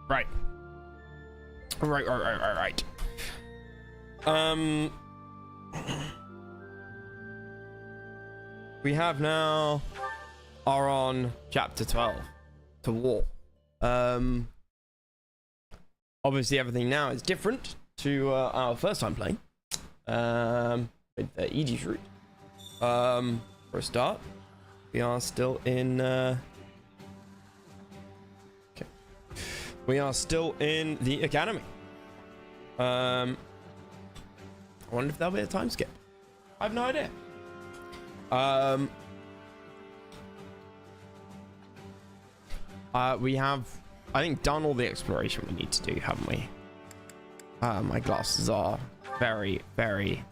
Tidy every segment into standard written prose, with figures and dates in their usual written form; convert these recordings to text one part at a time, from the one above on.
Right. Right. We have now are on chapter 12 to war. Obviously everything now is different to our first time playing with the Aegis route. For a start, we are still in we are still in the academy. I wonder if there'll be a time skip. I have no idea. We have, I think, done all the exploration we need to do, haven't we? My glasses are very, very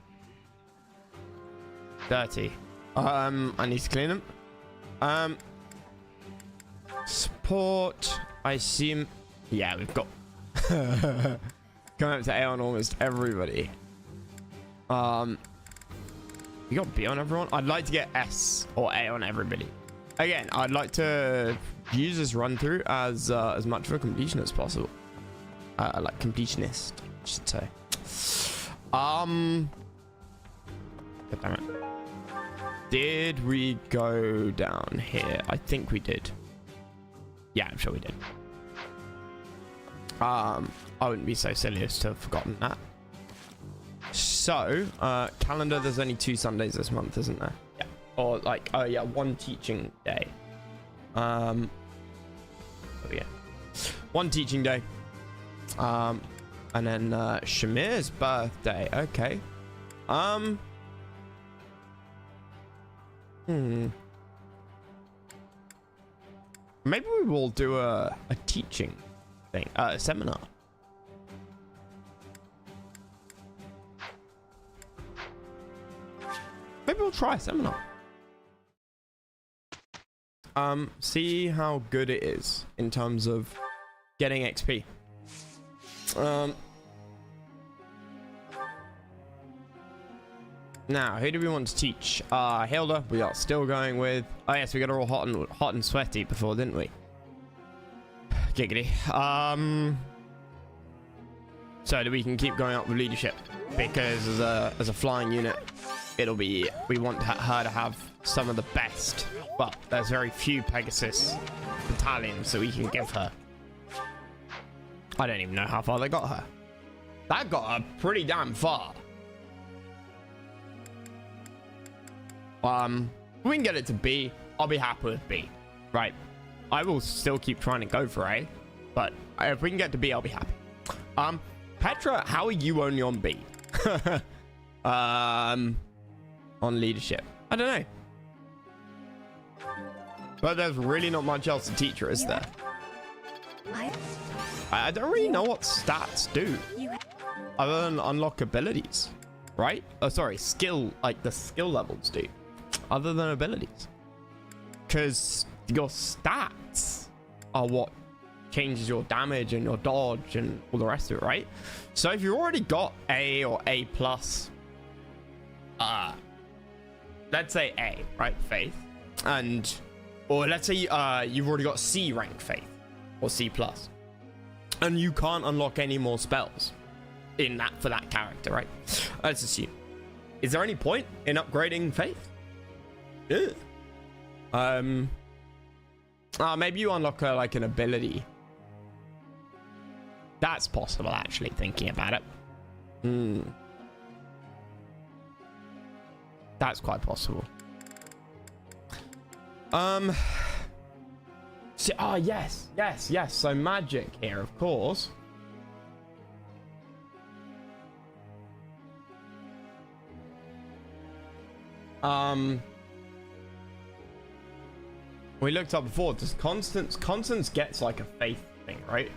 dirty. I need to clean them. Support, I assume. Yeah, we've got going up to A on almost everybody. We got B on everyone. I'd like to get S or A on everybody. Again, I'd like to use this run through as much of a completion as possible. Like completionist, I should say. God damn it. Did we go down here? I think we did. Yeah, I'm sure we did. I wouldn't be so silly as to have forgotten that. So, calendar, there's only 2 Sundays this month, isn't there? Yeah. Or like, oh yeah, 1 teaching day. Oh yeah. 1 teaching day. And then Shamir's birthday. Okay. Maybe we will do a teaching thing, a seminar. Maybe we'll try a seminar. See how good it is in terms of getting XP. Now, who do we want to teach? Hilda, we are still going with. Oh yes, we got her all hot and sweaty before, didn't we? Giggity. So that we can keep going up with leadership, because as a flying unit, it'll be, we want her to have some of the best. Well, there's very few Pegasus battalions that we can give her. I don't even know how far they got her. That got her pretty damn far. We can get it to B. I'll be happy with B. Right. I will still keep trying to go for A, but if we can get to B, I'll be happy. Petra, how are you only on B? On leadership, I don't know. But there's really not much else to teach her, is there? I don't really know what stats do other than unlock abilities, right? Oh, sorry, skill, like the skill levels do, other than abilities. Because your stats are what changes your damage and your dodge and all the rest of it, right? So if you've already got A or A plus, let's say A, right, faith, and or let's say you've already got C rank faith or C plus, and you can't unlock any more spells in that for that character, right? Let's assume. Is there any point in upgrading faith? Yeah. Maybe you unlock like an ability. That's possible, actually, thinking about it. That's quite possible. So, yes. So magic here, of course. We looked up before. Does Constance gets like a faith thing, right?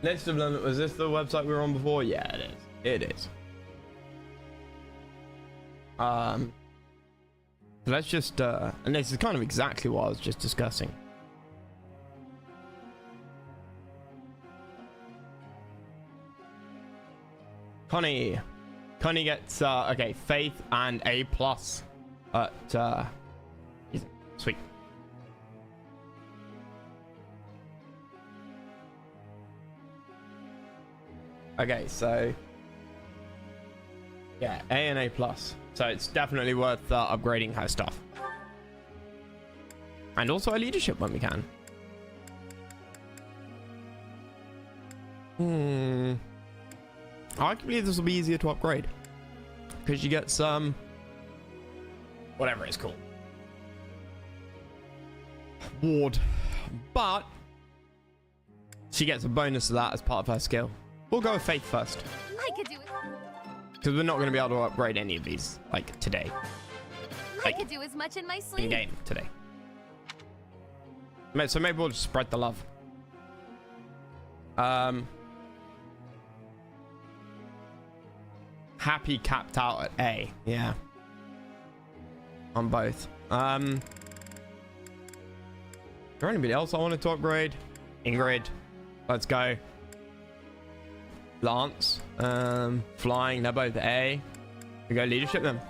List of them. Was this the website we were on before? Yeah, it is. It is. Let's just and this is kind of exactly what I was just discussing. Connie, Connie gets okay, faith and A plus. Sweet. Okay, so yeah, A and A plus. So it's definitely worth upgrading her stuff, and also our leadership when we can. I believe this will be easier to upgrade because you get some whatever it's called ward, but she gets a bonus to that as part of her skill. We'll go with faith first. I could do it. Because we're not going to be able to upgrade any of these, like, today. I could do as much in my sleep. In game, today. So maybe we'll just spread the love. Happy capped out at A. Yeah. On both. Is there anybody else I wanted to upgrade? Ingrid. Let's go. Lance, flying, they're both A. We go leadership them.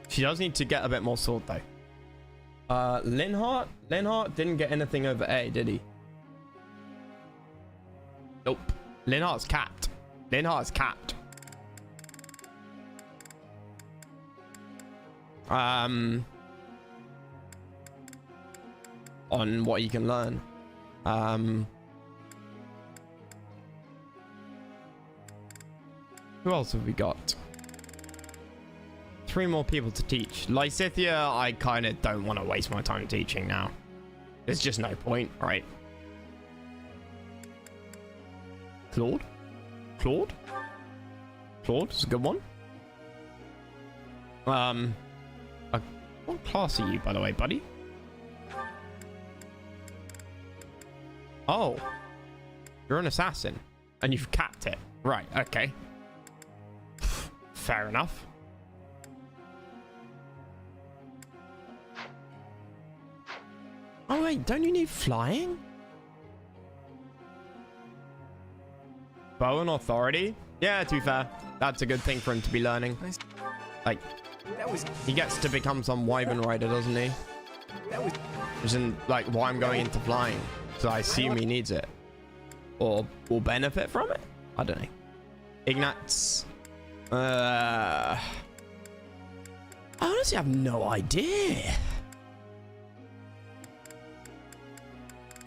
She does need to get a bit more sword though. Linhart didn't get anything over A, did he? Nope. Linhart's capped. On what you can learn. Who else have we got? 3 more people to teach. Lysithia, I kind of don't want to waste my time teaching now. There's just no point, right? Claude is a good one. What class are you, by the way, buddy? Oh, you're an assassin, and you've capped it. Right, okay. Fair enough. Oh wait, don't you need flying? Bow and authority? Yeah, to be fair, that's a good thing for him to be learning. Like, he gets to become some wyvern rider, doesn't he? Isn't like why I'm going into flying, so I assume he needs it, or will benefit from it. I don't know. Ignatz. I honestly have no idea.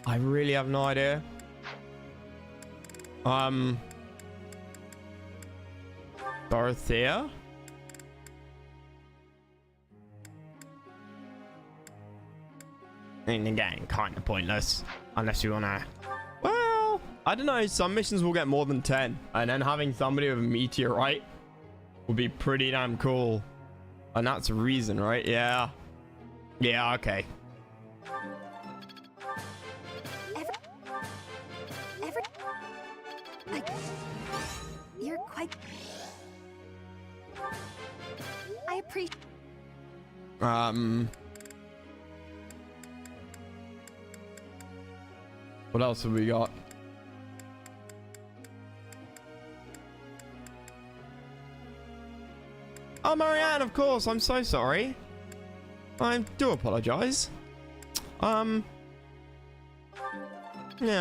I really have no idea. Dorothea. And again, kind of pointless unless you want to. Well, I don't know. Some missions will get more than 10, and then having somebody with a meteorite will be pretty damn cool. And that's a reason, right? Yeah. Yeah. Okay. You're quite. I appreciate. What else have we got? Oh, Marianne, of course. I'm so sorry. I do apologize. Yeah,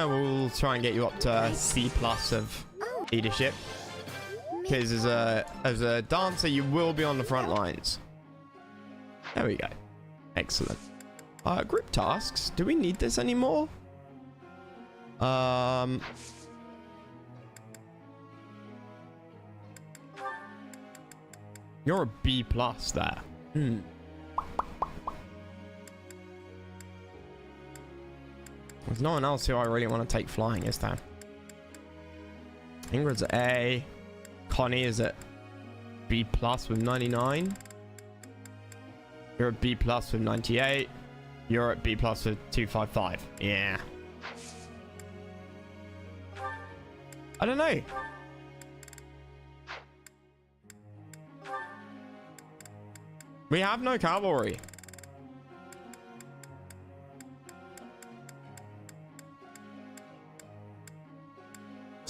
we'll try and get you up to C+ of leadership. Because as a dancer, you will be on the front lines. There we go. Excellent. Group tasks. Do we need this anymore? You're a B+ there. There's no one else who I really want to take flying, is there? Ingrid's at A. Connie is at B+ with 99. You're at B+ with 98. You're at B+ with 255. Yeah. I don't know. We have no cavalry.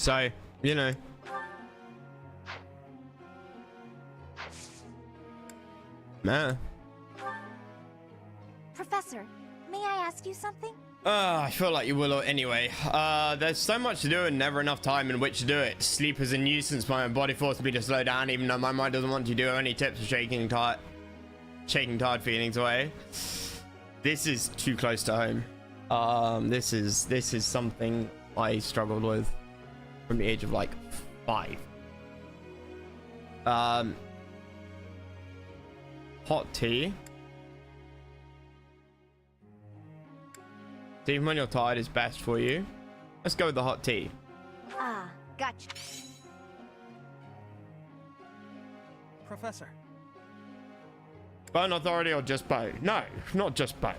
So, you know. Man. Professor, may I ask you something? I feel like you will anyway. There's so much to do and never enough time in which to do it. Sleep is a nuisance. My body forces me to slow down even though my mind doesn't want to do any tips for shaking tired feelings away. This is too close to home. This is something I struggled with from the age of like 5. Hot tea. Even when you're tired is best for you. Let's go with the hot tea. Ah, gotcha. Professor. Bone authority or just bow? No, not just bow.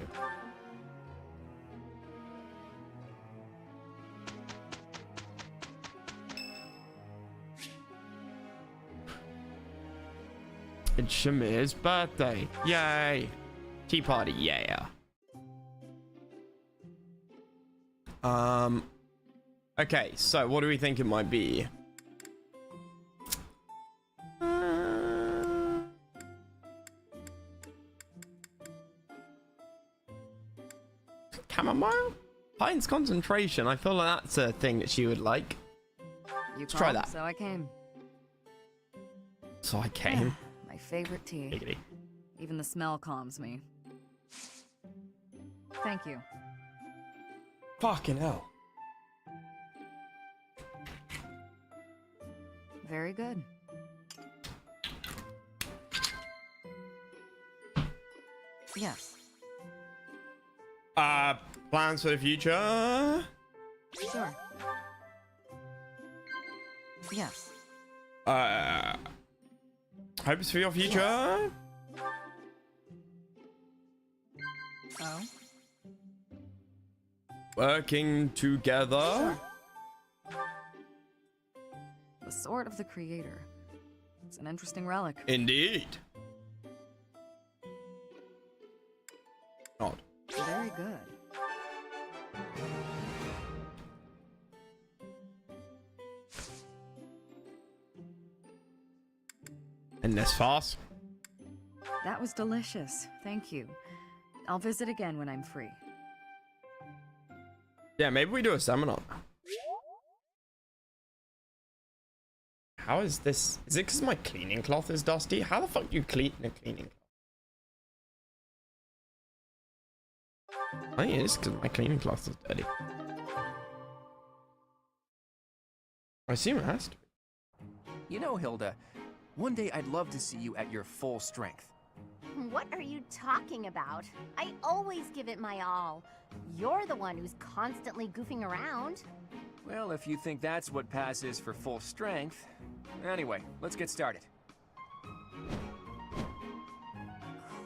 It's Shamir's birthday. Yay. Tea party, yeah. Okay, so what do we think it might be? Chamomile? Heightened concentration. I feel like that's a thing that she would like. Let's try that. So I came. So I came. My favorite tea. Giggity. Even the smell calms me. Thank you. Fucking hell. Very good. Yes. Plans for the future? Sure. Yes. Hopes for your future? Oh? Working together? The Sword of the Creator. It's an interesting relic. Indeed. Odd. Very good. And this fast? That was delicious. Thank you. I'll visit again when I'm free. Yeah, maybe we do a seminar. How is this? Is it because my cleaning cloth is dusty? How the fuck do you clean a cleaning cloth? I think it is because my cleaning cloth is dirty. I assume it has to. You know, Hilda, one day I'd love to see you at your full strength. What are you talking about? I always give it my all. You're the one who's constantly goofing around. Well, if you think that's what passes for full strength. Anyway, let's get started.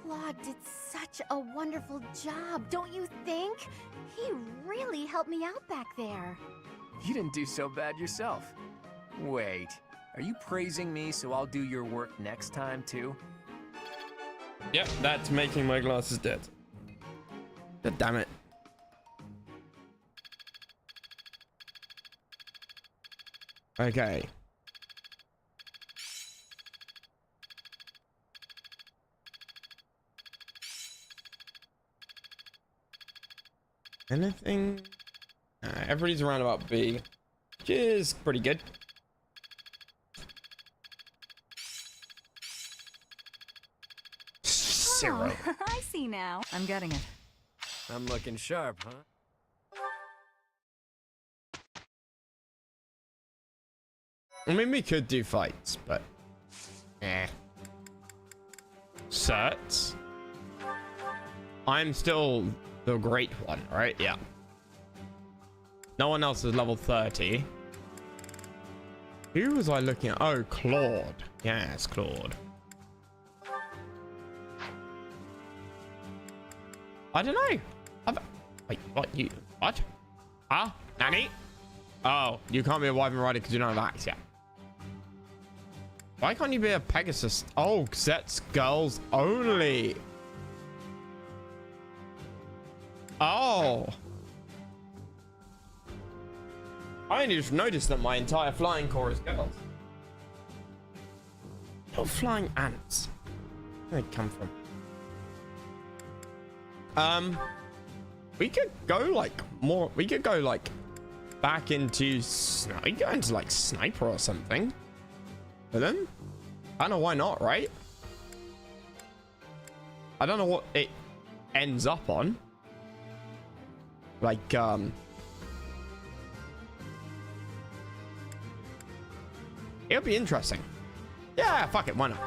Claude did such a wonderful job, don't you think? He really helped me out back there. You didn't do so bad yourself. Wait, are you praising me so I'll do your work next time too? Yep, that's making my glasses dead. God damn it. Okay. Anything? Everybody's around about B, which is pretty good. Zero. Oh, I see now. I'm getting it. I'm looking sharp, huh? I mean, we could do fights, but certs. I'm still the great one, right? Yeah. No one else is level 30. Who was I looking at? Oh, Claude. Yes, Claude. I don't know. Wait, what? You what? Huh? Nanny? Oh, you can't be a Wyvern rider because you don't have axe yet. Why can't you be a Pegasus? Oh, because that's girls only. Oh. I only just noticed that my entire flying corps is girls. Little flying ants. Where did they come from? We could go like more. We could go like back into. We could go into like sniper or something. But then, I don't know why not, right? I don't know what it ends up on. Like, it'll be interesting. Yeah, fuck it, why not?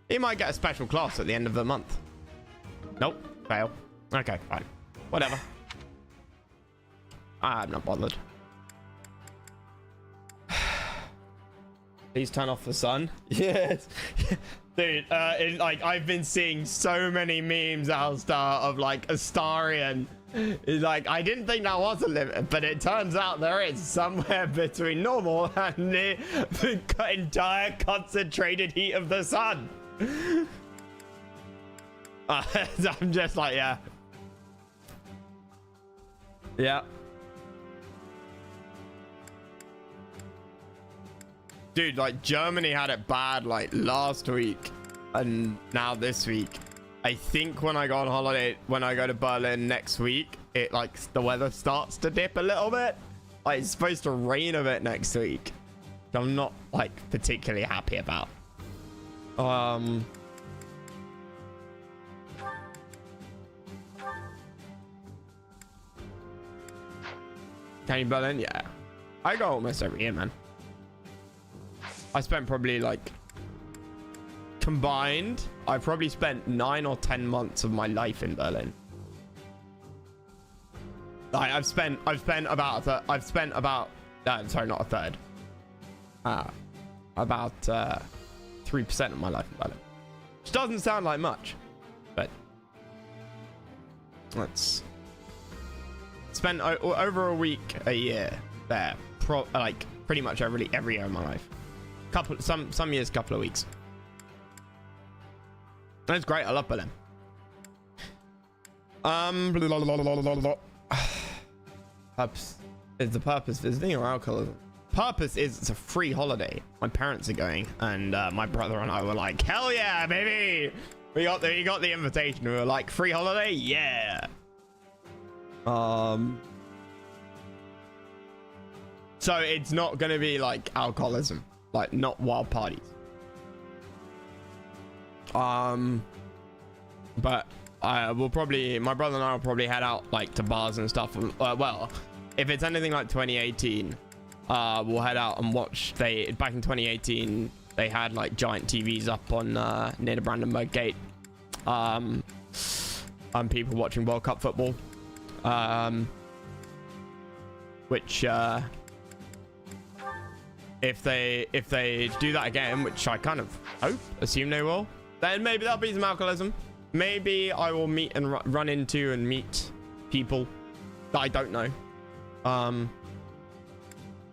He might get a special class at the end of the month. Nope, fail. Okay, fine. Whatever. I'm not bothered. Please turn off the sun. Yes. Dude, like, I've been seeing so many memes, Alstar, of like Astarian. It's like, I didn't think that was a limit, but it turns out there is somewhere between normal and the entire concentrated heat of the sun. I'm just like, yeah. Yeah. Dude, like, Germany had it bad like last week and now this week. I think when I go on holiday, when I go to Berlin next week, it like the weather starts to dip a little bit. Like, it's supposed to rain a bit next week. I'm not like particularly happy about. Can you Berlin? Yeah. I go almost every year, man. I spent probably like combined, I probably spent 9 or 10 months of my life in Berlin. Like, I've spent about sorry, not a third. About 3% of my life in Berlin. Which doesn't sound like much, but let's spend over a week a year there, like pretty much every year of my life. Some years, couple of weeks. That's great. I love Berlin. Purpose is the purpose visiting or alcoholism? Purpose is it's a free holiday. My parents are going, and my brother and I were like, hell yeah, baby! We got the invitation. We were like, free holiday, yeah. So it's not gonna be like alcoholism, like not wild parties. But we'll probably, my brother and I will probably head out like to bars and stuff. Well, if it's anything like 2018, we'll head out and watch. Back in 2018, they had like giant TVs up on near the Brandenburg Gate. And people watching World Cup football. Which if they do that again, which I kind of assume they will, then maybe there'll be some alcoholism. Maybe I will meet and run into and meet people that I don't know. I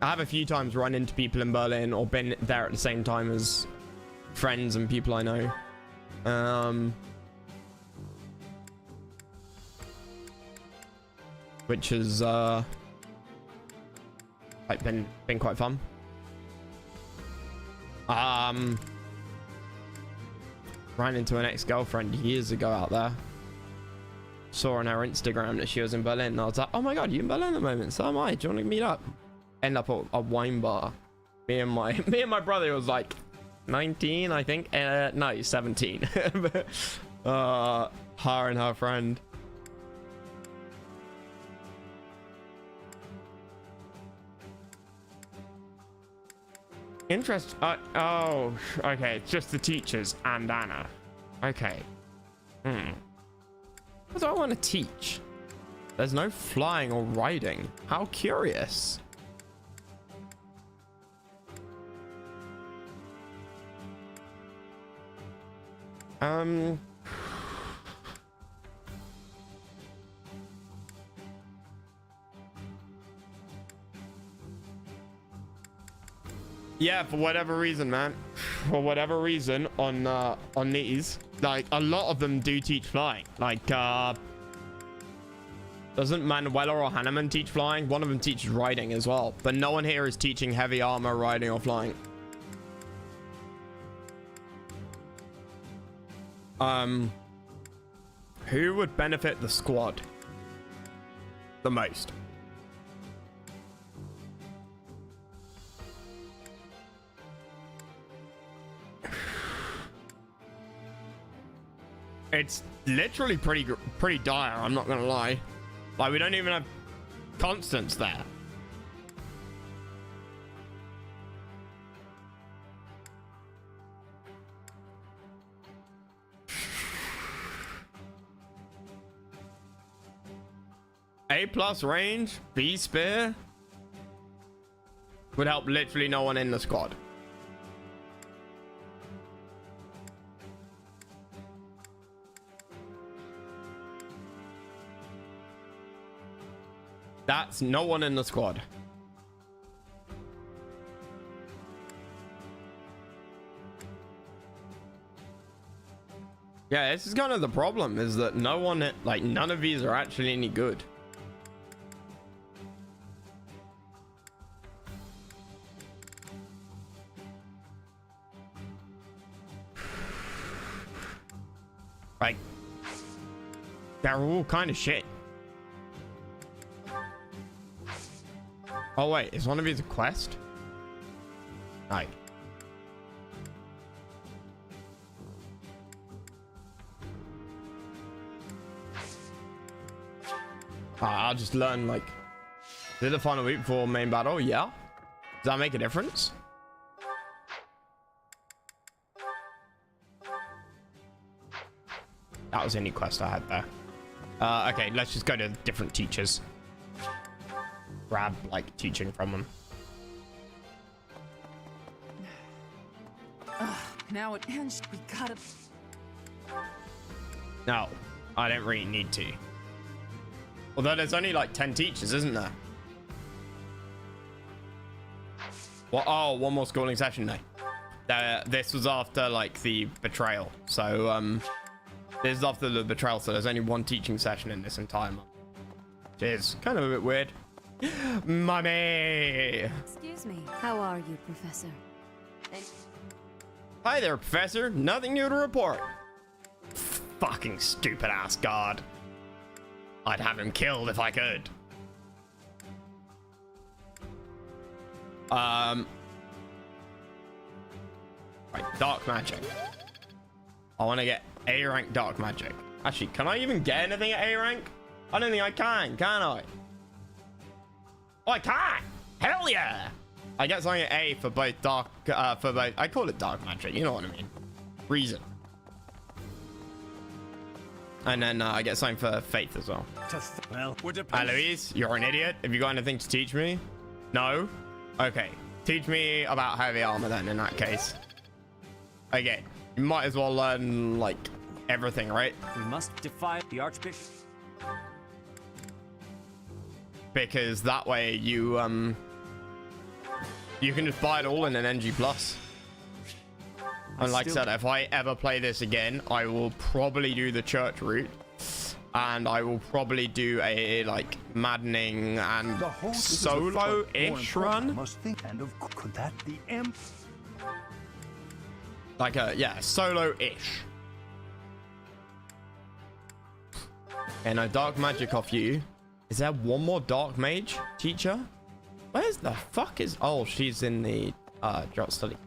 have a few times run into people in Berlin or been there at the same time as friends and people I know. Which has like been quite fun. Ran into an ex-girlfriend years ago out there. Saw on her Instagram that she was in Berlin, and I was like, oh my god, you in Berlin at the moment? So am I. Do you want to meet up? End up at a wine bar. Me and my brother was like 19, I think. No, 17. Her and her friend. Interest. Oh, okay. It's just the teachers and Anna. Okay. What do I want to teach? There's no flying or riding. How curious. Yeah, for whatever reason, man. For whatever reason, on these, like, a lot of them do teach flying. Like, Doesn't Manuela or Hanneman teach flying? One of them teaches riding as well, but no one here is teaching heavy armor, riding, or flying. Who would benefit the squad the most? It's literally pretty dire, I'm not gonna lie. Like, we don't even have constants there. A+ range, B spear would help literally no one in the squad. That's no one in the squad. Yeah, this is kind of the problem, is that no one, like, none of these are actually any good. Like, they're all kind of shit. Oh wait, is one of these a quest? Right. I'll just learn, like, do the final week before main battle. Yeah, does that make a difference? That was the only quest I had there. Okay, let's just go to different teachers. Grab, like, teaching from them. Now it ends. We gotta. No, I don't really need to. Although there's only like 10 teachers, isn't there? Well, oh, one more schooling session now. This was after like the betrayal. So this is after the betrayal. So there's only one teaching session in this entire month. Which is kind of a bit weird. Mummy! Excuse me. How are you, Professor? Hi there, Professor. Nothing new to report. Fucking stupid ass guard. I'd have him killed if I could. Right, dark magic. I want to get A rank dark magic. Actually, can I even get anything at A rank? I don't think I can I? Oh, I can! Hell yeah! I get something at A for both dark, I call it dark magic, you know what I mean. Reason. And then I get something for faith as well. Well, Hi, Louise, you're an idiot. Have you got anything to teach me? No? Okay. Teach me about heavy armor then, in that case. Okay. You might as well learn, like, everything, right? we must defy the Archbishop. Because that way you can just buy it all in an NG+. And like I said, if I ever play this again, I will probably do the church route. And I will probably do a, like, maddening and solo-ish run. Must think, and of could that be Like a, yeah, solo-ish. And a dark magic off you. Is there one more dark mage teacher? Where's the fuck is... Oh, she's in the drought study.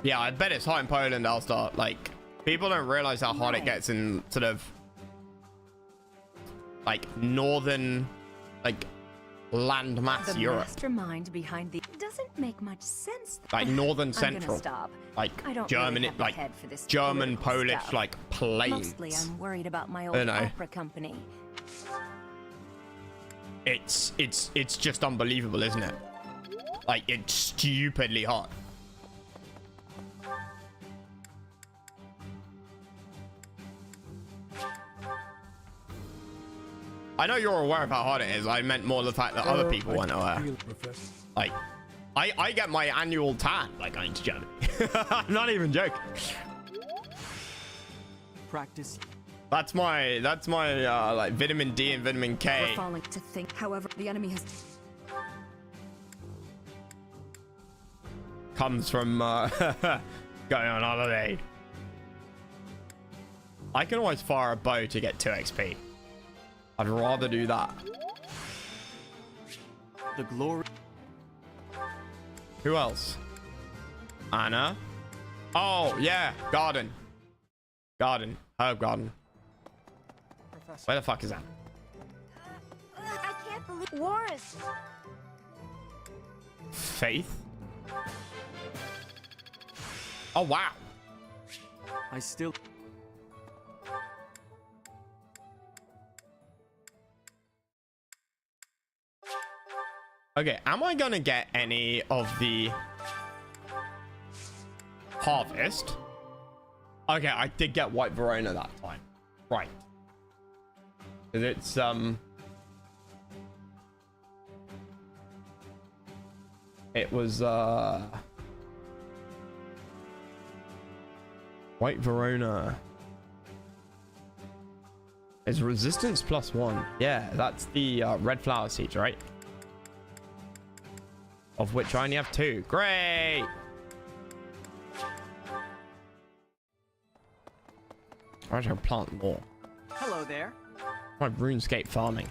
Yeah, I bet it's hot in Poland. I'll start. Like, people don't realize how hot it gets in sort of like northern, like landmass The Europe. mastermind behind the doesn't make much sense. Like northern I'm central. gonna stop. Like I don't German, really have the like head for this German, political Polish, stuff. like plains. Mostly, I'm worried about my old I know. opera company. It's just unbelievable, isn't it? Like, it's stupidly hot. I know you're aware of how hot it is. I meant more the fact that other people weren't aware. Like, I get my annual tan by going to Germany. I'm not even joking. Practice. That's my like vitamin D and vitamin We're K. falling to think. However, the enemy has. Comes from going on holiday. I can always fire a bow to get 2 XP. I'd rather do that. The glory. Who else? Anna. Oh, yeah. Garden. Garden. Herb garden. Where the fuck is that? I can't believe Wars. Faith? Oh, wow. I still. Okay, am I gonna get any of the harvest? Okay, I did get White Verona that time. Right. 'Cause it's, it was, White Verona. Is resistance +1. Yeah, that's the red flower seeds, right? Of which I only have 2. Great! I should plant more. Hello there. My RuneScape farming.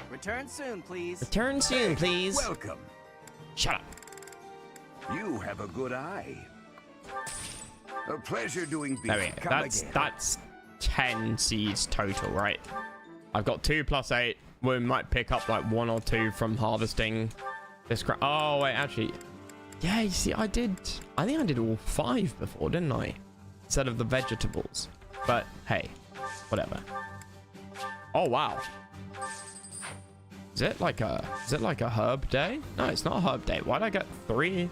Return soon, please. Return soon, please. Welcome. Shut up. You have a good eye. A pleasure doing There business. we go. That's 10 seeds total, right? I've got 2 + 8. We might pick up like 1 or 2 from harvesting this crap. Oh wait, actually, yeah. You see, I think I did all 5 before, didn't I? Instead of the vegetables. But hey, whatever. Oh wow. Is it like a herb day? No, it's not a herb day. Why'd I get three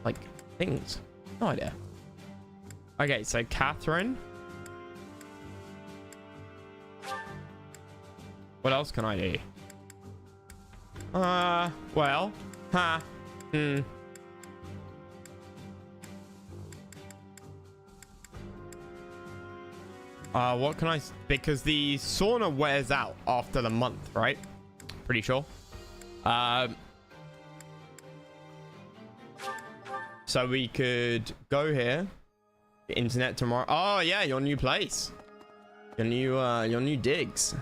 like things? No idea. Okay, so Catherine. What else can I do? Well, what can I... Because the sauna wears out after the month, right? Pretty sure. So we could go here. The internet tomorrow. Oh, yeah, your new place. Your new digs.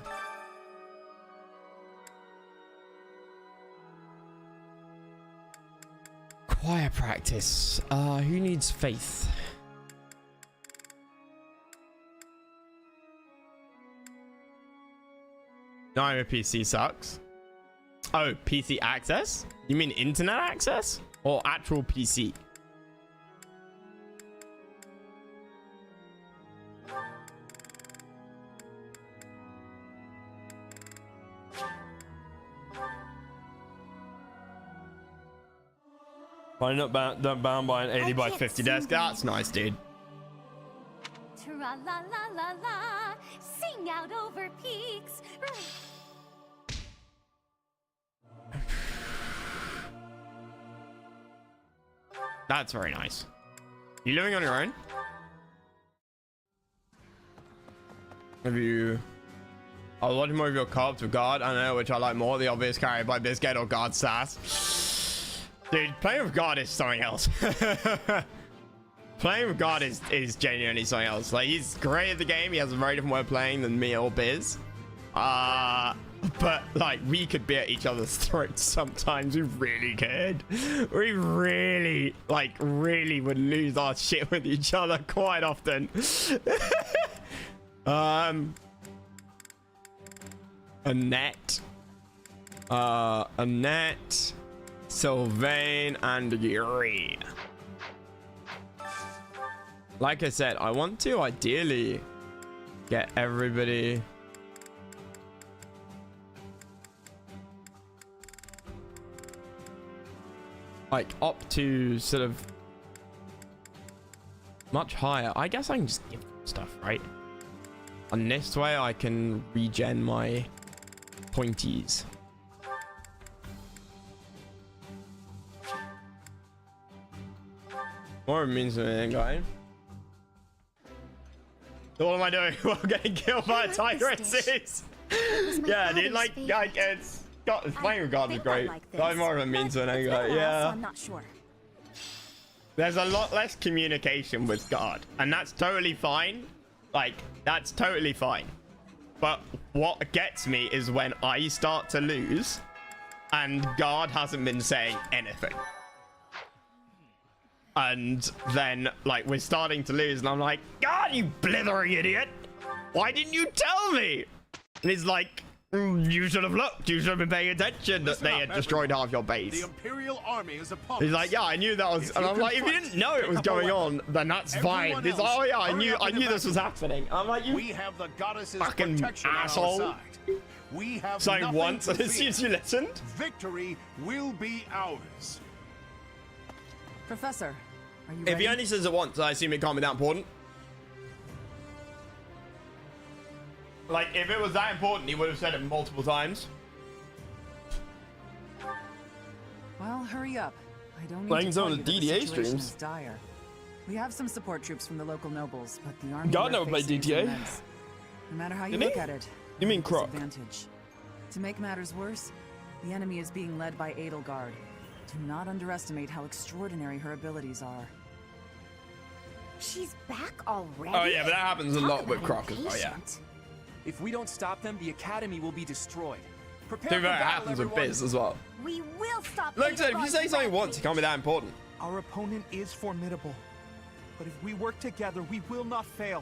Choir practice. Who needs faith? No, my PC sucks. Oh, PC access? You mean internet access? Or actual PC? I'm not bound by an 80 by 50 desk. That's nice, dude. Tra-la-la-la-la, sing out over peaks. That's very nice. You living on your own? Have you... I was watching more of your co-ops with Guard. I don't know which I like more, the obvious carry by Biscuit or Guard Sass. Dude, playing with Guard is something else. Playing with God is genuinely something else. Like, he's great at the game. He has a very different way of playing than me or Biz. But, like, we could be at each other's throats sometimes. We really could. We really, like, really would lose our shit with each other quite often. Annette. Annette. Sylvain and Yuri. Like I said, I want to ideally get everybody like up to sort of much higher. I guess I can just give them stuff, right? And this way I can regen my pointies. More means anything, guy. What am I doing? While getting killed by a tigresses. Yeah, dude, like it's got playing with God is great. I'm more of a mean to an anger. Yeah. I'm not sure. There's a lot less communication with God, and that's totally fine. Like, that's totally fine. But what gets me is when I start to lose and God hasn't been saying anything. And then, like, we're starting to lose, and I'm like, God, you blithering idiot! Why didn't you tell me? And he's like, you should have looked. You should have been paying attention that they had destroyed half your base. The Imperial Army is upon us. He's like, yeah, I knew that was. And I'm like, if you didn't know it was going on, then that's fine. He's like, oh yeah, I knew this was happening. I'm like, you we have the goddess's fucking protection asshole. on our side. We have saying nothing once, to and as soon as you listened, victory will be ours. Professor, are you if ready? he only says it once, I assume it can't be that important. Like, if it was that important, he would have said it multiple times. Well, hurry up. I don't need Playing to some tell of you the that DDA situation streams. is dire. We have some support troops from the local nobles, but the army God we're never played facing is DTA. immense. No matter how you Didn't look he? at it, You mean we're at a Croc? disadvantage. To make matters worse, the enemy is being led by Edelgard. Do not underestimate how extraordinary her abilities are. She's back already? Oh yeah, but that happens a Talk lot with about Croc as well, yeah. impatient. If we don't stop them, the academy will be destroyed. Prepare To for be fair, it battle, happens with everyone. Biz as well. We will stop. Like I said, if you say something once, it can't be that important. Our opponent is formidable, but if we work together, we will not fail.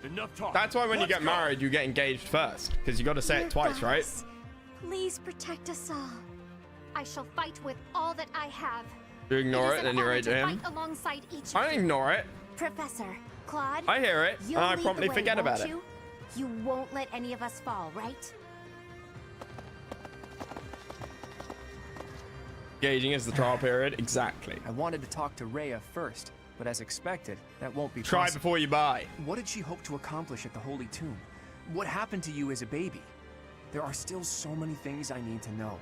Enough talk. That's why when you Let's get go. married, you get engaged first, because you got to say Dear it twice, right? goddess, please protect us all. I shall fight with all that I have. You ignore is it, an and you're honor right to him. fight alongside each I of don't you. ignore it. Professor, Claude. I hear it, and you'll I lead the promptly way, forget about won't it. You won't let any of us fall, right? Engaging is the trial period, exactly. I wanted to talk to Rhea first, but as expected, that won't be Try possible. before you buy. What did she hope to accomplish at the Holy Tomb? What happened to you as a baby? There are still so many things I need to know.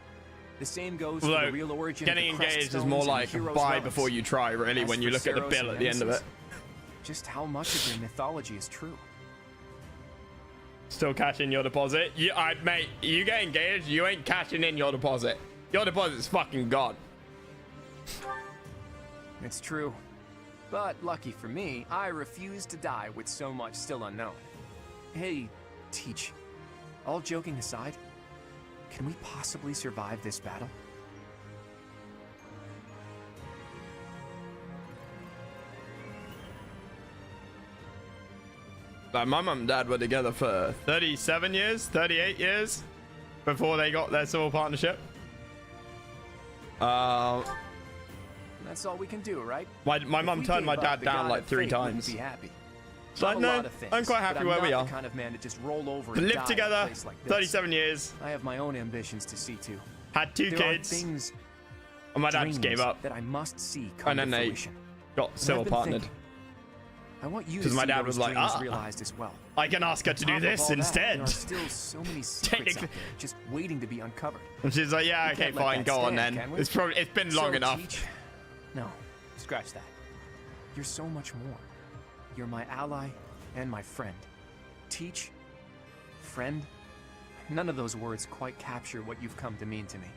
The same goes for Although, the real origin getting of the crest engaged is stones more and the like hero's buy relics. before you try, really, As when you for look at the Saros bill and at the end of it. Nemesis, just how much of your mythology is true? Still cashing your deposit? Mate, you get engaged, you ain't cashing in your deposit. Your deposit's fucking gone. It's true. But lucky for me, I refuse to die with so much still unknown. Hey, Teach. All joking aside, can we possibly survive this battle? Like, my mum and dad were together for 37 years, 38 years before they got their civil partnership. That's all we can do, right? My If mum we turned my gave up, dad the down god like of 3 fate wouldn't times. Be happy. So Not a no, lot of things, I'm quite happy but where I'm we not are. the kind of man to just roll over and Lived die in a together, place like this. 37 years, I have my own ambitions to see to. had 2 There kids, are things, and my dad just gave dreams up. that I must see come And then to they fruition. got And civil I've been partnered. thinking, I want you to 'Cause my see dad those was like, dreams "Ah, realized as well. I can ask her to do On top of this all that, instead. there are still so many secrets out Technically- there, just waiting to be uncovered. And she's like, yeah, We okay, can't let fine, that go on stand, then. can we? It's been long So, enough. Teach, no, scratch that. You're so much more. You're my ally and my friend. Teach, friend, none of those words quite capture what you've come to mean to me.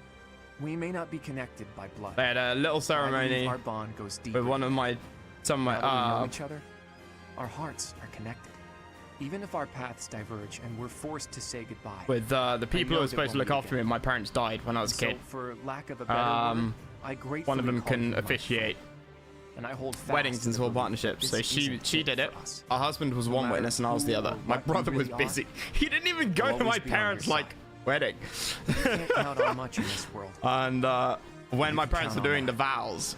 We may not be connected by blood. They had a little but I believe ceremony our bond goes deeper. with one of my, some of Now that we know my, each other, our hearts are connected. Even if our paths diverge and we're forced to say goodbye. with the people who know were that supposed to when look we after me. My parents died when I was a So, kid. for lack of a better Um, word, I gratefully One of them call you can my officiate friend, and I hold fast weddings to and the civil belief partnerships. this So she isn't did it. for us. Our husband was No one matter witness and I was the who other. or My what you brother was really are, busy. He didn't even go I'll to my always be on your parents' like side. wedding. You can't count on much in this world. And when You my can parents were count on doing the that. vows,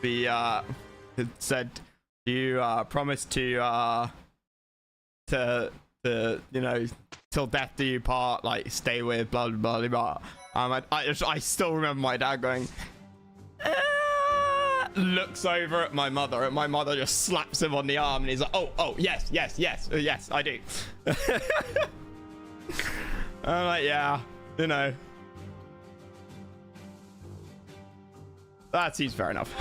it said, "Do you promise to you know, till death do you part, like stay with blah blah blah blah." I still remember my dad going, looks over at my mother, and my mother just slaps him on the arm, and he's like, "Oh, yes, I do." I'm like, yeah, you know. That seems fair enough.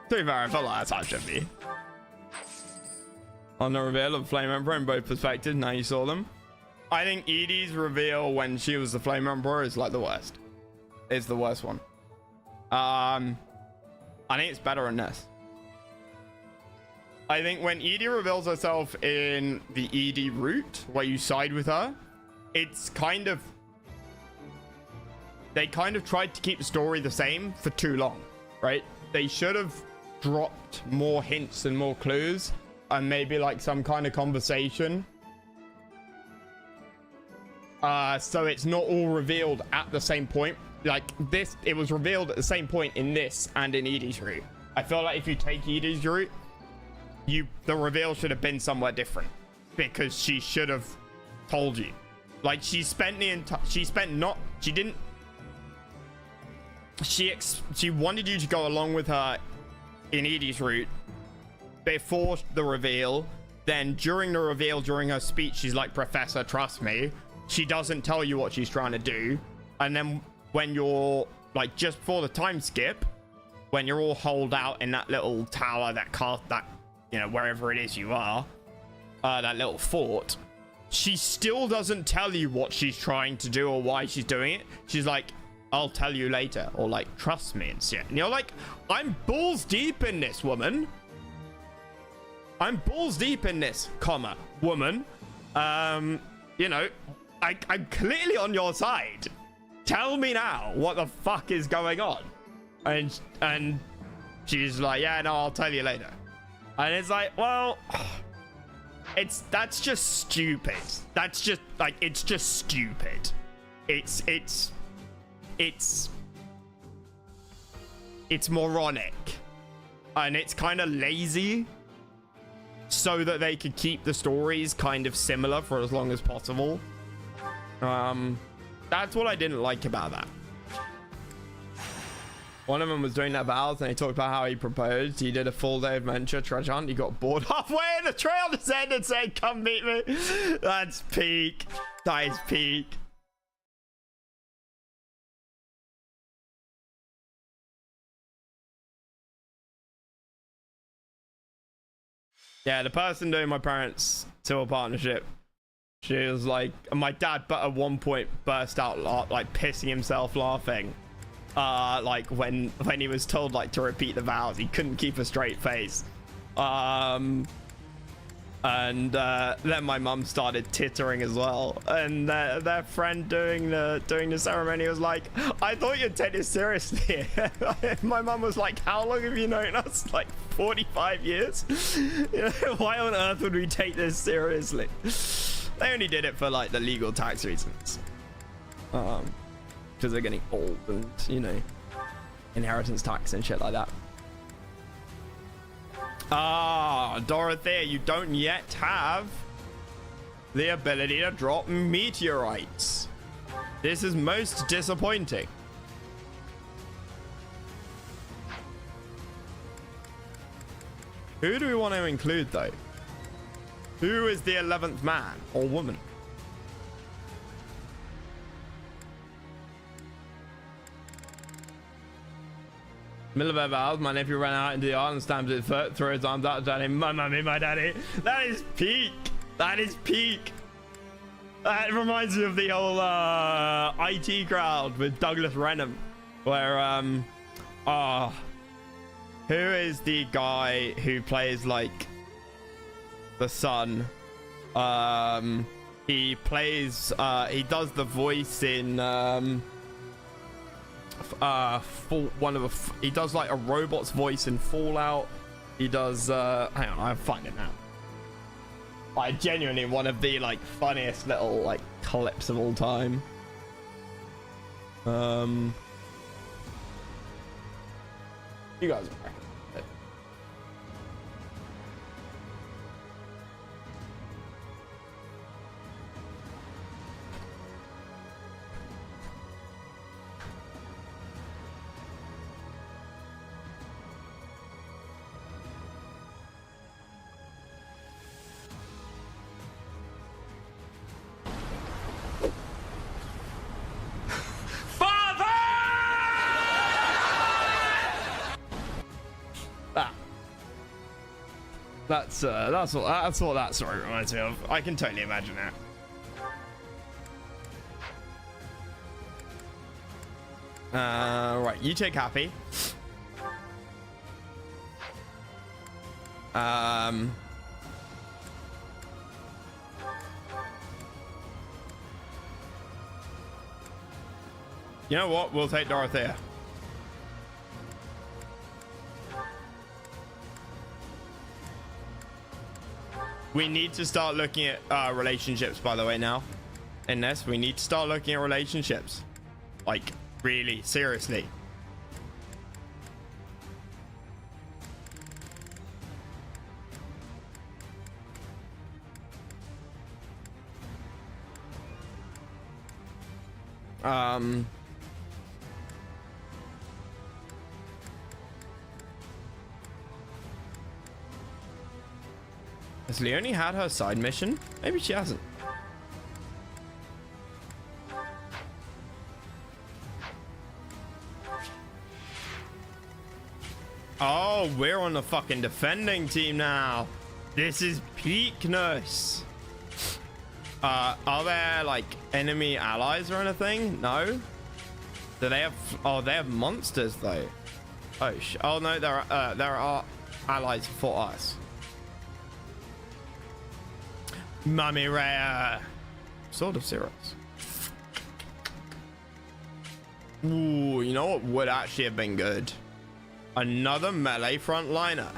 To be fair, I felt like that's how it should be. On the reveal of Flame Emperor in both perspectives, now you saw them. I think Edie's reveal when she was the Flame Emperor is like the worst. It's the worst one. I think it's better in this. I think when Edie reveals herself in the Edie route, where you side with her, it's kind of... They kind of tried to keep the story the same for too long, right? They should have dropped more hints and more clues, and maybe like some kind of conversation. So it's not all revealed at the same point. Like this, it was revealed at the same point in this and in Edie's route. I feel like if you take Edie's route, the reveal should have been somewhere different, because she should have told you. Like she wanted you to go along with her in Edie's route before the reveal. Then during the reveal, during her speech, she's like, Professor, trust me. She doesn't tell you what she's trying to do. And then when you're like just before the time skip, when you're all holed out in that little tower, wherever it is you are, that little fort, she still doesn't tell you what she's trying to do or why she's doing it. She's like, I'll tell you later, or like, trust me and shit. And you're like, I'm balls deep in this, woman. I'm balls deep in this, woman. I'm clearly on your side. Tell me now what the fuck is going on. And she's like, yeah, no, I'll tell you later. And it's like, well, that's just stupid. That's just like, it's just stupid. It's moronic, and it's kind of lazy, so that they could keep the stories kind of similar for as long as possible. That's what I didn't like about that. One of them was doing that vows, and he talked about how he proposed. He did a full day adventure treasure hunt. He got bored halfway, and the trail descended and said, come meet me. That's peak. That is peak. Yeah, the person doing my parents' civil partnership, she was like, my dad, but at one point burst out like pissing himself laughing. Like when he was told like to repeat the vows, he couldn't keep a straight face. And then my mum started tittering as well, and their friend doing the ceremony was like, I thought you'd take this seriously. My mum was like, how long have you known us? Like 45 years. Why on earth would we take this seriously? They only did it for like the legal tax reasons, because they're getting old, and inheritance tax and shit like that. Dorothea, you don't yet have the ability to drop meteorites. This is most disappointing. Who do we want to include, though? Who is the 11th man or woman? Middle of our vows, my nephew ran out into the yard and stamped his foot, threw his arms out, and my mummy, my daddy. That is peak. That is peak. That reminds me of the whole IT crowd with Douglas Renham, where who is the guy who plays like the son? He plays he does the voice in he does like a robot's voice in Fallout. He does hang on, I'll find it now. Like genuinely one of the like funniest little like clips of all time. You guys are right. That's what that story reminds me of. I can totally imagine that. Right, you take Happy. You know what? We'll take Dorothea. We need to start looking at relationships, by the way, now. In this, we need to start looking at relationships. Like, really, seriously. Has Leonie had her side mission? Maybe she hasn't. Oh, we're on the fucking defending team now. This is peakness. Are there like enemy allies or anything? No. Do they have? Oh, they have monsters though. Oh no, there are allies for us. Mummy Rare. Sword of Zeros. Ooh, you know what would actually have been good? Another melee frontliner.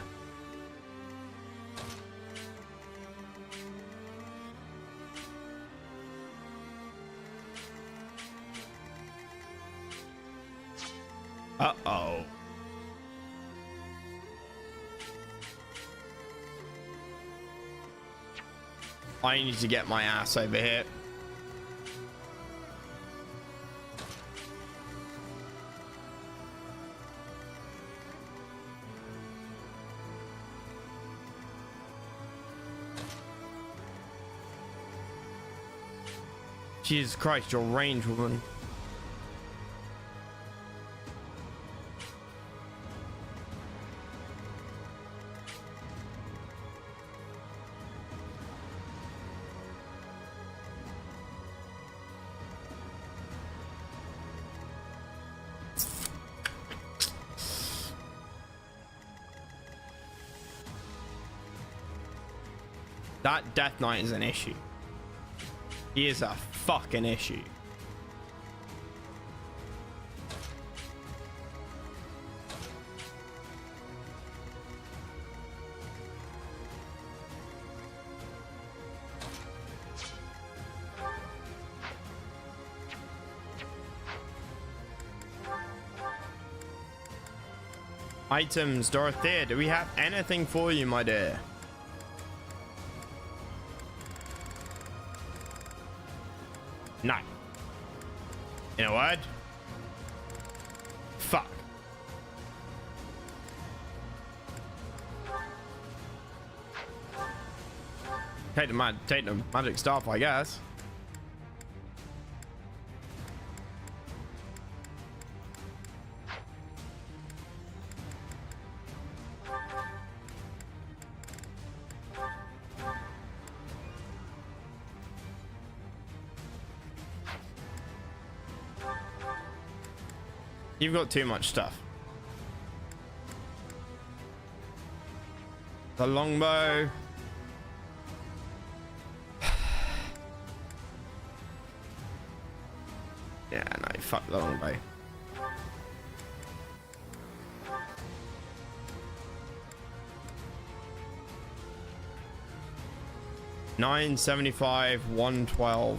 Uh-oh. I need to get my ass over here. Jesus Christ, your range, woman. That Death Knight is an issue. He is a fucking issue. Items, Dorothea, do we have anything for you, my dear? No. You know what? Fuck. Take the magic staff, I guess. You've got too much stuff. The longbow. Yeah, no, fuck the longbow. $975, $112.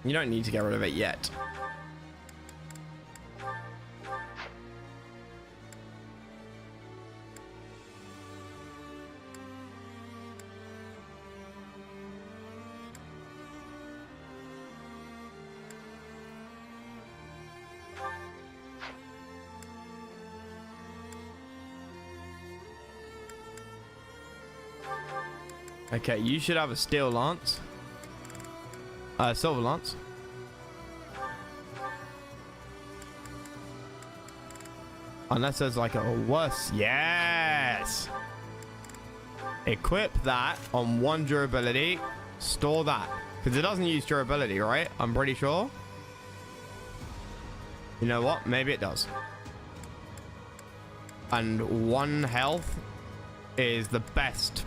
You don't need to get rid of it yet. Okay, you should have a steel lance. Silver lance. Unless there's like a worse. Yes. Equip that on 1 durability. Store that. Because it doesn't use durability, right? I'm pretty sure. You know what? Maybe it does. And 1 health is the best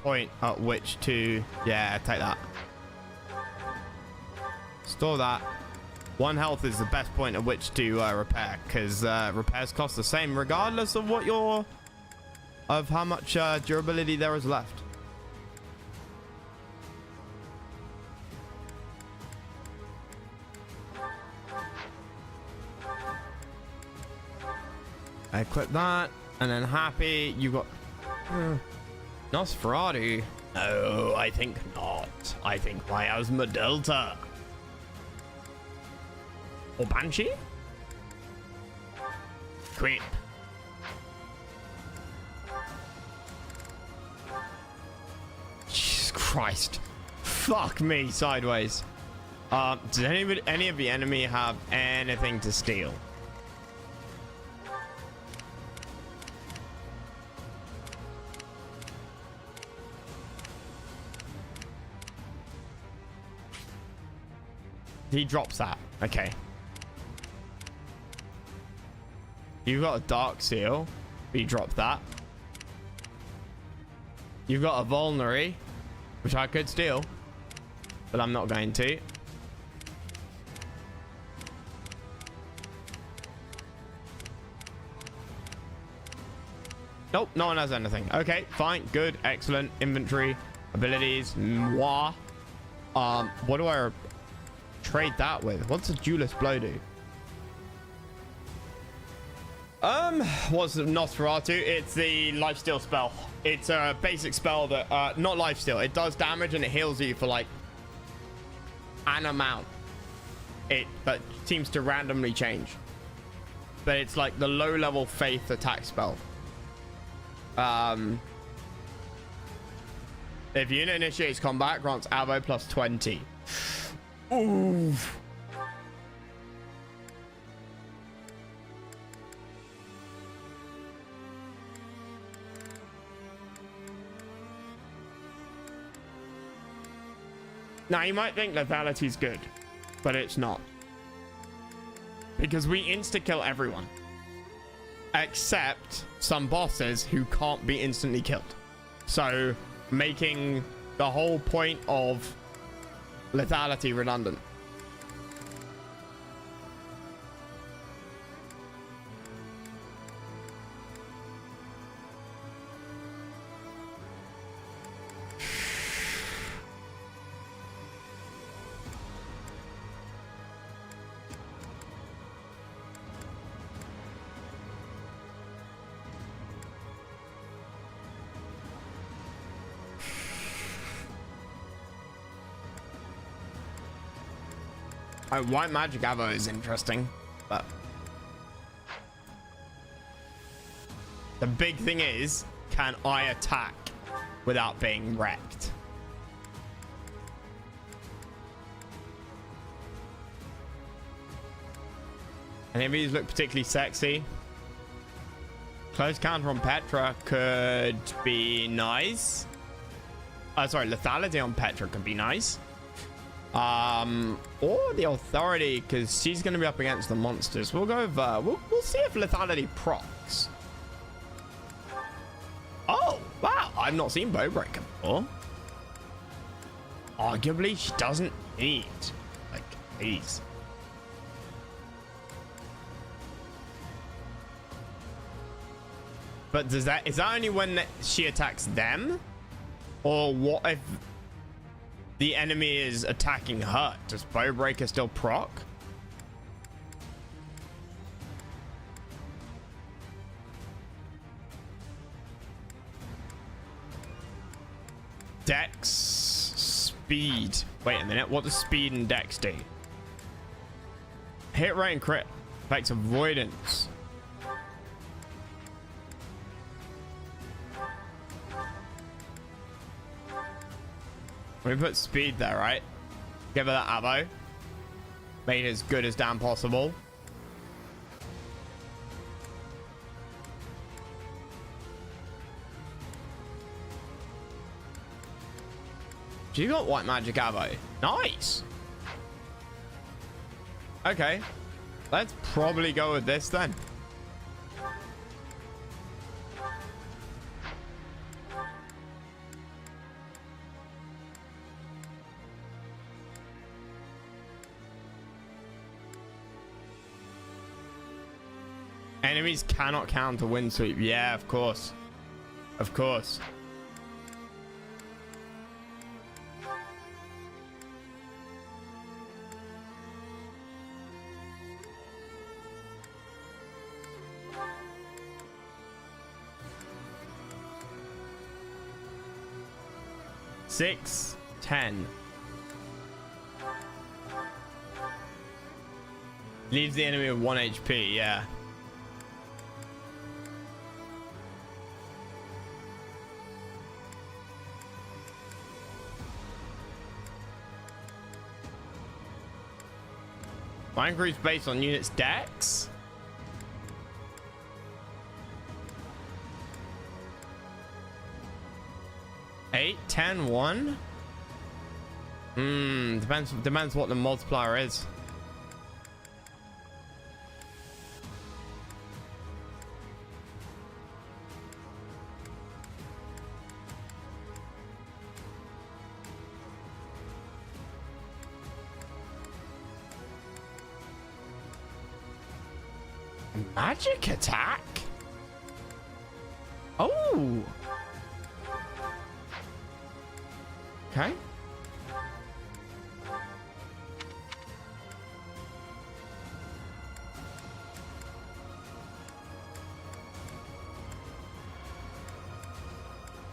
point at which to... Yeah, take that. Store that. 1 health is the best point at which to repair. Because repairs cost the same regardless of what your... of how much durability there is left. Equip that, and then happy. You got Nosferatu. No, I think not. I think Miasma Delta or Banshee. Quit. Jesus Christ! Fuck me sideways. Does any of the enemy have anything to steal? He drops that. Okay. You've got a dark seal. But you drop that. You've got a vulnerary, which I could steal, but I'm not going to. Nope, no one has anything. Okay, fine, good, excellent. Inventory, abilities, moi. What do I trade that with? What's a Duelist Blow do? What's the Nosferatu? It's the lifesteal spell. It's a basic spell that not lifesteal. It does damage and it heals you for like an amount. But seems to randomly change. But it's like the low level faith attack spell. If unit initiates combat, grants Avo plus 20. Ooh. Now you might think lethality is good, but it's not. Because we insta-kill everyone. Except some bosses who can't be instantly killed. So making the whole point of lethality redundant. White magic Avo is interesting, but the big thing is, can I attack without being wrecked? Any of these look particularly sexy? Close counter on Petra could be nice. Sorry, lethality on Petra could be nice. Or the authority, because she's going to be up against the monsters. We'll go with we'll see if lethality procs. Oh wow, I've not seen Bowbreaker before. Arguably she doesn't need like these. But is that only when she attacks them, or what if the enemy is attacking her? Does Bowbreaker still proc? Dex, speed. Wait a minute, what does speed and dex do? Hit rate and crit. Affects avoidance. We put speed there, right? Give her that ammo. Made it as good as damn possible. She got white magic ammo. Nice. Okay. Let's probably go with this then. Enemies cannot counter wind sweep. Yeah, of course. Of course. Six, 10. Leaves the enemy with 1 HP, yeah. Fine increase based on units' dex. Eight, 10, 1. Depends what the multiplier is. Magic attack? Oh. Okay.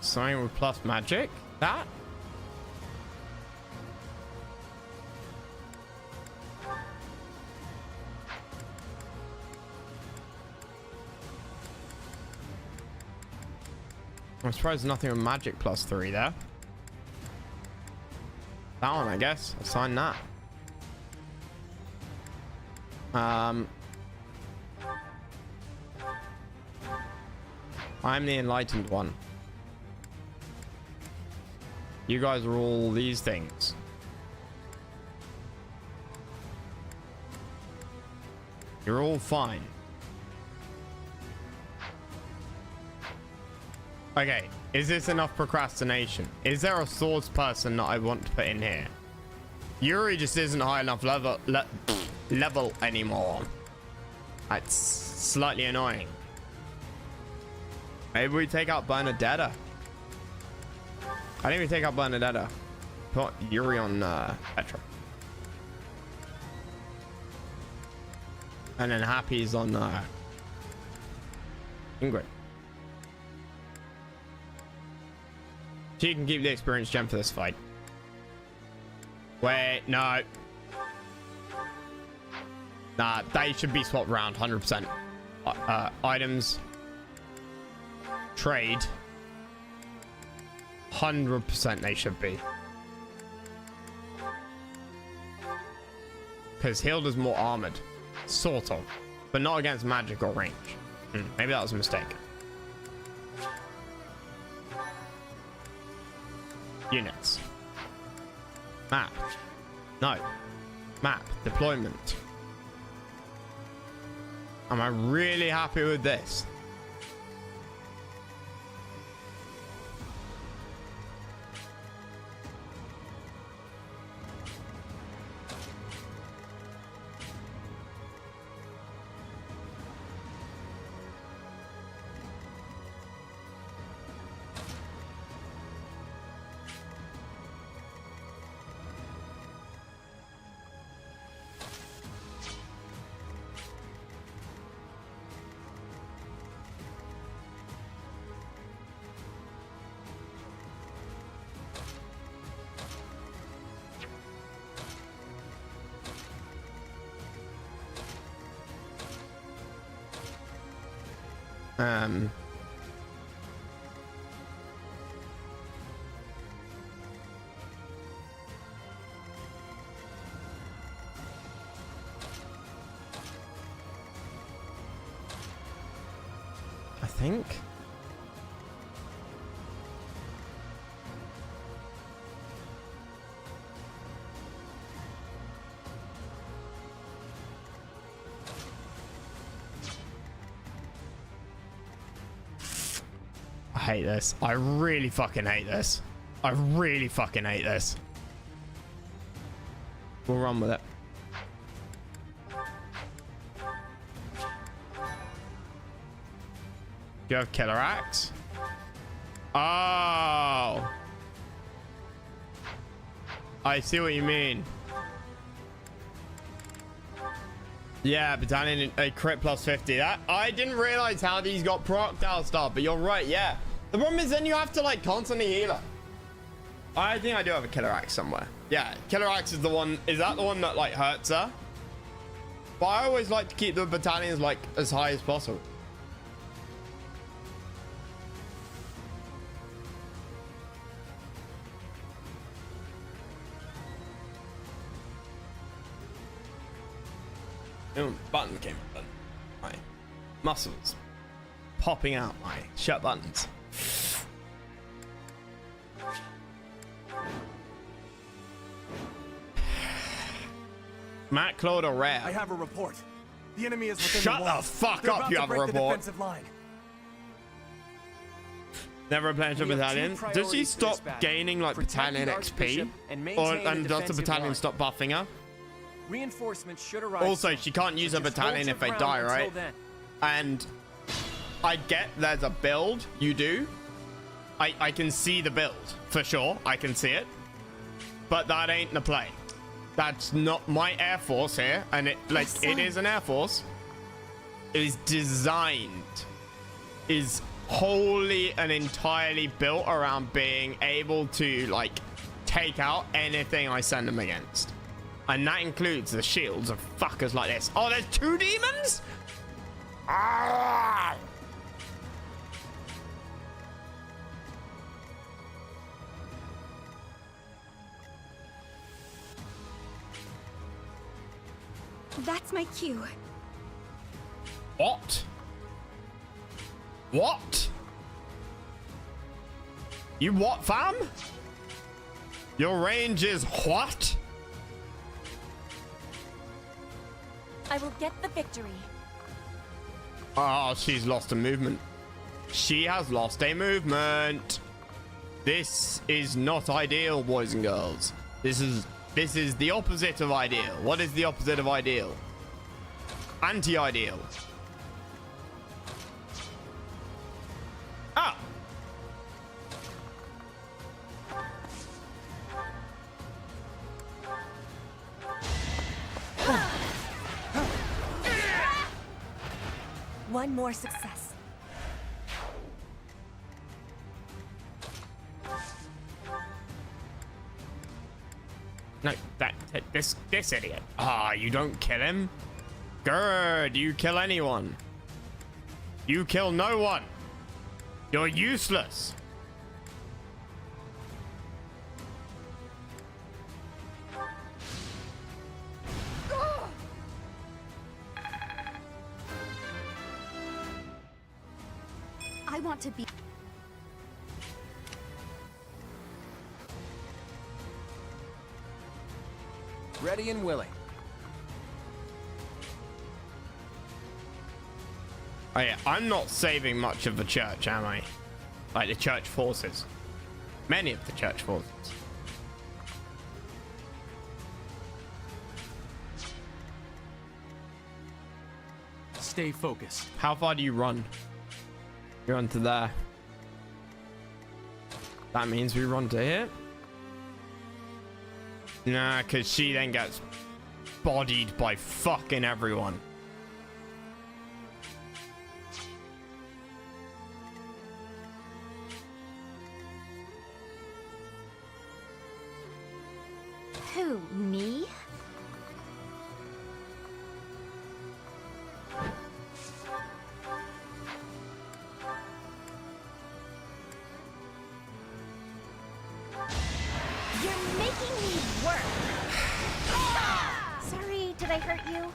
Something with plus magic? That? I'm surprised there's nothing with magic plus 3 there. That one, I guess. I'll sign that. I'm the enlightened one. You guys are all these things. You're all fine. Okay, is this enough procrastination? Is there a swords person that I want to put in here? Yuri just isn't high enough level anymore. That's slightly annoying. Maybe we take out Bernadetta. I think we take out Bernadetta. Put Yuri on Petra. And then Happy's on Ingrid. She can keep the experience gem for this fight. Wait, no. Nah, they should be swapped around 100%. Items. Trade. 100% they should be. Because Hilda's more armored. Sort of. But not against magic or range. Maybe that was a mistake. Units. Map. No. Map. Deployment. Am I really happy with this? think. I hate this. I really fucking hate this. I really fucking hate this. We'll run with it. Do you have killer axe? Oh. I see what you mean. Yeah, battalion a crit plus 50. That I didn't realize how these got procced out start, but you're right, yeah. The problem is then you have to like constantly heal her. I think I do have a killer axe somewhere. Yeah, killer axe is the one. Is that the one that like hurts her? But I always like to keep the battalions like as high as possible. Button came up. My muscles popping out my shut buttons. Matt, Claude, or Rare? I have a report. The enemy is within Shut the walls. the fuck They're up, about you to have a break the report. defensive line. Never replenish a We have battalion. two Does she priorities for this stop battle. gaining like Protect battalion the XP? Archbishop and Or maintain the and does the defensive battalion line. stop buffing her? Reinforcements should arrive. Also, soon, she can't use so her just battalion hold if they your die, ground right? until then. And I get there's a build. You do. I can see the build for sure. I can see it. But that ain't the play. That's not my Air Force here. And it like it is an Air Force. It is designed. Is wholly and entirely built around being able to like take out anything I send them against. And that includes the shields of fuckers like this. Oh, there's 2 demons? Ah! That's my cue. What? What? You what, fam? Your range is what? I will get the victory. Oh, she's lost a movement. She has lost a movement. This is not ideal, boys and girls. This is the opposite of ideal. What is the opposite of ideal? Anti-ideal. Ah! One more success. No, this idiot. Ah, you don't kill him? Good, you kill anyone. You kill no one. You're useless. I want to be... Ready and willing. Oh yeah, I'm not saving much of the church, am I? Like the church forces. Many of the church forces. Stay focused. How far do you run? You run to there. That means we run to here? Nah, because she then gets bodied by fucking everyone. Who, me? You're making me work. Sorry, did I hurt you?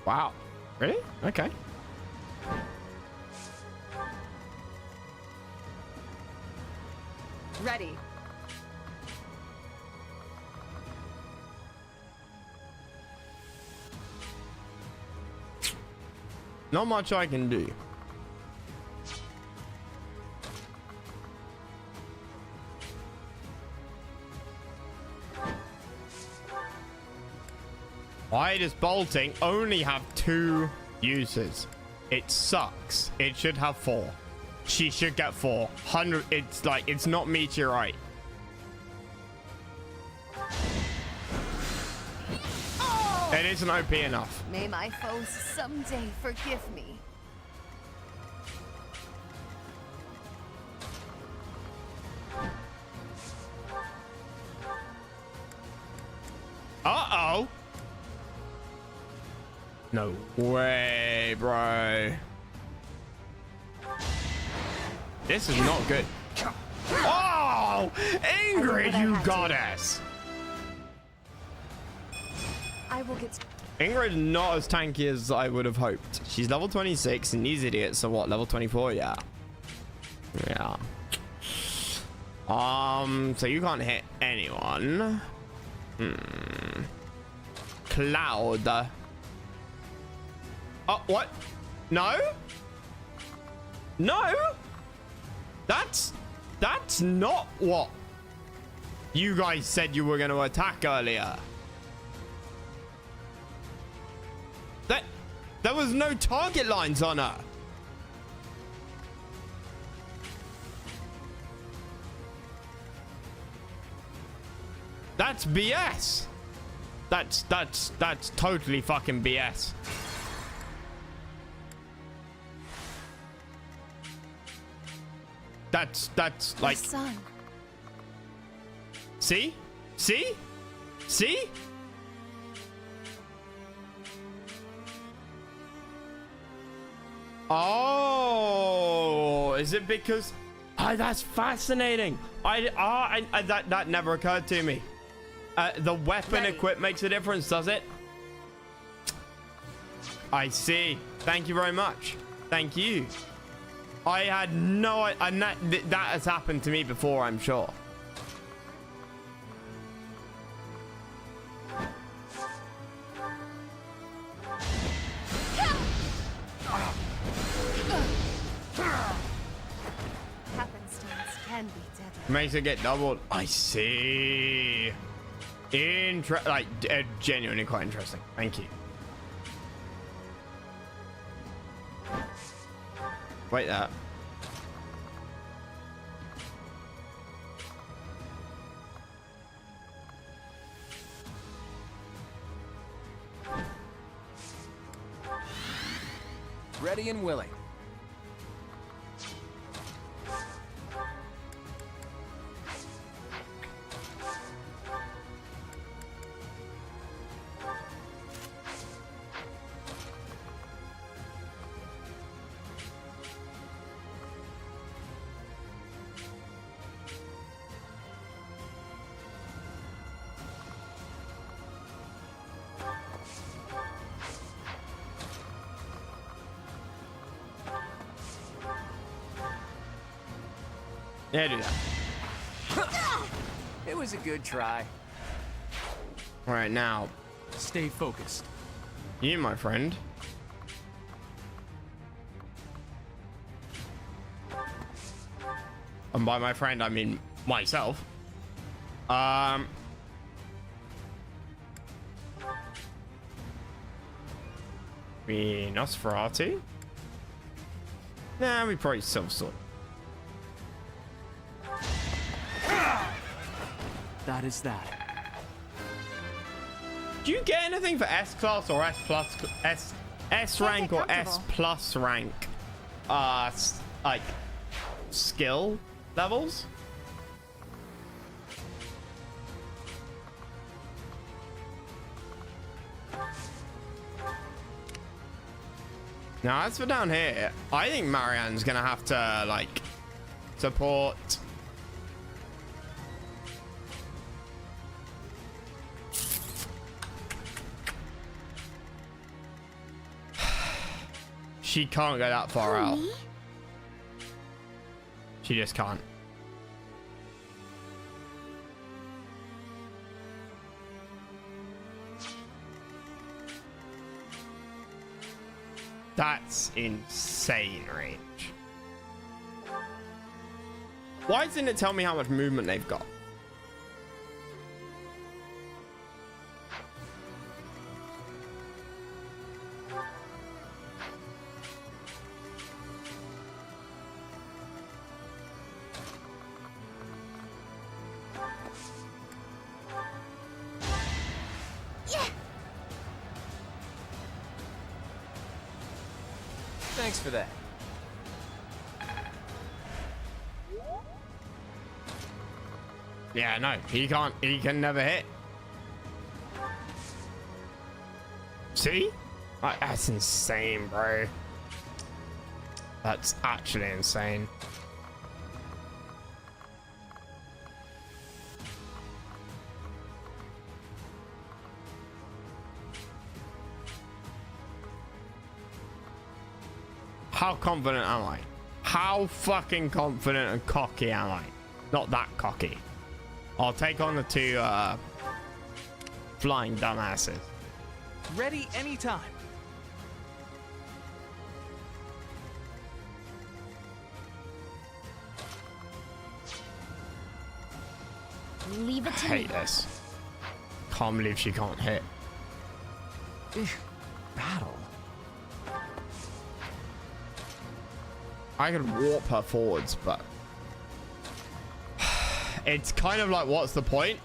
Wow. Really? Okay. Ready. Not much I can do. Why does bolting only have 2 uses? It sucks. It should have 4. She should get 4. 100. It's like, it's not meteorite. Oh! It isn't OP enough. May my foes someday forgive me. Uh-oh. No way, bro. This is not good. Oh, Ingrid, you goddess. I will get. Ingrid not as tanky as I would have hoped. She's level 26 and these idiots are what, level 24? Yeah. Yeah. So you can't hit anyone. Cloud. Oh, what? No? No? That's not what you guys said you were going to attack earlier. There was no target lines on her. That's BS. That's totally fucking BS. That's My like, son. see? See? See? Oh, is it because that's fascinating. That never occurred to me. The weapon equip makes a difference, does it? I see. Thank you very much. Thank you. I had no idea. That has happened to me before, I'm sure. Happenstance can be deadly. Makes it get doubled. I see. Genuinely quite interesting. Thank you. Wait that. Ready and willing. Yeah, do that. It was a good try. All right, now, Stay focused. you, my friend. And by my friend, I mean myself. We Nosferatu? Nah, we probably self-sort. That is that. Do you get anything for S class or S plus S rank or S plus rank? Like skill levels? Now, as for down here, I think Marianne's gonna have to like support. she can't go that far out. Me? She just can't. That's insane range. Why didn't it tell me how much movement they've got? Thanks for that. Yeah, no, he can't. He can never hit. See? Like, that's insane, bro. That's actually insane. How confident am I? How fucking confident and cocky am I? Not that cocky. I'll take on the two flying dumbasses. Ready anytime. Leave it I to hate me. this. Can't believe she can't hit. Battle. I could warp her forwards, but it's kind of like, what's the point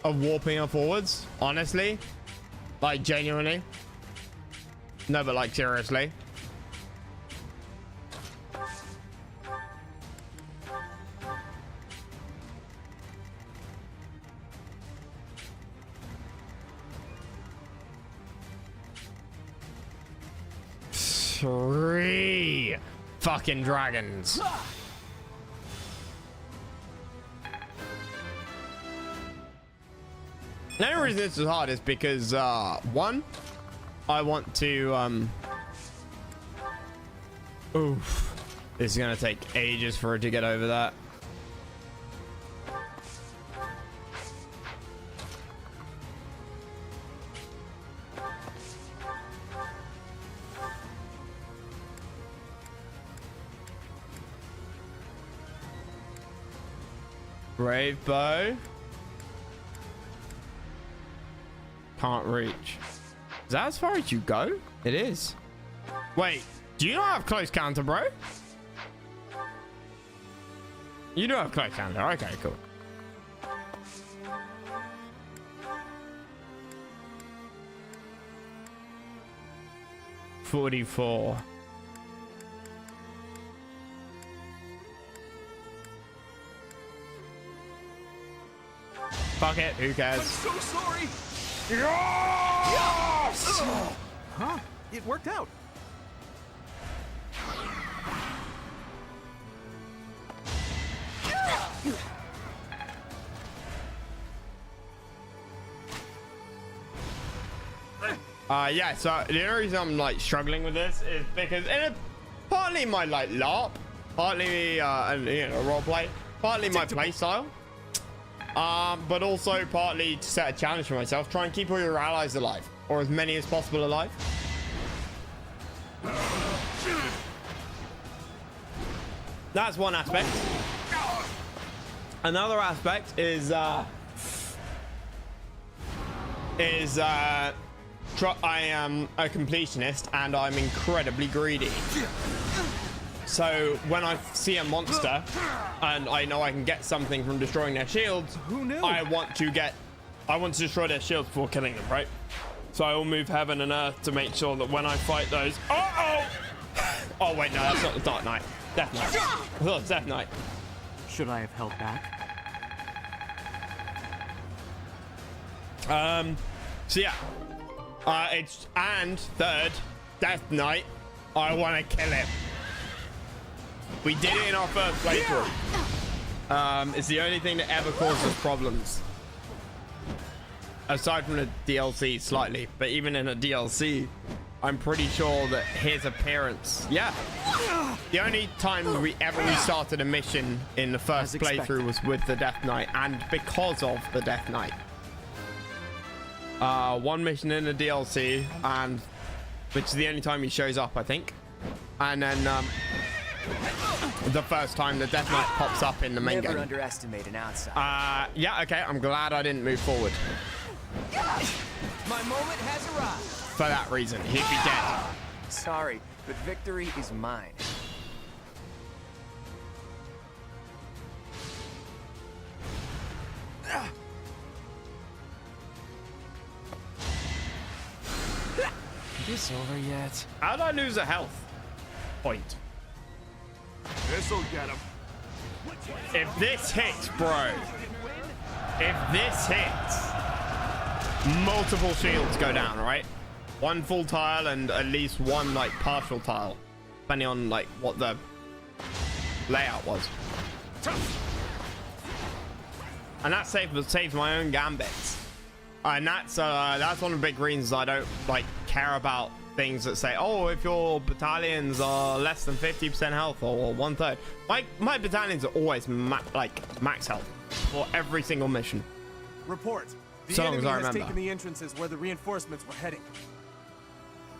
of warping her forwards? Honestly, like genuinely. No, but like seriously. Three fucking dragons. The only reason this is hard is because one, I want to oof, this is gonna take ages for it to get over that. Brave bow. Can't reach. Is that as far as you go? It is. Wait, do you not have close counter, bro? You do have close counter. Okay, cool. $44. Fuck it, who cares? I'm so sorry. Yes! Huh? It worked out. Yeah, so the only reason I'm like struggling with this is because partly my like LARP, partly role play, partly my play style, but also partly to set a challenge for myself. Try and keep all your allies alive, or as many as possible alive. That's one aspect. Another aspect is I am a completionist and I'm incredibly greedy. So when I see a monster and I know I can get something from destroying their shields, Who knew? I want to destroy their shields before killing them, right? So I will move heaven and earth to make sure that when I fight those. Oh wait, no, that's not the Dark Knight. Death Knight. I thought it was Death Knight. Should I have held back? So yeah, and third, Death Knight. I want to kill him. We did it in our first playthrough. It's the only thing that ever caused us problems. Aside from the DLC slightly, but even in a DLC, I'm pretty sure that his appearance, yeah. The only time we ever restarted a mission in the first playthrough was with the Death Knight, and because of the Death Knight. One mission in the DLC, and which is the only time he shows up, I think. And then the first time the Death Knight pops up in the main Never game. underestimate an outsider. Yeah, okay. I'm glad I didn't move forward. My moment has arrived. For that reason, he'd be dead. Sorry, but victory is mine. This over yet? How did I lose a health point? This'll get him. If this hits, bro. If this hits, multiple shields go down, right? One full tile and at least one like partial tile, depending on like what the layout was. And that saves my own gambits. And that's one of the big reasons I don't like care about things that say, oh, if your battalions are less than 50% health or 1/3. My battalions are always max health for every single mission. Report. The So long as enemy I has remember. taken the entrances where the reinforcements were heading.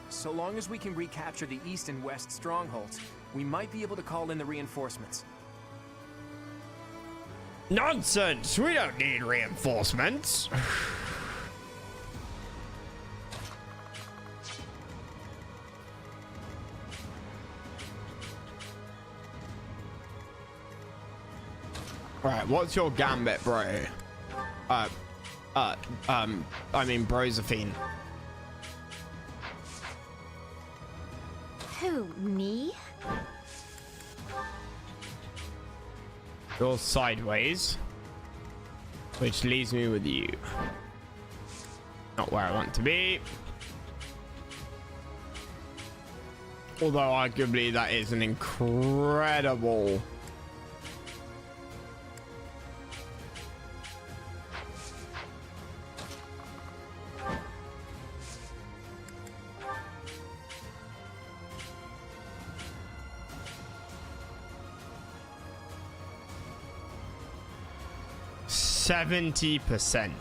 So long as we can recapture the east and west strongholds, we might be able to call in the reinforcements. Nonsense! We don't need reinforcements. Alright, what's your gambit, bro? I mean Brosephine. Who, me? You're sideways, which leaves me with you. Not where I want to be. Although arguably that is an incredible %70%.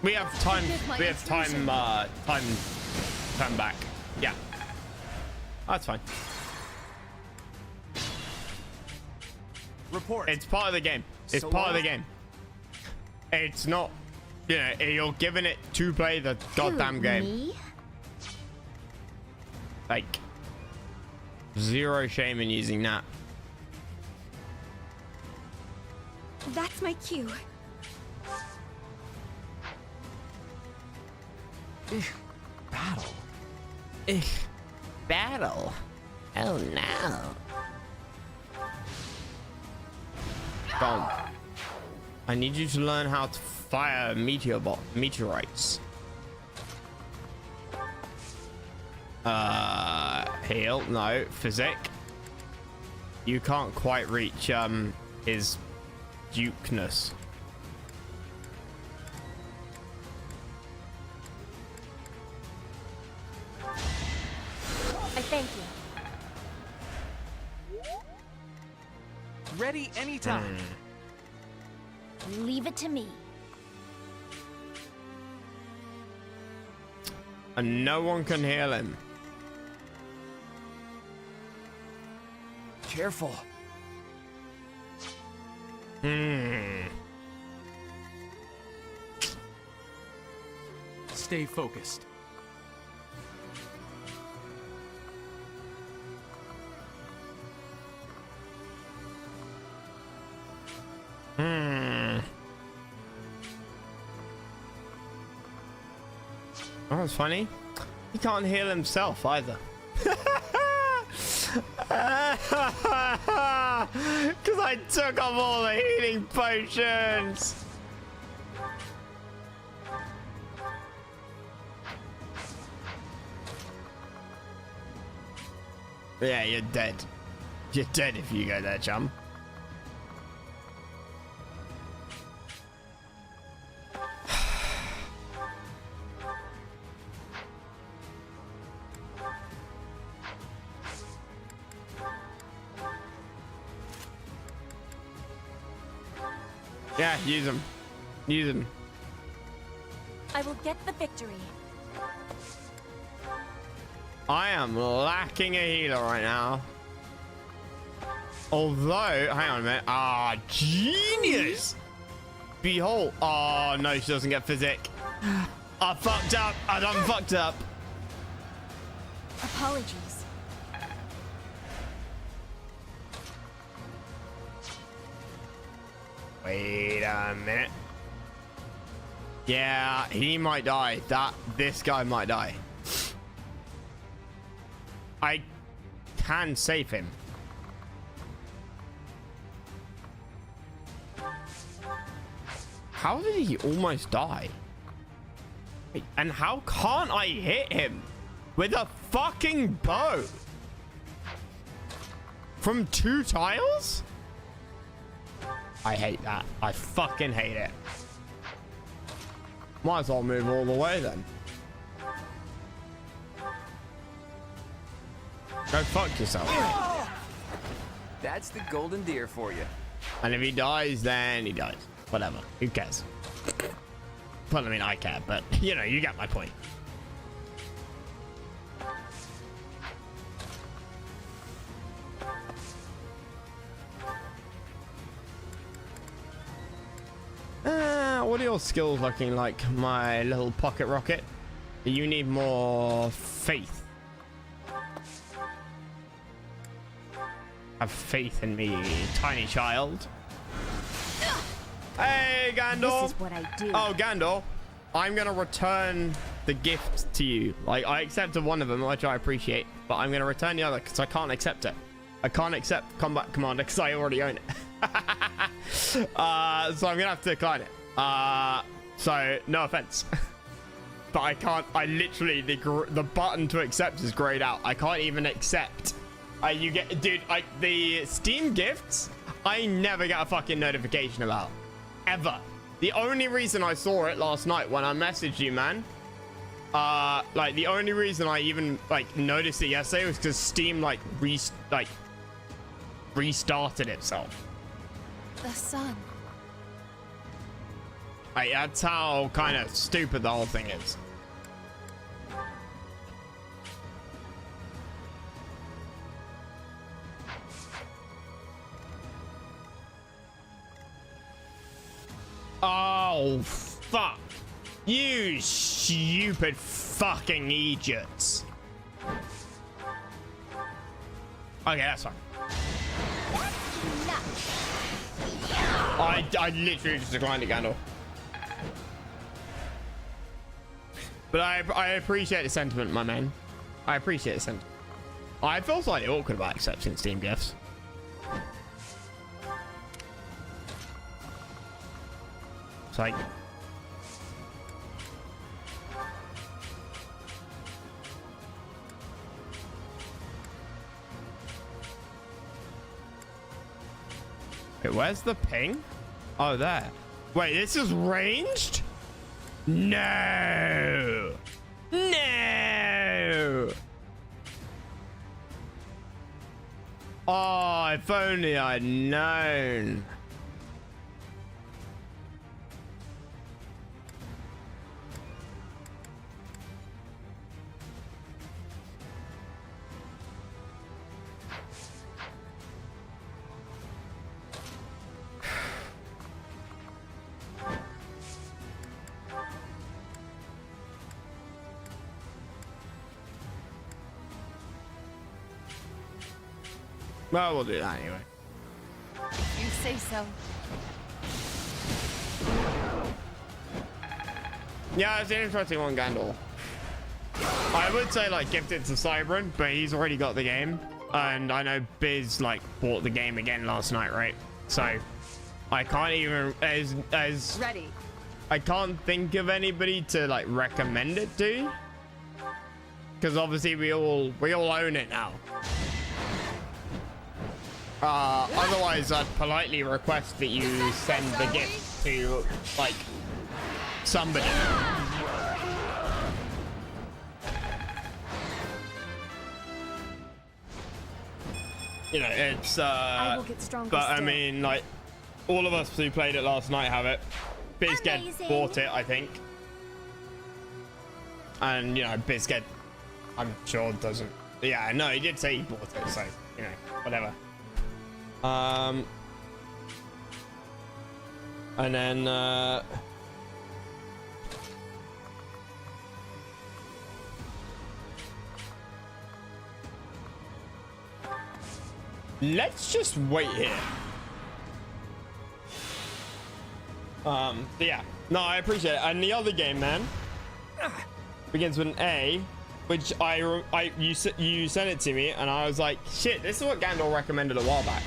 We have time. We have time. Turn back. Yeah, that's fine. Report. It's part of the game. It's part of the game. It's not. You know, you're giving it to play the goddamn Who, game. Me? Like, zero shame in using that. That's my cue. Battle. Battle. Oh no. Dom, I need you to learn how to fire meteorites. Heal, no, physic. You can't quite reach his dukeness. I thank you. Ready anytime. Leave it to me. And no one can heal him. Careful. Stay focused. Oh, that's funny. He can't heal himself either. Because I took off all the healing potions. Yeah, you're dead. You're dead if you go there, chum. Yeah, use him. Use him. I will get the victory. I am lacking a healer right now. Although, hang on a minute. Ah, genius! Behold. Oh, no, she doesn't get physic. I fucked up. I done fucked up. Apologies. Wait a minute. Yeah, he might die. This guy might die. I can save him. How did he almost die? Wait, and how can't I hit him with a fucking bow? From 2 tiles? I hate that. I fucking hate it. Might as well move all the way then. Go fuck yourself. That's the golden deer for you. And if he dies, then he dies. Whatever. Who cares? Well, I mean, I care, but you know, you get my point. What are your skills looking like, my little pocket rocket? You need more faith. Have faith in me, tiny child. Hey, Gandalf. This is what I do. Oh, Gandalf. I'm going to return the gift to you. Like, I accepted one of them, which I appreciate. But I'm going to return the other because I can't accept it. I can't accept Combat Commander because I already own it. So I'm going to have to decline it. So, no offense. But I can't. I literally, the button to accept is grayed out. I can't even accept. You get, dude, the Steam gifts, I never get a fucking notification about. Ever. The only reason I saw it last night when I messaged you, man, like the only reason I even like noticed it yesterday was because Steam restarted itself. The sun. Like, that's how kind of stupid the whole thing is. Oh, fuck. You stupid fucking idiots. Okay, that's fine. I literally just declined it, Gandalf. But I appreciate the sentiment, my man. I appreciate the sentiment. I feel slightly awkward about accepting Steam gifts. It's like... Wait, where's the ping? Oh, there. Wait, this is ranged? No! No! Oh, if only I'd known. Well, we'll do that anyway. You say so. Yeah, it's an interesting one, Gandalf. I would say, like, gift it to Cybran, but he's already got the game. And I know Biz, like, bought the game again last night, right? So, I can't even... As Ready. I can't think of anybody to, like, recommend it to. Because obviously we all own it now. Otherwise, I'd politely request that you send the gift to, like, somebody. You know, it's, I will get stronger but I still. mean, like, All of us who played it last night have it. Bizget Amazing. bought it, I think. And, you know, Bizget, I'm sure doesn't. Yeah, no, he did say he bought it, so, you know, whatever. And then, let's just wait here. Yeah. No, I appreciate it. And the other game, man, begins with an A, which you sent it to me, and I was like, shit, this is what Gandalf recommended a while back.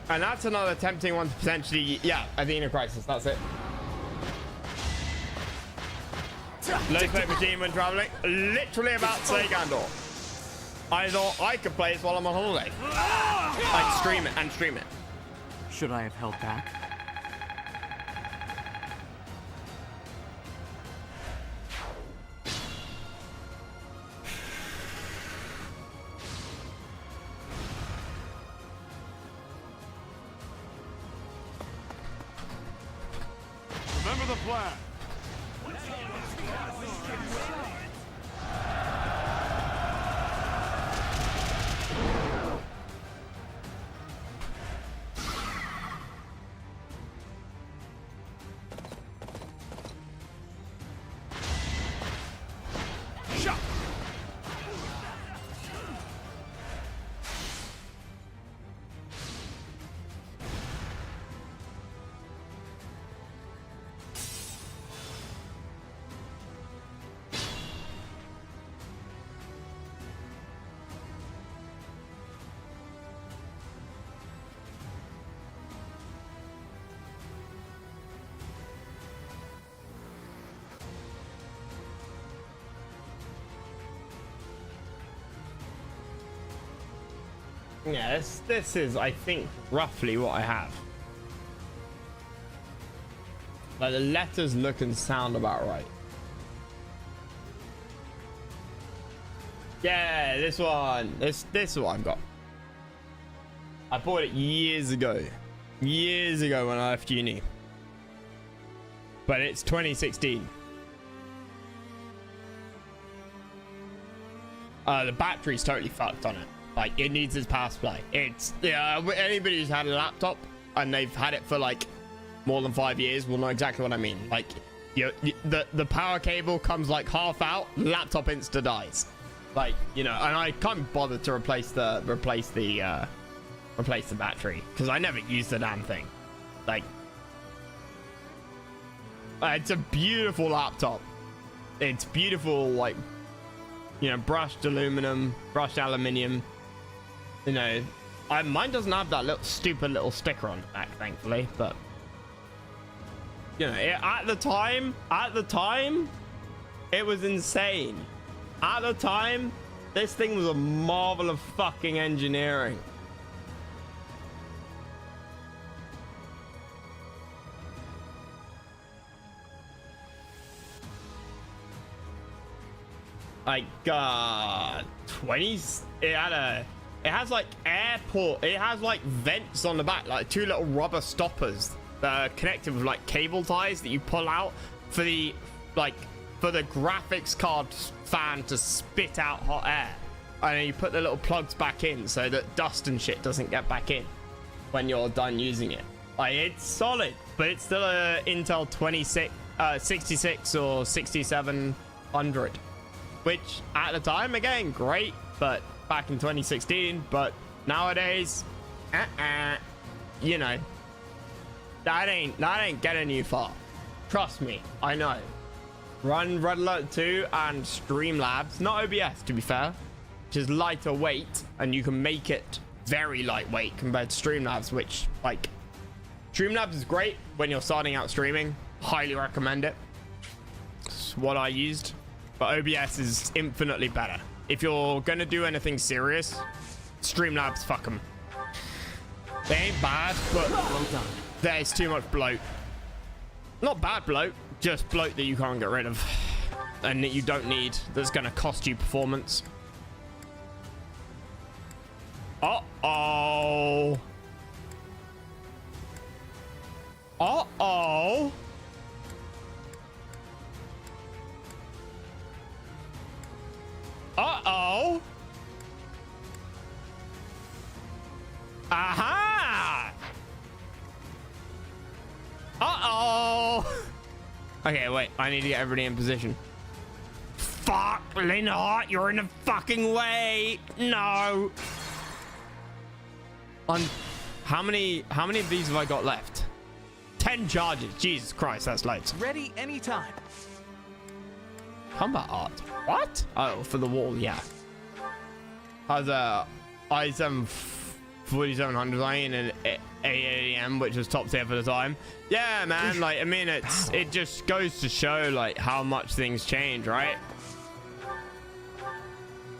And that's another tempting one to potentially, yeah, Athena Crisis, that's it. Low spec machine when traveling. Literally about to say Gandalf. I thought I could play this while I'm on holiday. Like stream it. Should I have held back? Remember the plan. Yeah, this is, I think, roughly what I have. Like, the letters look and sound about right. Yeah, this one. This is what I've got. I bought it years ago. Years ago when I left uni. But it's 2016. The battery's totally fucked on it. Like, it needs its power supply. It's, yeah, anybody who's had a laptop and they've had it for like more than 5 years will know exactly what I mean. Like, the power cable comes like half out, laptop insta dies. Like, you know, and I can't bother to replace the battery because I never used the damn thing. Like, it's a beautiful laptop. It's beautiful, like, you know, brushed aluminum, brushed aluminium. You know, mine doesn't have that little stupid little sticker on the back, thankfully. But you know, at the time, it was insane. At the time, this thing was a marvel of fucking engineering. Like, 20s. It has like airport. It has like vents on the back, like 2 little rubber stoppers that are connected with like cable ties that you pull out for the graphics card fan to spit out hot air, and then you put the little plugs back in so that dust and shit doesn't get back in when you're done using it. Like, it's solid, but it's still a Intel 66 or 6700, which at the time, again, great, but back in 2016, but nowadays, you know, that ain't getting you far. Trust me, I know. Run Red Alert 2 and Streamlabs, not OBS to be fair, which is lighter weight, and you can make it very lightweight compared to Streamlabs, which, like, Streamlabs is great when you're starting out streaming. Highly recommend it. It's what I used, but OBS is infinitely better. If you're gonna do anything serious, Streamlabs, fuck them. They ain't bad, but Well done. there's too much bloat. Not bad bloat, just bloat that you can't get rid of. and that you don't need, that's gonna cost you performance. Uh-oh. Uh-oh. Uh-oh. Aha! Uh-oh. Okay, wait. I need to get everybody in position. Fuck, Linhart, you're in the fucking way. No. How many of these have I got left? 10 charges. Jesus Christ, that's loads. Ready anytime. Combat art. What? Oh, for the wall, yeah. Has a i7 4700 line and an 880M, which was top tier for the time. Yeah, man. Like, I mean, it just goes to show like how much things change, right?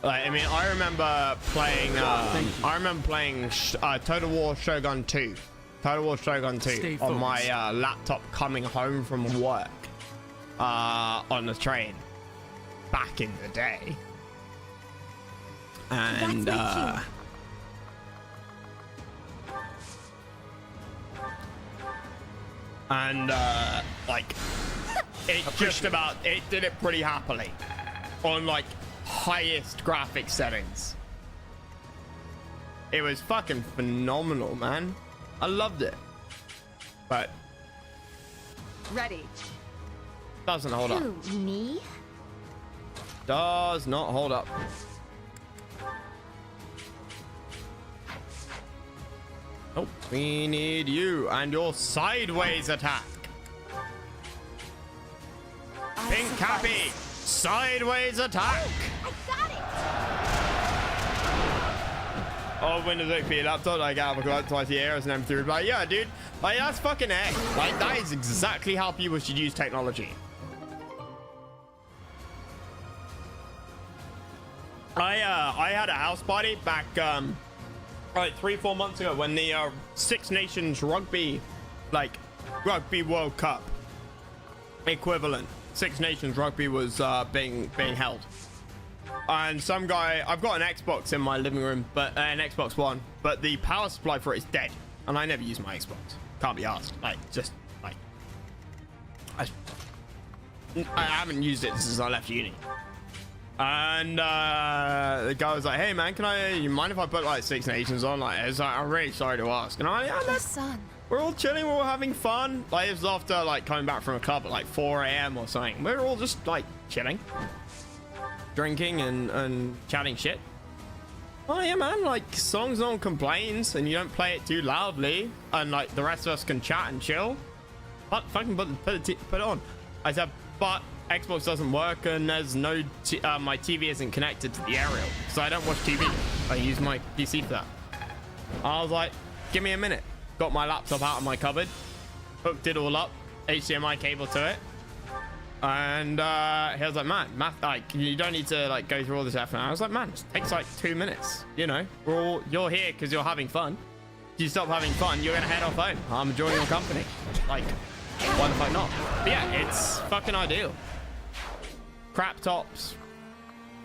Like, I mean, I remember playing Total War Shogun 2. Total War Shogun 2 on my laptop coming home from work on the train back in the day. And like it did it pretty happily on like highest graphic settings. It was fucking phenomenal, man. I loved it, but ready. Doesn't hold up. Who, me? Does not hold up. Oh, we need you and your sideways attack. Pink Cappy, sideways attack. I got it. Oh, Windows XP laptop, like I have twice a year as an M3. Like, yeah, dude, like that's fucking A. Like that is exactly how people should use technology. I had a house party back like 3-4 months ago when the Six Nations rugby World Cup equivalent Six Nations rugby was being held, and some guy, I've got an Xbox in my living room, but an Xbox One, but the power supply for it is dead, and I never use my Xbox. Can't be asked. Like, just like I haven't used it since I left uni. And the guy was like, "Hey man, you mind if I put like Six Nations on?" Like, it's like, I'm really sorry to ask. And I'm like, "Yeah, son. We're all chilling, we're all having fun." Like, it was after like coming back from a club at like 4 a.m. or something. We're all just like chilling, drinking and chatting shit. Oh yeah, man. Like, songs no one complains, and you don't play it too loudly, and like the rest of us can chat and chill. But fucking put it on. I said, but Xbox doesn't work, and there's no my TV isn't connected to the aerial, so I don't watch TV. I use my PC for that. I was like, give me a minute. Got my laptop out of my cupboard, hooked it all up, HDMI cable to it, and he was like, man, like, you don't need to like go through all this effort. And I was like, man, it takes like 2 minutes. You know, you're here because you're having fun. If you stop having fun, you're gonna head off home. I'm enjoying your company. Like, why the fuck not? But yeah, it's fucking ideal. Crap tops.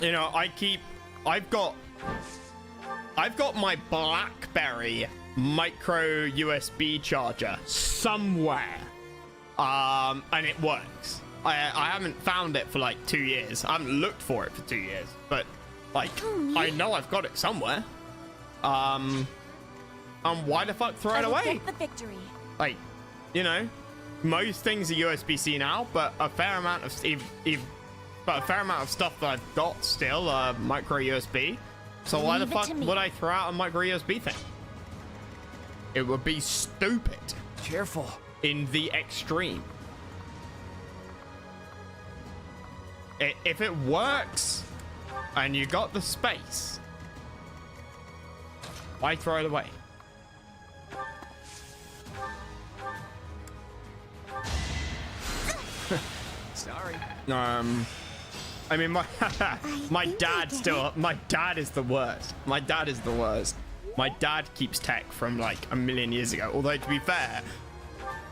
You know, I've got my BlackBerry micro USB charger somewhere, and it works. I haven't found it for like 2 years. I haven't looked for it for 2 years, but like, I know I've got it somewhere. And why the fuck throw it away? Get the victory. Like, you know, most things are USB-C now, but a fair amount of stuff that I've got still are micro USB. So why the fuck would I throw out a micro USB thing? It would be stupid. Careful. In the extreme. If it works and you got the space, why throw it away? Sorry. I mean, my dad is the worst. My dad is the worst. My dad keeps tech from like a million years ago. Although, to be fair,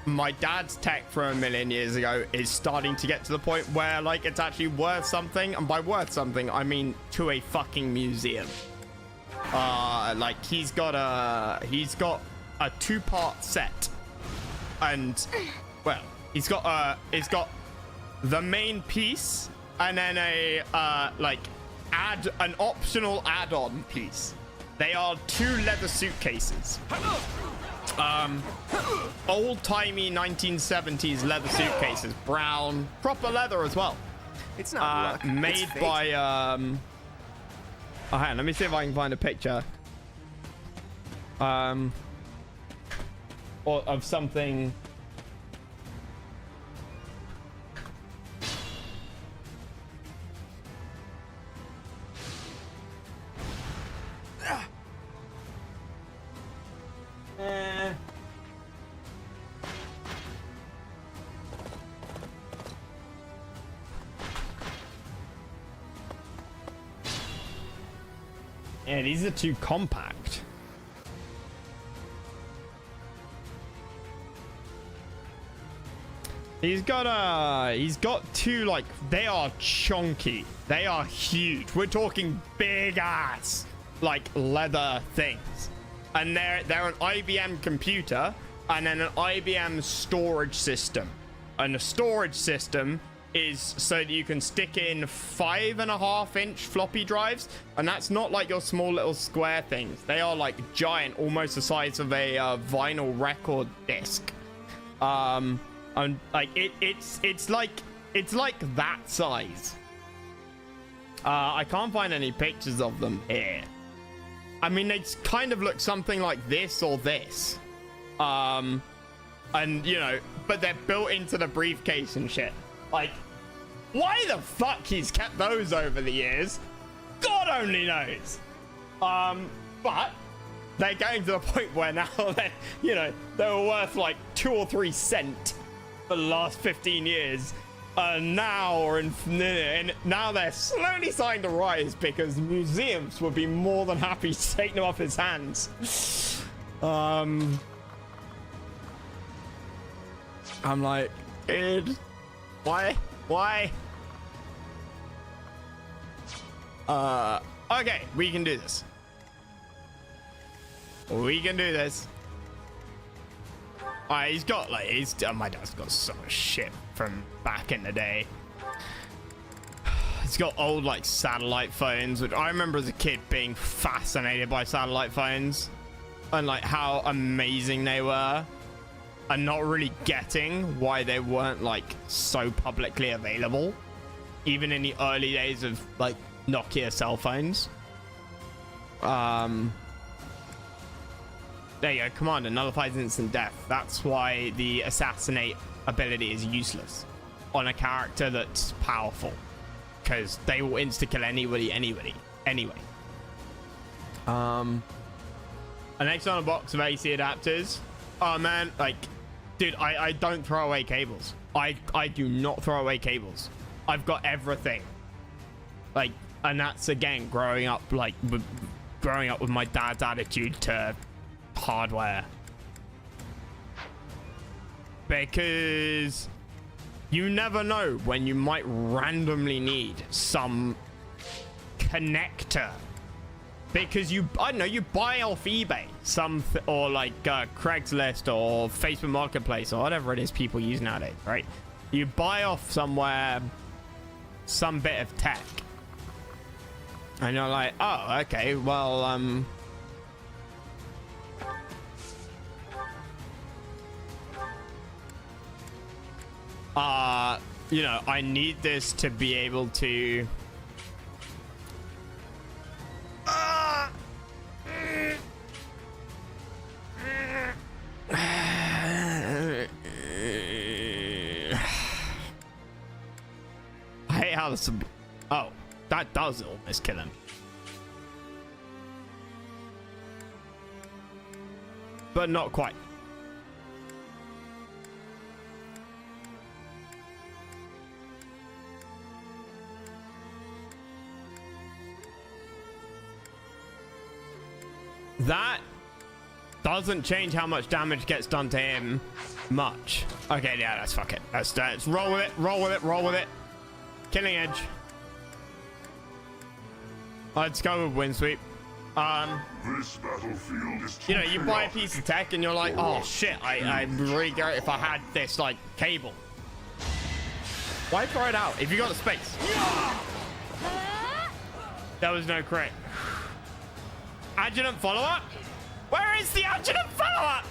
my dad's tech from a million years ago is starting to get to the point where like it's actually worth something, and by worth something I mean to a fucking museum. Like he's got a 2-part set, and well, it's got the main piece and then a an optional add-on piece. They are 2 leather suitcases. Old-timey 1970s leather suitcases, brown, proper leather as well. It's not luck. Made it's fate. by oh, hang on, let me see if I can find a picture or of something. Yeah, these are too compact. He's got 2, like, they are chunky. They are huge. We're talking big ass, like, leather things. And they're an IBM computer and then an IBM storage system. And the storage system is so that you can stick in 5.5-inch floppy drives, and that's not like your small little square things. They are like giant, almost the size of a vinyl record disc. And like it's like that size. I can't find any pictures of them here. I mean, they kind of look something like this or this. And you know, but they're built into the briefcase and shit. Like, why the fuck he's kept those over the years, God only knows. But they're getting to the point where now they, you know, they were worth like 2 or 3 cents for the last 15 years. Now they're slowly starting to rise because museums would be more than happy to take them off his hands. I'm like, dude, why? Okay, we can do this. He's got like, my dad's got so much shit from back in the day. He's got old like satellite phones, which I remember as a kid being fascinated by satellite phones and like how amazing they were, and not really getting why they weren't like so publicly available, even in the early days of like Nokia cell phones. There you go. Commander nullifies instant death. That's why the assassinate ability is useless on a character that's powerful, because they will insta-kill anybody anyway. An external box of AC adapters. Oh man, like, dude, I don't throw away cables. I do not throw away cables. I've got everything. Like, and that's again growing up with my dad's attitude to hardware, because you never know when you might randomly need some connector, because I don't know, you buy off eBay or like Craigslist or Facebook Marketplace or whatever it is people use nowadays, right? You buy off somewhere some bit of tech and you're like, oh, okay, well, you know, I need this to be able to I hate how this. Oh, that does almost kill him. But not quite. That doesn't change how much damage gets done to him much. Okay, yeah, let's fuck it. Let's roll with it, roll with it, roll with it. Killing Edge. Let's go with wind sweep. This battlefield is You know, you buy a piece of tech and you're like, oh shit, I'd really great if I had this like cable. Why throw it out if you got the space? There was no crit. Adjutant follow-up? Where is the adjutant follow-up?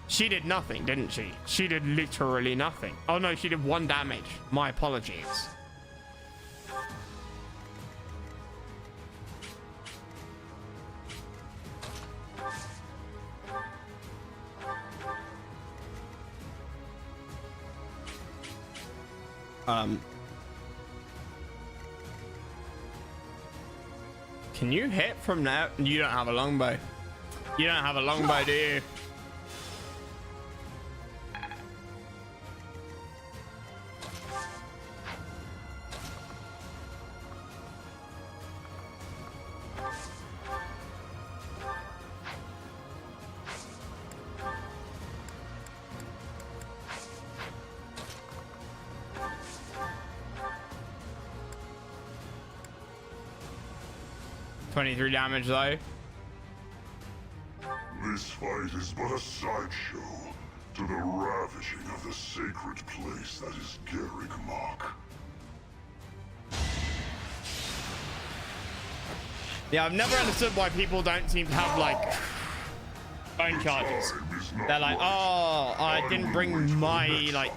She did nothing, didn't she? She did literally nothing. Oh no, she did 1 damage. My apologies. Can you hit from there? You don't have a longbow. You don't have a longbow, do you? $23 damage though. This fight is but a sideshow to the ravishing of the sacred place that is Garrigmok. Yeah, I've never understood why people don't seem to have like phone chargers. They're like, oh, I didn't bring my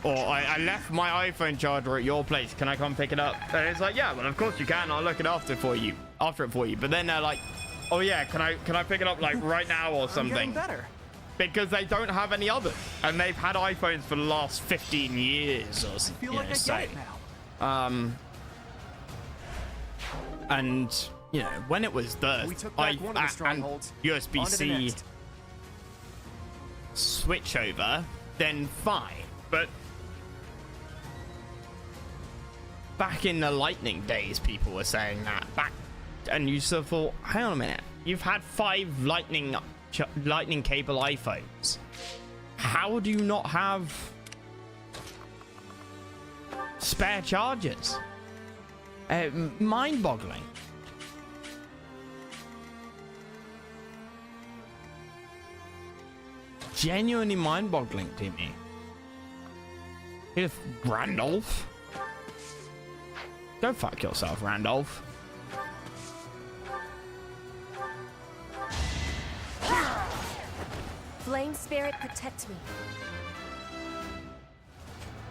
or I left my iPhone charger at your place. Can I come pick it up? And it's like, yeah, well, of course you can. I'll look it after it for you. But then they're like, oh yeah, can I pick it up like right now or something? Better. Because they don't have any others, and they've had iPhones for the last 15 years or something. I feel like I get it now. And you know, when it was the We took back one of the strongholds. USB-C switch over, then fine. But back in the Lightning days, people were saying that and you sort of thought, hang on a minute, you've had 5 lightning cable iPhones. How do you not have spare chargers? Mind-boggling. Genuinely mind-boggling to me. If Randolph, go fuck yourself, Randolph. Flame spirit, protect me.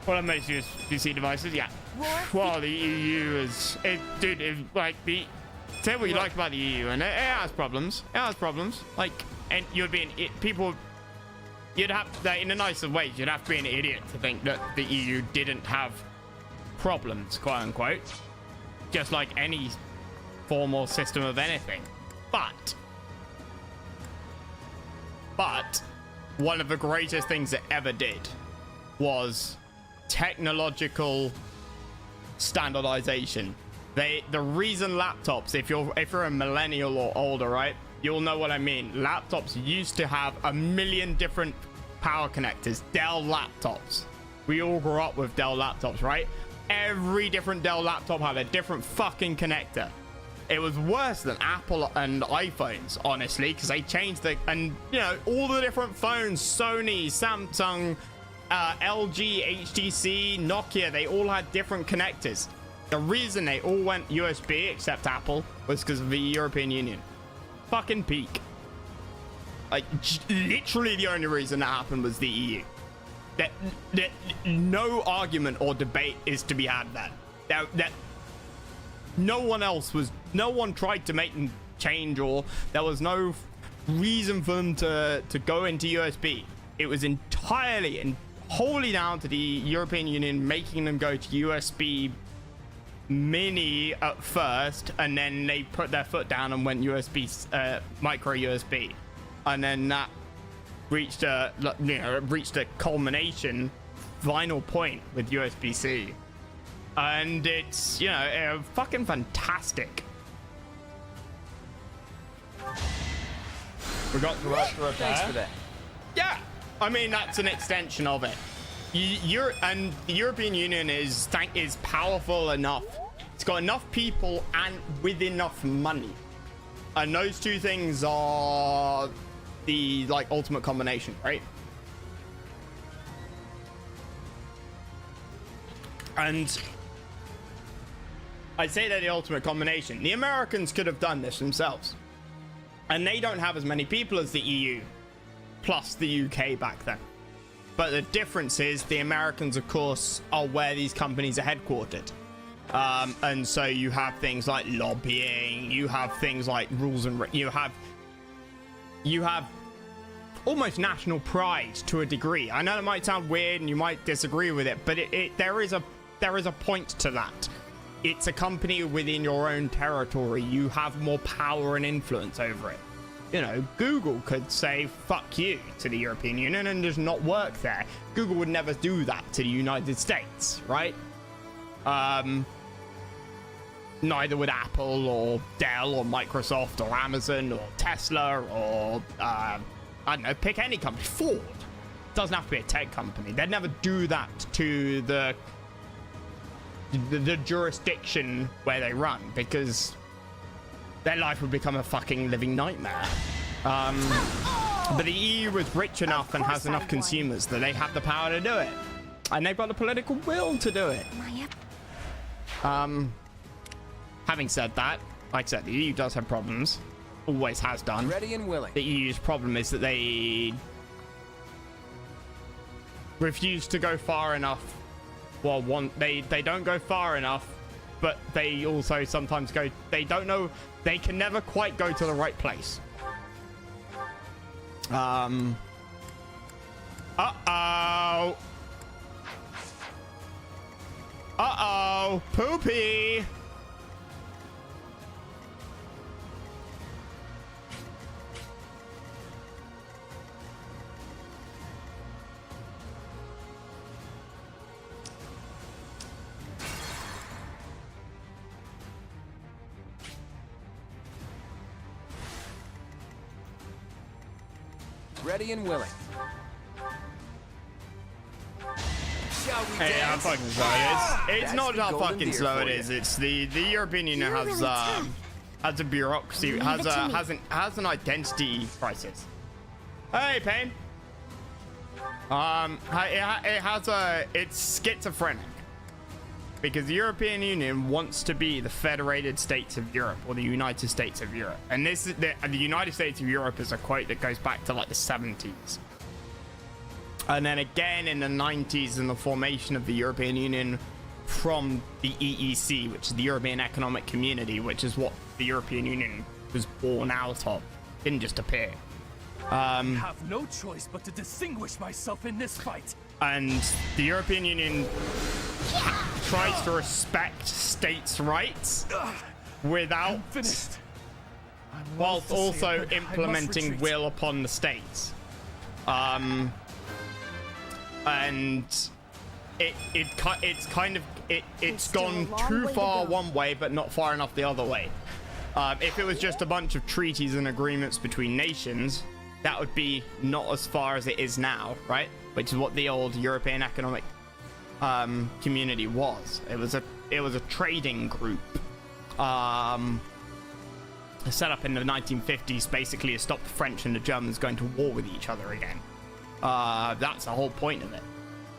What are most PC devices? Yeah. Well, the EU is like the. Say what you like about the EU, and it has problems. It has problems. Like, and you'd be you'd have in the nicest ways. You'd have to be an idiot to think that the EU didn't have problems, quote unquote. Just like any form or system of anything, but one of the greatest things it ever did was technological standardization. The reason laptops, if you're a millennial or older, right, you'll know what I mean. Laptops used to have a million different power connectors. Dell laptops, we all grew up with Dell laptops, right? Every different Dell laptop had a different fucking connector. It was worse than Apple and iPhones, honestly, because they changed and you know, all the different phones, Sony, Samsung, LG, HTC, Nokia, they all had different connectors. The reason they all went USB, except Apple, was because of the European Union. Fucking peak. Like, literally the only reason that happened was the EU. That no argument or debate is to be had then. That no one tried to make them change, or there was no reason for them to go into USB. It was entirely and wholly down to the European Union making them go to USB mini at first, and then they put their foot down and went USB, micro USB, and then that reached a culmination, final point with USB-C. And it's, you know, fucking fantastic. We got to rush to repair. Thanks for that. Yeah, I mean that's an extension of it. And the European Union is powerful enough. It's got enough people and with enough money, and those two things are the like ultimate combination, right? And I'd say they're the ultimate combination. The Americans could have done this themselves, and they don't have as many people as the EU plus the UK back then. But the difference is the Americans, of course, are where these companies are headquartered. And so you have things like lobbying, you have things like rules and you have almost national pride to a degree. I know it might sound weird and you might disagree with it, but there is a point to that. It's a company within your own territory. You have more power and influence over it. You know, Google could say fuck you to the European Union and just not work there. Google would never do that to the United States, right? Neither would Apple or Dell or Microsoft or Amazon or Tesla or I don't know, pick any company. Ford. Doesn't have to be a tech company. They'd never do that to the jurisdiction where they run, because their life would become a fucking living nightmare. But the EU is rich enough and has enough consumers that they have the power to do it, and they've got the political will to do it. Having said that, like I said, the EU does have problems, always has done. Ready and willing. The EU's problem is that they refuse to go far enough. Well, they don't go far enough, but they also sometimes go. They don't know. They can never quite go to the right place. Uh-oh. Uh-oh. Poopy. Ready and willing. Shall we Hey, how dance? fucking slow it is. It's That's not the how golden fucking deer slow for it you. is. It's the European Union You're has really tough. has a bureaucracy, has an identity crisis. Hey, Payne. It's schizophrenic, because the European Union wants to be the Federated States of Europe, or the United States of Europe. And this is the United States of Europe is a quote that goes back to like the 70s. And then again in the 90s in the formation of the European Union from the EEC, which is the European Economic Community, which is what the European Union was born out of. Didn't just appear. I have no choice but to distinguish myself in this fight. And the European Union tries to respect states' rights without, Finished. whilst also implementing will upon the states. And it's gone too far one way, but not far enough the other way. If it was just a bunch of treaties and agreements between nations, that would be not as far as it is now, right? Which is what the old European Economic Community was. It was a trading group set up in the 1950s, basically to stop the French and the Germans going to war with each other again. That's the whole point of it.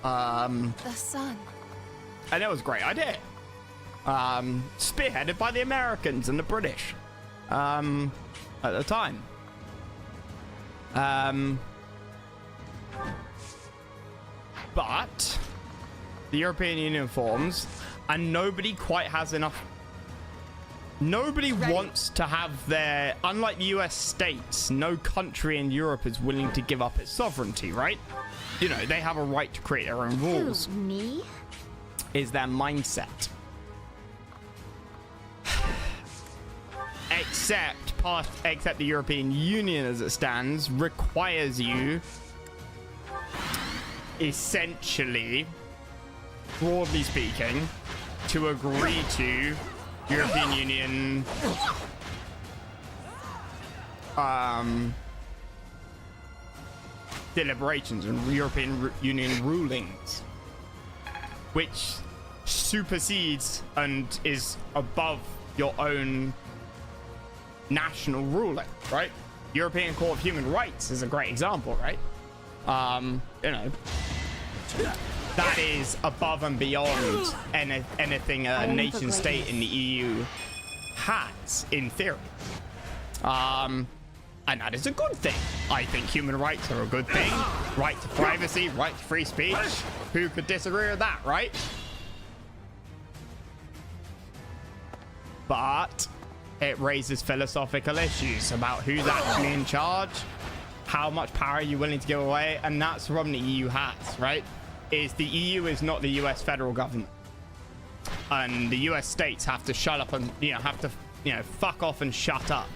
The sun. And it was a great idea. Spearheaded by the Americans and the British at the time. But the European Union forms, and nobody quite has enough. Nobody wants to have their, unlike the US states, no country in Europe is willing to give up its sovereignty, right? You know, they have a right to create their own rules. Who, me? Is their mindset. Except the European Union as it stands requires you, essentially, broadly speaking, to agree to European Union deliberations and European Union rulings, which supersedes and is above your own national ruling, right? European Court of Human Rights is a great example, right? You know, that is above and beyond anything a nation state in the EU has, in theory. And that is a good thing. I think human rights are a good thing. Right to privacy, right to free speech. Who could disagree with that, right? But it raises philosophical issues about who's actually in charge, how much power are you willing to give away, and that's the problem the EU has, right? Is the EU is not the US federal government. And the US states have to shut up and, fuck off and shut up.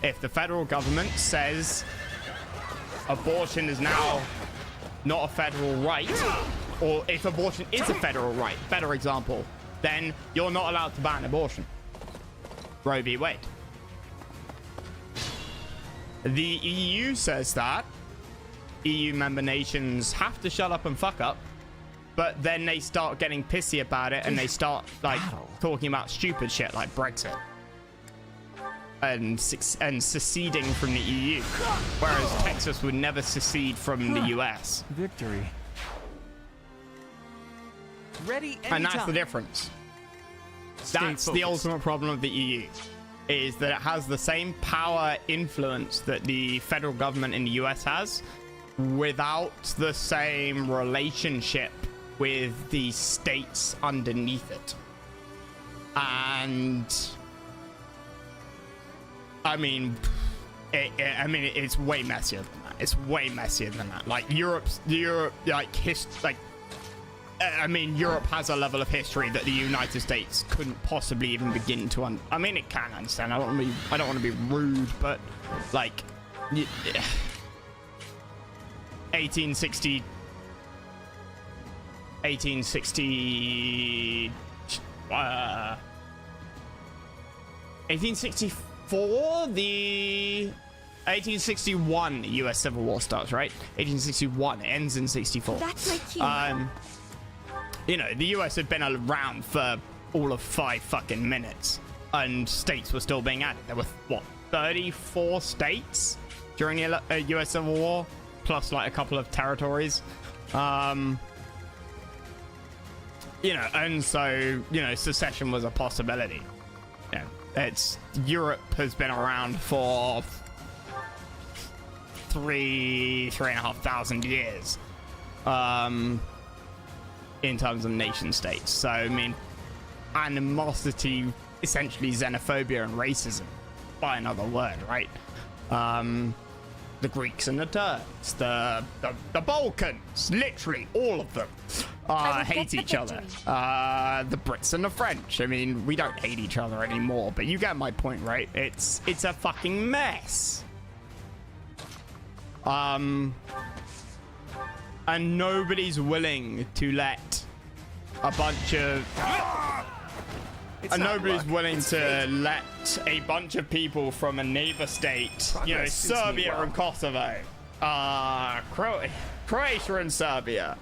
If the federal government says abortion is now not a federal right, or if abortion is a federal right, better example, then you're not allowed to ban abortion. Roe v. Wade. The EU says that EU member nations have to shut up and fuck up, but then they start getting pissy about it and they start talking about stupid shit like Brexit and seceding from the EU, whereas Texas would never secede from the US. Victory. Ready anytime. And that's the difference. That's the ultimate problem of the EU, is that it has the same power influence that the federal government in the US has, without the same relationship with the states underneath it. And I mean, it's way messier than that. It's way messier than that. Like Europe, Europe has a level of history that the United States couldn't possibly even begin to I mean, it can understand. I don't want to be rude, but like 1864, the 1861 US Civil War starts, right? 1861, it ends in 64. That's my key. You know, the US had been around for all of 5 fucking minutes, and states were still being added. There were, what, 34 states during the US Civil War, plus like a couple of territories. You know, and so, you know, secession was a possibility. You know, Europe has been around for 3,500 years. In terms of nation states. So, I mean, animosity, essentially xenophobia and racism, by another word, right? The Greeks and the Turks, the Balkans, literally all of them hate each other. The Brits and the French. I mean, we don't hate each other anymore, but you get my point, right? It's a fucking mess. And nobody's willing to let a bunch of let a bunch of people from a neighbor state, you know, Serbia and Kosovo, Croatia and Serbia,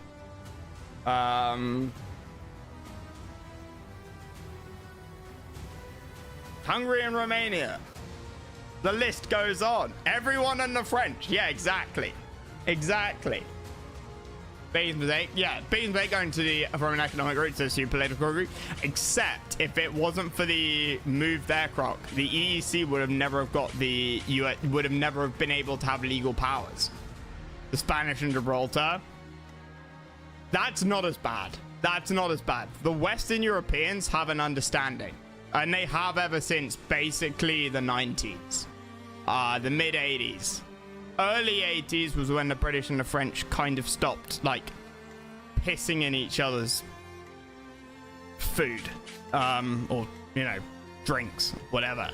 Hungary and Romania. The list goes on. Everyone and the French. Yeah, exactly. Biggest mistake, going to from an economic route to a political route. Except if it wasn't for the move there, Croc, the EEC would have never have got the US, would have never have been able to have legal powers. The Spanish and Gibraltar. That's not as bad. The Western Europeans have an understanding, and they have ever since basically the 90s, the mid 80s. Early 80s was when the British and the French kind of stopped, like, pissing in each other's food, or, you know, drinks, whatever.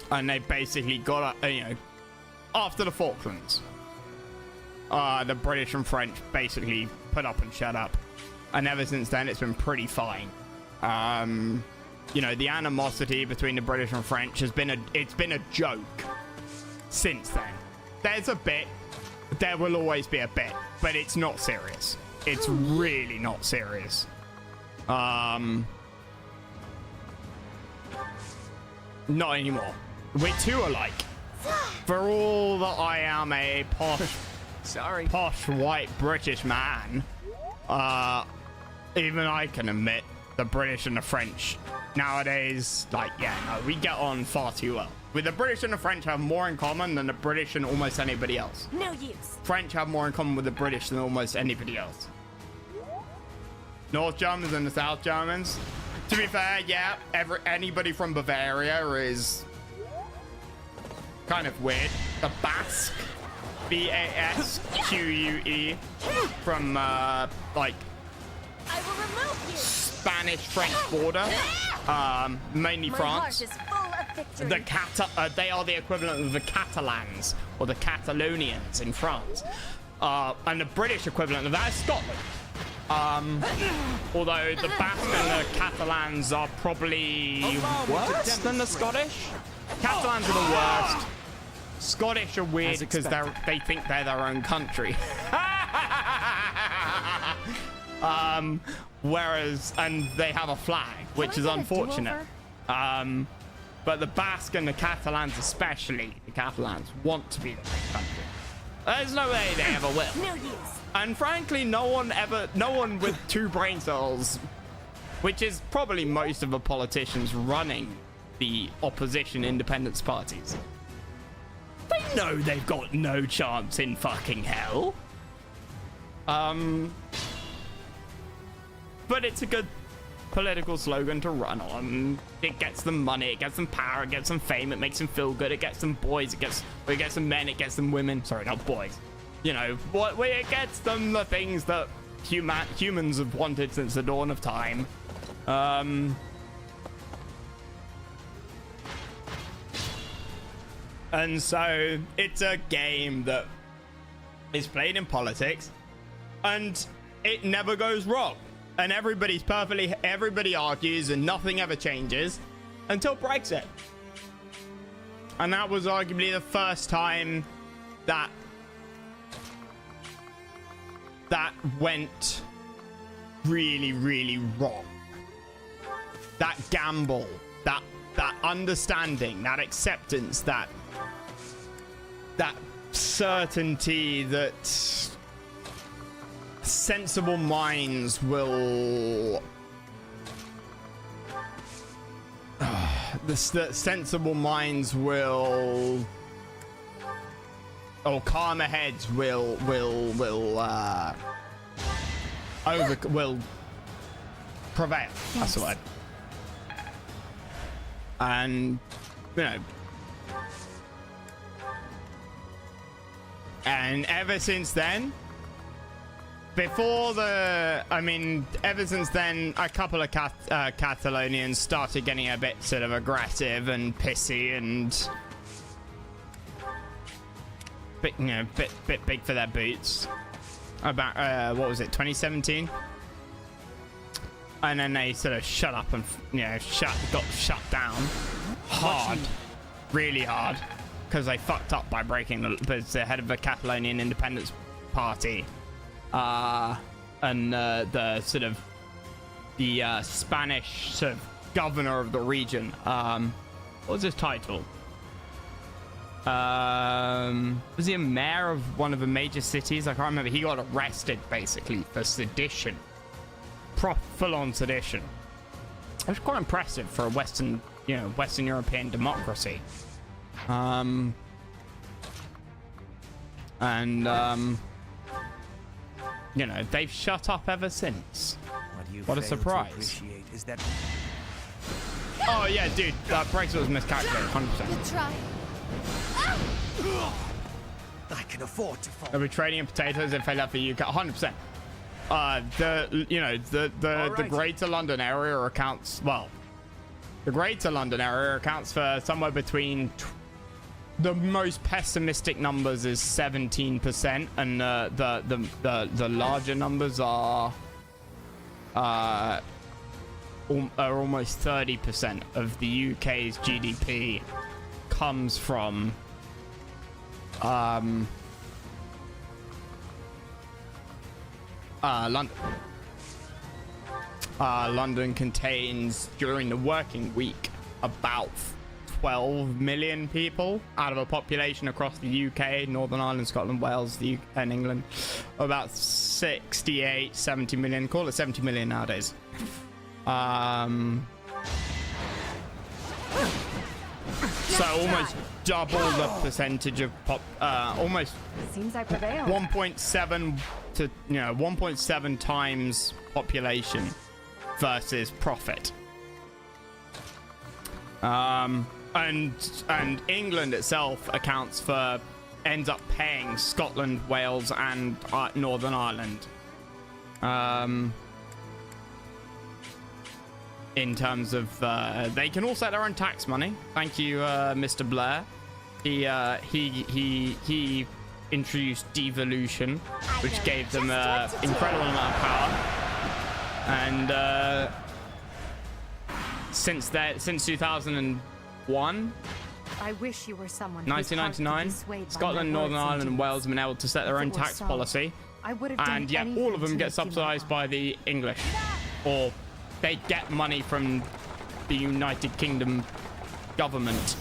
And they basically got, you know, after the Falklands, the British and French basically put up and shut up. And ever since then, it's been pretty fine. You know, the animosity between the British and French has been it's been a joke. Since then, there's a bit, there will always be a bit, but it's not serious. It's really not serious. Not anymore. We're too alike. For all that I am a posh white British man, even I can admit the British and the French nowadays, like, yeah, no, we get on far too well. With the British and the French have more in common than the British and almost anybody else. No use. French have more in common with the British than almost anybody else. North Germans and the South Germans. To be fair, yeah, anybody from Bavaria is kind of weird. The Basque, Basque, from like I will remove you. Spanish-French border, mainly France. My heart is full of victory. They are the equivalent of the Catalans or the Catalonians in France, and the British equivalent of that is Scotland. Although the Basque and the Catalans are probably worse than the Scottish. Catalans are the worst. Scottish are weird because they think they're their own country. Whereas, and they have a flag, which is unfortunate. But the Basque and the Catalans, especially the Catalans, want to be their own country. There's no way they ever will. No use. And frankly, no one with 2 brain cells, which is probably most of the politicians running the opposition independence parties, they know they've got no chance in fucking hell. But it's a good political slogan to run on. It gets them money, it gets them power, it gets them fame, it makes them feel good, it gets them boys, it gets them men, it gets them women. Sorry, not boys. You know, it gets them the things that humans have wanted since the dawn of time. And so it's a game that is played in politics, and it never goes wrong. And everybody argues and nothing ever changes until Brexit. And that was arguably the first time that went really, really wrong. That gamble, that understanding, that acceptance, that certainty that sensible minds will or calmer heads will prevail. That's the word. And you know, and ever since then, ever since then, a couple of Catalonians started getting a bit sort of aggressive and pissy and bit big for their boots. About what was it, 2017? And then they sort of shut up and got shut down hard, really hard, because they fucked up by breaking the head of the Catalonian Independence Party. And the Spanish sort of governor of the region. What was his title? Was he a mayor of one of the major cities? I can't remember. He got arrested basically for sedition, full-on sedition. It was quite impressive for a Western European democracy. You know, they've shut up ever since. What a surprise. Oh yeah, dude, Brexit was miscalculated, 100%. Good try. I can afford to fall. They'll be trading in potatoes if they left the UK, 100%. The Greater London area accounts, for somewhere between the most pessimistic numbers is 17%, and the larger numbers are almost 30% of the UK's GDP comes from London. London contains, during the working week, about 12 million people out of a population across the UK, Northern Ireland, Scotland, Wales, and England. About 68, 70 million. Call it 70 million nowadays. So almost double the percentage of almost Seems I prevail. 1.7 to 1.7 times population versus profit. And England itself ends up paying Scotland, Wales, and Northern Ireland. In terms of they can all set their own tax money. Thank you, Mr. Blair. He introduced devolution, which gave them an incredible amount of power. And since 2001, I wish you were someone 1999, Scotland, Northern Ireland, and Wales have been able to set their own tax policy, and yet all of them get subsidized by the English, or they get money from the United Kingdom government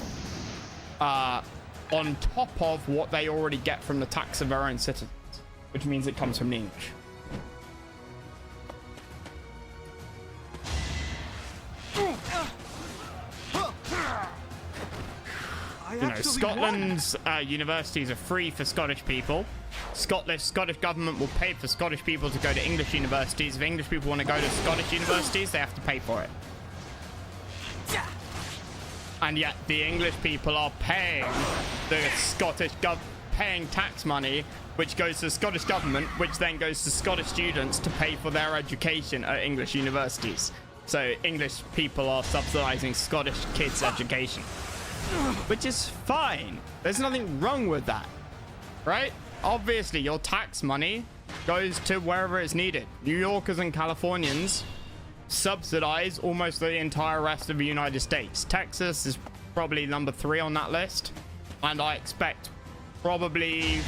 on top of what they already get from the tax of their own citizens, which means it comes from the English. Scotland's universities are free for Scottish people. Scottish government will pay for Scottish people to go to English universities. If English people want to go to Scottish universities, they have to pay for it. And yet the English people are paying the paying tax money, which goes to the Scottish government, which then goes to Scottish students to pay for their education at English universities. So English people are subsidizing Scottish kids' education, which is fine. There's nothing wrong with that, right? Obviously, your tax money goes to wherever it's needed. New Yorkers and Californians subsidize almost the entire rest of the United States. Texas is probably number 3 on that list, and I expect probably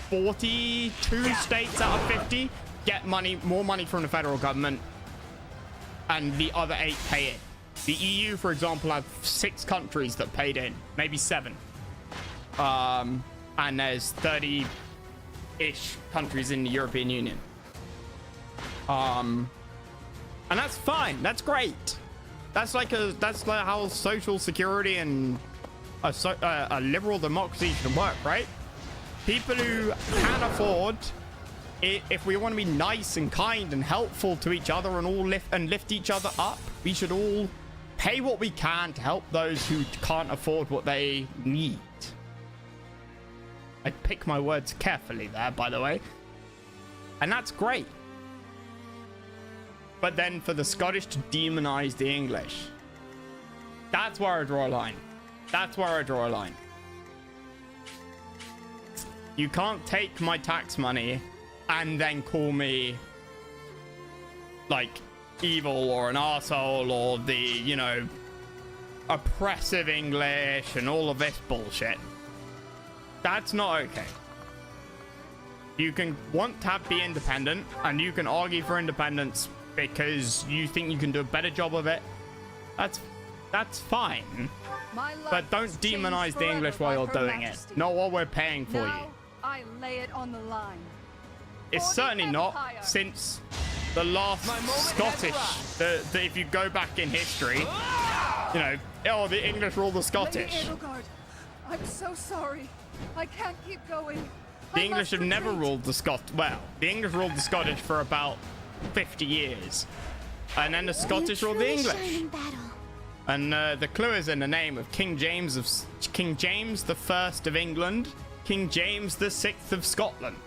42 states out of 50 get more money from the federal government, and the other 8 pay it. The EU, for example, had 6 countries that paid in, maybe 7. And there's 30-ish countries in the European Union. And that's fine. That's great. That's like how social security and a liberal democracy should work, right? People who can afford, if we want to be nice and kind and helpful to each other and all lift each other up, we should all pay what we can to help those who can't afford what they need. I pick my words carefully there, by the way. And that's great. But then for the Scottish to demonize the English, that's where I draw a line. That's where I draw a line. You can't take my tax money and then call me like evil or an arsehole or the, oppressive English and all of this bullshit. That's not okay. You can want to be independent, and you can argue for independence because you think you can do a better job of it. That's fine. But don't demonize the English while you're doing it. Not while we're paying for you. I lay it on the line. It's certainly not, since the last Scottish, if you go back in history, the English ruled the Scottish. I'm so sorry. I can't keep going. The English have never ruled the the English ruled the Scottish for about 50 years. And then the Scottish ruled the English. And the clue is in the name of King James the First of England, King James the Sixth of Scotland.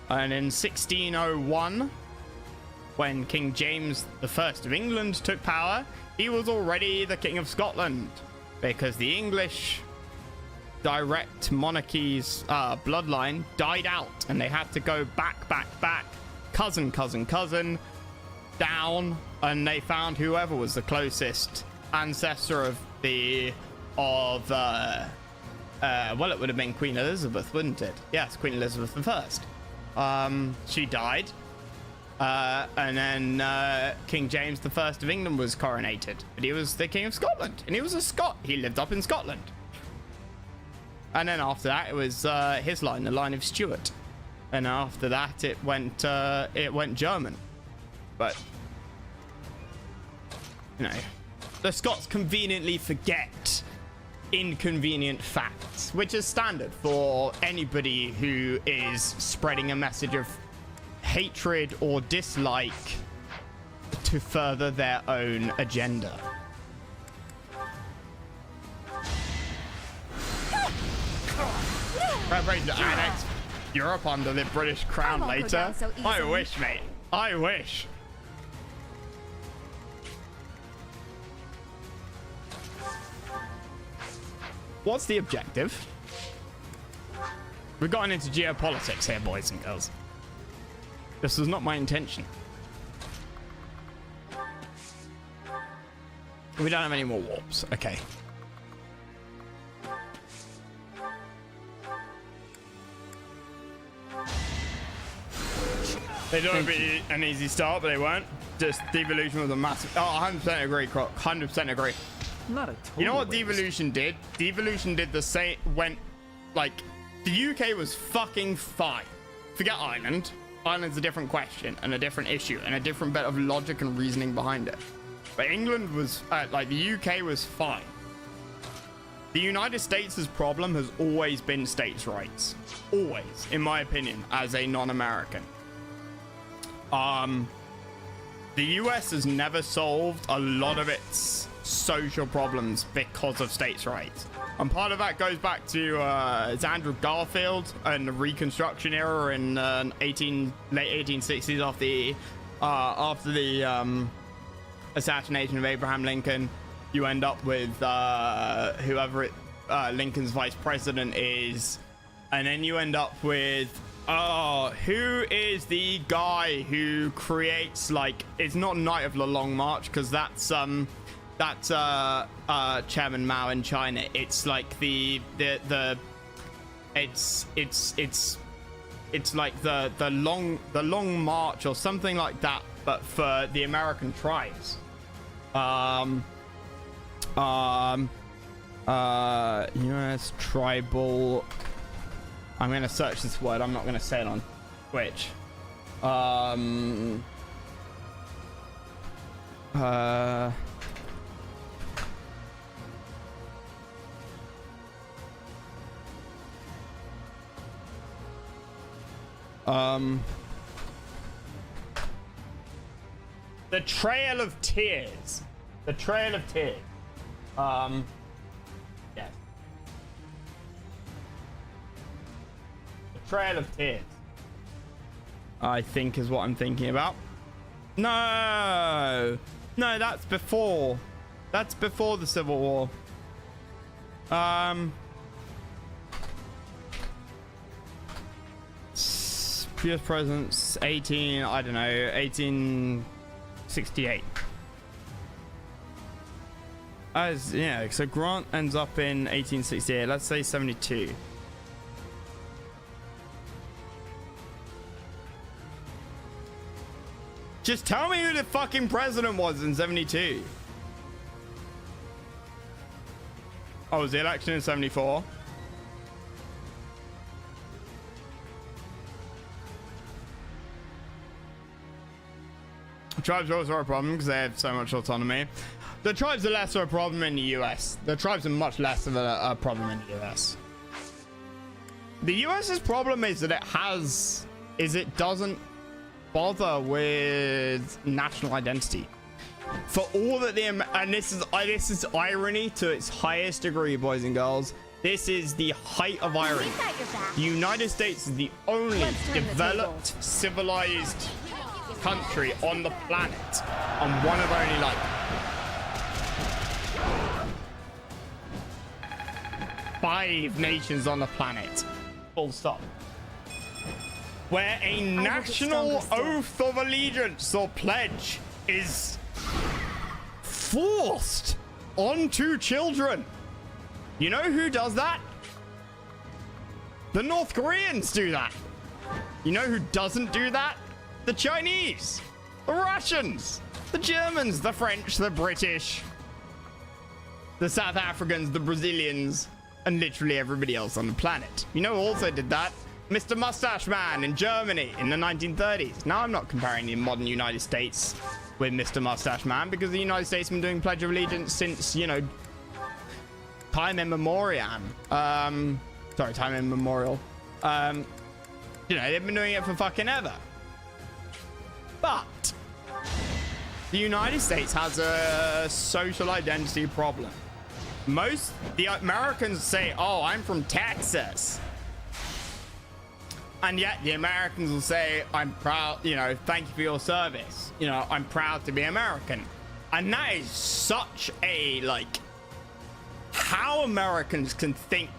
And in 1601, when King James the First of England took power, he was already the King of Scotland, because the English direct monarchy's bloodline died out, and they had to go back, cousin, down, and they found whoever was the closest ancestor of it would have been Queen Elizabeth, wouldn't it? Yes, Queen Elizabeth I. She died, And then King James I of England was coronated. But he was the King of Scotland. And he was a Scot. He lived up in Scotland. And then after that, it was his line, the line of Stuart. And after that, it went German. But, you know, the Scots conveniently forget inconvenient facts, which is standard for anybody who is spreading a message of hatred or dislike to further their own agenda. Preparing to annex Europe under the British crown later. So I wish, mate. I wish. What's the objective? We've gotten into geopolitics here, boys and girls. This was not my intention. We don't have any more warps. Okay. They don't be an easy start, but they weren't. Just devolution was a massive. Oh, 100% agree, Croc. 100% agree. Not a total You know what waste. devolution did? Devolution did the same. Went like the UK was fucking fine. Forget Ireland. Ireland's a different question and a different issue and a different bit of logic and reasoning behind it. But England was like the UK was fine. The United States' problem has always been states' rights. Always, in my opinion, as a non-American. The US has never solved a lot of its social problems because of states' rights. And part of that goes back to it's Andrew Garfield and the Reconstruction era in late 1860s after the assassination of Abraham Lincoln. You end up with whoever Lincoln's vice president is, and then you end up with who is the guy who creates, like, it's not Night of the Long March because that's Chairman Mao in China. It's like it's like the long march or something like that, but for the American tribes. US tribal. I'm gonna search this word. I'm not gonna say it on Twitch. The Trail of Tears. The Trail of Tears. Yes. The Trail of Tears, I think, is what I'm thinking about. No, that's before. That's before the Civil War. US Presidents 1868. Yeah, so Grant ends up in 1868. Let's say 72. Just tell me who the fucking president was in 72. Oh, was the election in 74? Tribes are also a problem because they have so much autonomy. The tribes are less of a problem in the US. The tribes are much less of a problem in the US. The US's problem is that it doesn't bother with national identity. For all that and this is irony to its highest degree, boys and girls. This is the height of irony. The United States is the only developed, civilized country on the planet, and one of only like 5 nations on the planet, full stop, where a national oath of allegiance or pledge is forced onto children. You know who does that? The North Koreans do that. You know who doesn't do that? the Chinese, the Russians, the Germans, the French, the British, the South Africans, the Brazilians, and literally everybody else on the planet. You know who also did that? Mr. Mustache Man in Germany in the 1930s. Now, I'm not comparing the modern United States with Mr. Mustache Man, because the United States have been doing Pledge of Allegiance since, you know, time immemorial. Time immemorial. You know, they've been doing it for fucking ever. But the United States has a social identity problem. The Americans say, oh, I'm from Texas. And yet the Americans will say, I'm proud, you know, thank you for your service. You know, I'm proud to be American. And that is such a, like, how Americans can think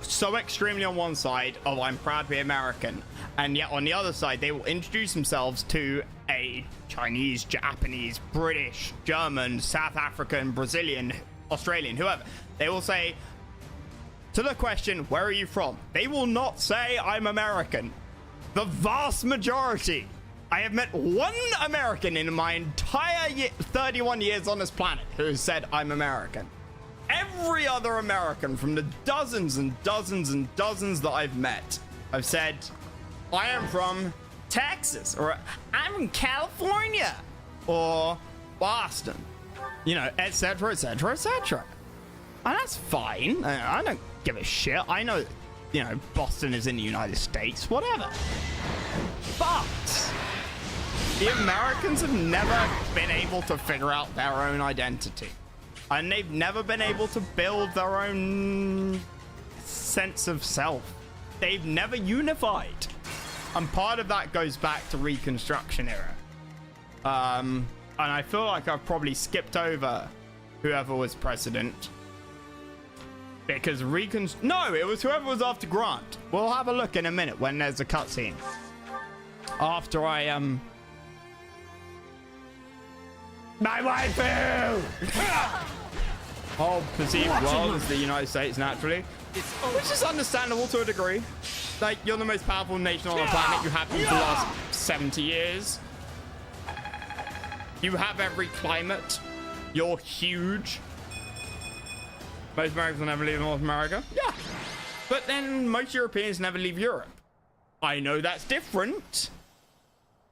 so extremely on one side of I'm proud to be American, and yet on the other side they will introduce themselves to a Chinese, Japanese, British, German, South African, Brazilian, Australian, whoever. They will say, to the question, where are you from? They will not say I'm American. The vast majority. I have met one American in my entire 31 years on this planet who has said I'm American. Every other American from the dozens and dozens and dozens that I've met have said, I am from Texas, or I'm from California, or Boston, you know, etc., etc., etc. And that's fine. I don't give a shit. I know, you know, Boston is in the United States, whatever. But the Americans have never been able to figure out their own identity. And they've never been able to build their own sense of self. They've never unified. And part of that goes back to Reconstruction era. And I feel like I've probably skipped over whoever was president. Because no, it was whoever was after Grant. We'll have a look in a minute when there's a cutscene. After I, my waifu! Whole perceived world is the United States, naturally. Which is understandable to a degree. Like, you're the most powerful nation on the planet. You have been for the last 70 years. You have every climate. You're huge. Most Americans will never leave North America. Yeah. But then most Europeans never leave Europe. I know that's different.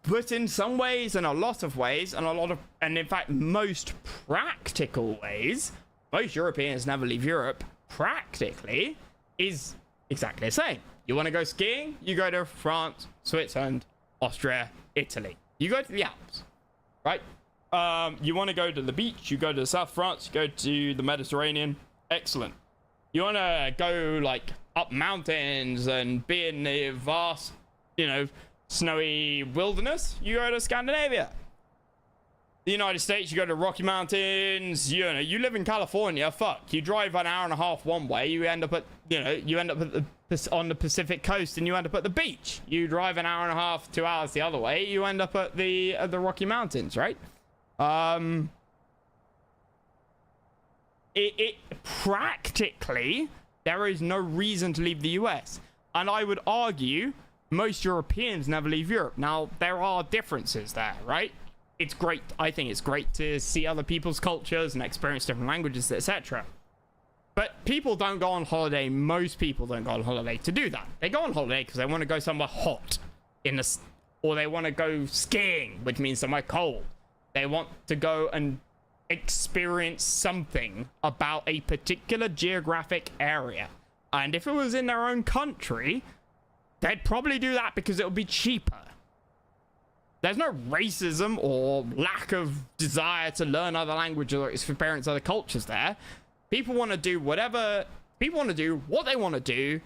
But in some ways, and a lot of ways, and in fact, most practical ways, most Europeans never leave Europe. Practically is exactly the same. You want to go skiing? You go to France, Switzerland, Austria, Italy. You go to the Alps, right? You want to go to the beach? You go to South France. You go to the Mediterranean. Excellent. You want to go like up mountains and be in the vast, you know, snowy wilderness? You go to Scandinavia. The United States, you go to Rocky Mountains. You know, you live in California. Fuck, you drive an hour and a half one way. You end up at, you know, on the Pacific coast, and you end up at the beach. You drive an hour and a half, 2 hours the other way. You end up at the Rocky Mountains, right? It practically, there is no reason to leave the US. And I would argue most Europeans never leave Europe. Now, there are differences there, right? It's great. I think it's great to see other people's cultures and experience different languages, etc. But people don't go on holiday. Most people don't go on holiday to do that. They go on holiday because they want to go somewhere hot or they want to go skiing, which means somewhere cold. They want to go and experience something about a particular geographic area. And if it was in their own country, they'd probably do that because it would be cheaper. There's no racism or lack of desire to learn other languages or experience other cultures there. People want to do whatever, people want to do what they want to do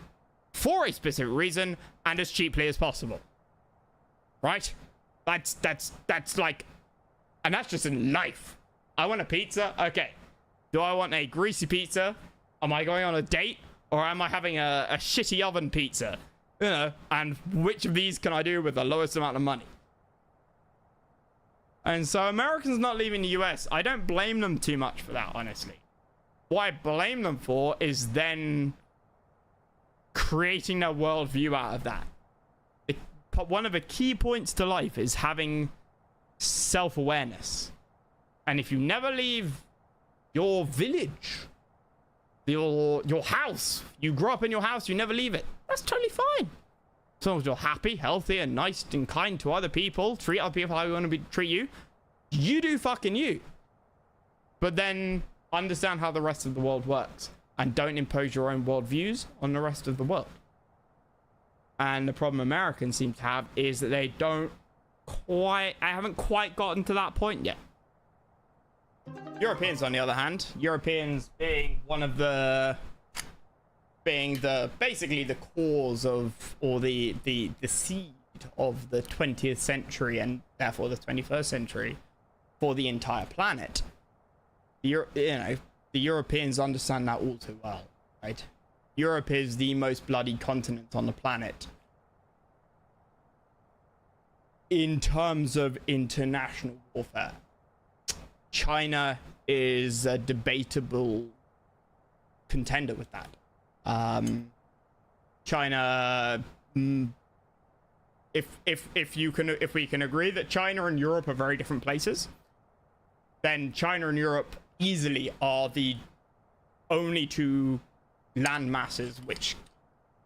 for a specific reason and as cheaply as possible. Right? That's like, and that's just in life. I want a pizza. Okay. Do I want a greasy pizza? Am I going on a date? Or am I having a shitty oven pizza? You know, and which of these can I do with the lowest amount of money? And so Americans not leaving the US, I don't blame them too much for that, honestly. What I blame them for is then creating their worldview out of that. one of the key points to life is having self-awareness. And if you never leave your village, your house, you grow up in your house, you never leave it, that's totally fine. As long as you're happy, healthy, and nice and kind to other people, treat other people how you want to treat you, you do fucking you. But then understand how the rest of the world works and don't impose your own worldviews on the rest of the world. And the problem Americans seem to have is that they haven't quite gotten to that point yet. Europeans, on the other hand, Europeans being basically the cause of, or the seed of the 20th century and therefore the 21st century for the entire planet. The Europeans understand that all too well, right? Europe is the most bloody continent on the planet in terms of international warfare. China is a debatable contender with that. China, if we can agree that China and Europe are very different places, then China and Europe easily are the only two land masses which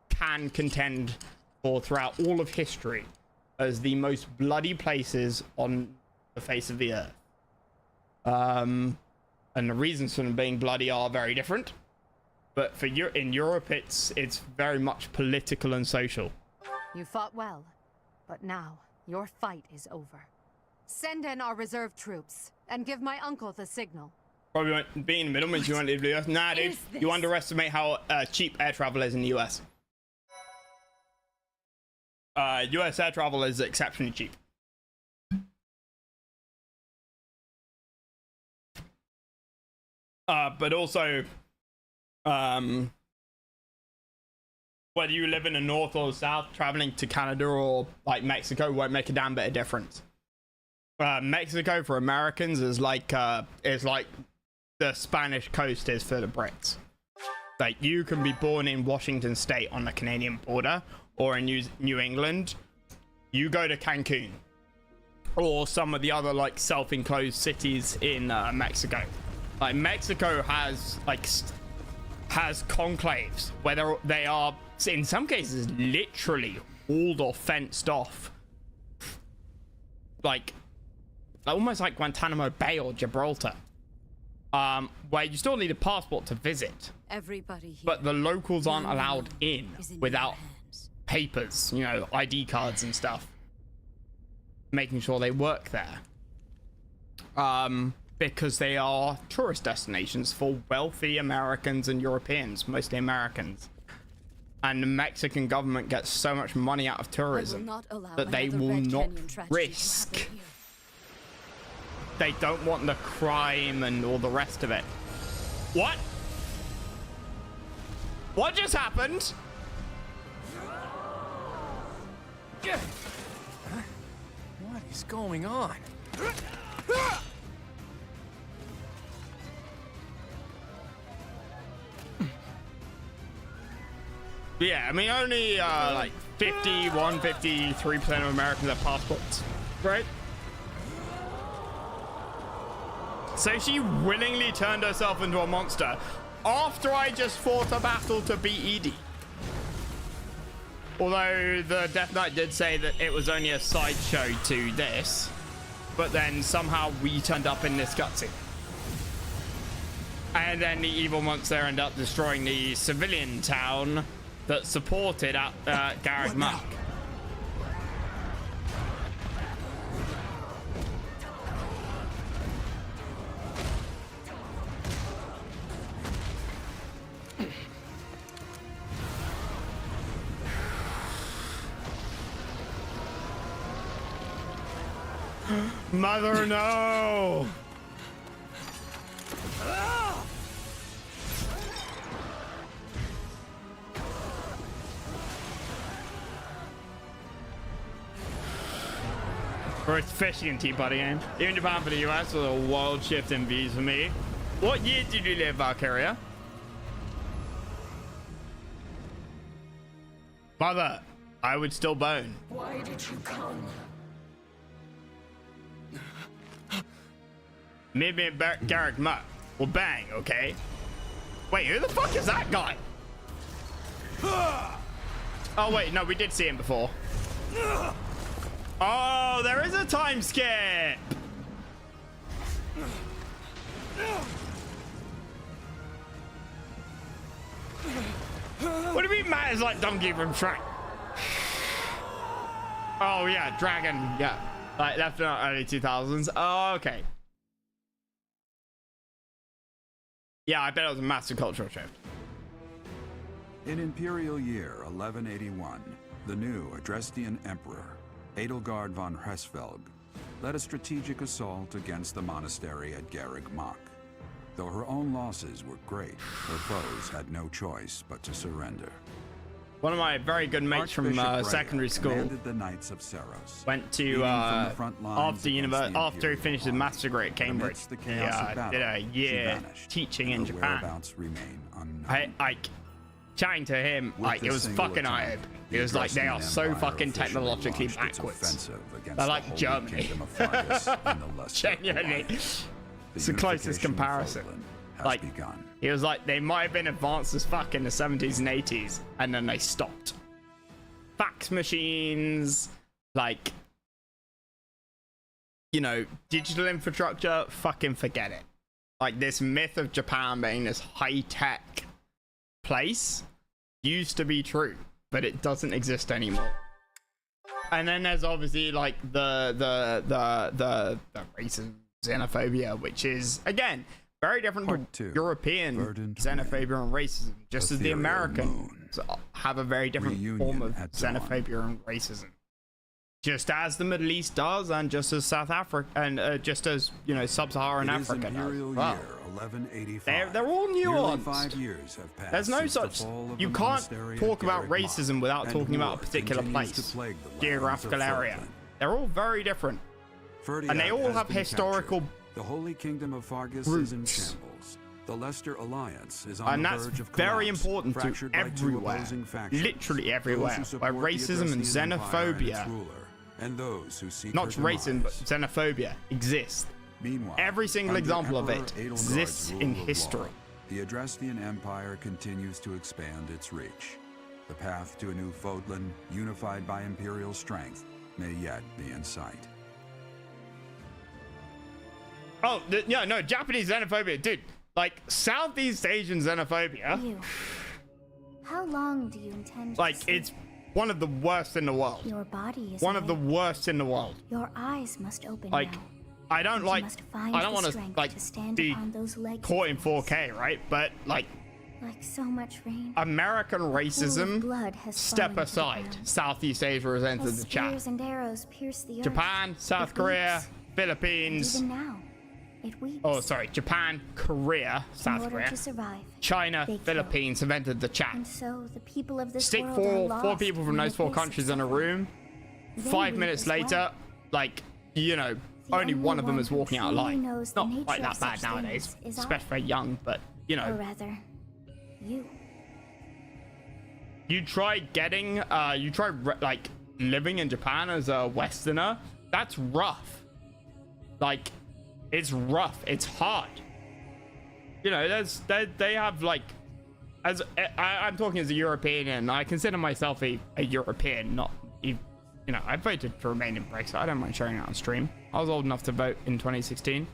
can contend for throughout all of history as the most bloody places on the face of the earth. And the reasons for them being bloody are very different, but in Europe it's very much political and social. You fought well, but now your fight is over. Send in our reserve troops and give my uncle the signal. Probably being in the middle means you want to leave the US. Nah, dude, you underestimate how cheap air travel is in the US. US air travel is exceptionally cheap. But also, whether you live in the north or the south, traveling to Canada or like Mexico won't make a damn bit of difference. Mexico for Americans is like the Spanish coast is for the Brits. Like, you can be born in Washington State on the Canadian border or in New England. You go to Cancun or some of the other like self-enclosed cities in Mexico. Like, Mexico has conclaves where they are in some cases literally walled or fenced off, like almost like Guantanamo Bay or Gibraltar, where you still need a passport to visit. Everybody here, but the locals aren't allowed in without papers, you know, ID cards and stuff, making sure they work there. Because they are tourist destinations for wealthy Americans and Europeans, mostly Americans. And the Mexican government gets so much money out of tourism that they will not risk. They don't want the crime and all the rest of it. What? What just happened? What is going on? Yeah, I mean, only like 53% of Americans have passports, right? So she willingly turned herself into a monster after I just fought a battle to beat Edie. Although the Death Knight did say that it was only a sideshow to this, but then somehow we turned up in this cutscene. And then the evil monster ended up destroying the civilian town that supported Garrett Muck. Mother, no! First fishing and tea party game. Even Japan for the US was a wild shift in views for me. What year did you live, Valkyria? Mother, I would still bone. Why did you come? Maybe Garrick Mutt. Well, bang, okay. Wait, who the fuck is that guy? Oh, wait, no, we did see him before. Oh, there is a time skip. What do you mean Matt is like Donkey from Shrek? Oh, yeah, Dragon, yeah. Like, that's not early 2000s. Oh, okay. Yeah, I bet it was a massive cultural shift. In Imperial year 1181, the new Adrestian Emperor, Edelgard von Hresvelg, led a strategic assault against the monastery at Garrick Mach. Though her own losses were great, her foes had no choice but to surrender. One of my very good mates from secondary school the Knights of Saros, went to after he finished his master's degree at Cambridge. Yeah, did a year teaching in Japan. Chatting to him, like, it was fucking eye-opening. It was like, they are so fucking technologically backwards. They're like Germany. Genuinely. It's the closest comparison. Like, it was like they might have been advanced as fuck in the 70s and 80s, and then they stopped. Fax machines, like, you know, digital infrastructure, fucking forget it. Like, this myth of Japan being this high-tech place used to be true, but it doesn't exist anymore. And then there's obviously like the racism, xenophobia, which is again very different to European xenophobia and racism, just as the Americans have a very different form of xenophobia and racism, just as the Middle East does, and just as South Africa, and just as, you know, Sub-Saharan Africa does. Wow. They're all nuanced. 5 years have passed. There's no such. You can't talk about racism without talking about a particular place, geographical area. They're all very different, and they all have historical. The Holy Kingdom of Fargus is in shambles. The Leicester Alliance is on the verge of collapse, very important to everywhere, literally everywhere, where racism and xenophobia, and those who seek not racism but xenophobia, exist. Meanwhile, every single example of it exists in history. The Adrestian Empire continues to expand its reach. The path to a new Fodlan, unified by Imperial strength, may yet be in sight. Oh, yeah, no, Japanese xenophobia, dude. Like, Southeast Asian xenophobia. How long do you intend to like, sleep? it's one of the worst in the world. Your body is one of the worst in the world. Your eyes must open like, now. I don't like, I don't want to, like, be caught in 4K, right? But, like so much rain, American racism, blood has step aside. Southeast Asia has entered the chat. And arrows pierce the Japan, South Korea, Philippines. Even now, it weeps. Oh, sorry. Japan, Korea, South Korea, China, Philippines have entered the chat. And so the people of this Stick world are four people from those 4 countries in a room. 5 minutes later, like, you know, only one of them is walking out alive. Not quite that bad nowadays, especially very young, but, you know. Or rather, you try getting, like, living in Japan as a Westerner. That's rough. Like, it's rough. It's hard. You know, they have, like, as I'm talking as a European, and I consider myself a European, not, you know, I voted to remain in Brexit. I don't mind sharing it on stream. I was old enough to vote in 2016.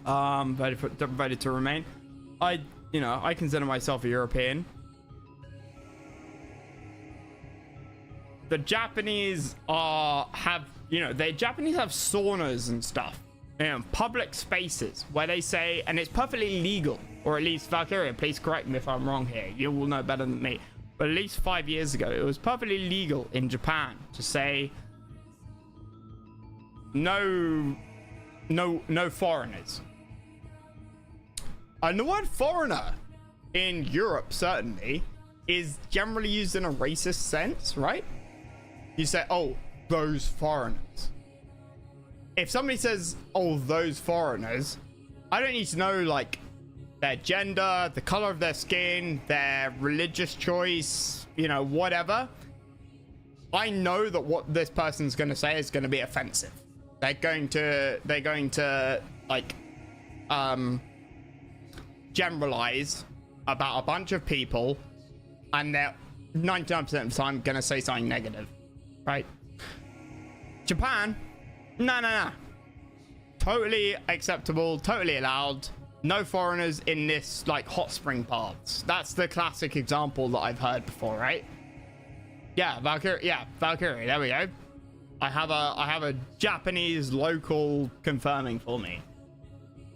Voted to remain. You know, I consider myself a European. The Japanese have saunas and stuff in public spaces where they say, and it's perfectly legal, or at least Valkyria, please correct me if I'm wrong here. You will know better than me. But at least 5 years ago, it was perfectly legal in Japan to say no foreigners. And the word foreigner in Europe certainly is generally used in a racist sense, right? You say, oh, those foreigners. If somebody says, oh, those foreigners, I don't need to know, like, their gender, the color of their skin, their religious choice, you know, whatever. I know that what this person's going to say is going to be offensive. They're going to like generalize about a bunch of people, and they're 99% of the time going to say something negative, right? Japan, no. Totally acceptable, totally allowed. No foreigners in this, like, hot spring paths. That's the classic example that I've heard before, right? Yeah, Valkyrie, there we go. I have a Japanese local confirming for me.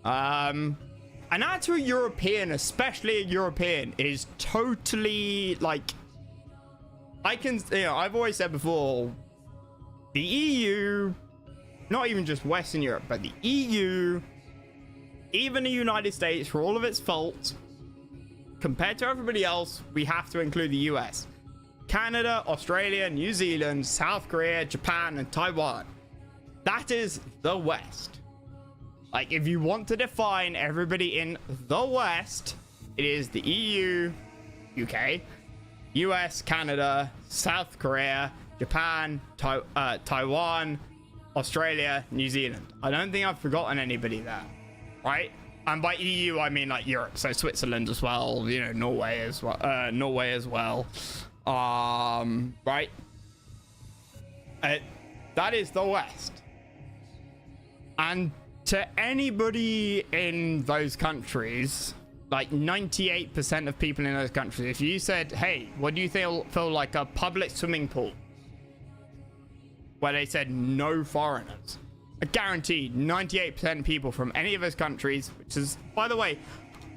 And that to a European, especially a European, is totally, like, I've always said before, the EU, not even just Western Europe, but the EU, even the United States, for all of its faults, compared to everybody else, we have to include the US. Canada, Australia, New Zealand, South Korea, Japan, and Taiwan. That is the West. Like, if you want to define everybody in the West, it is the EU, UK, US, Canada, South Korea, Japan, Taiwan, Australia, New Zealand. I don't think I've forgotten anybody there, right? And by EU, I mean like Europe, so Switzerland as well, you know, Norway as well, right? That is the West. And to anybody in those countries, like 98% of people in those countries, if you said, hey, what do you feel like a public swimming pool? Where they said no foreigners. I guarantee 98% of people from any of those countries, which is, by the way,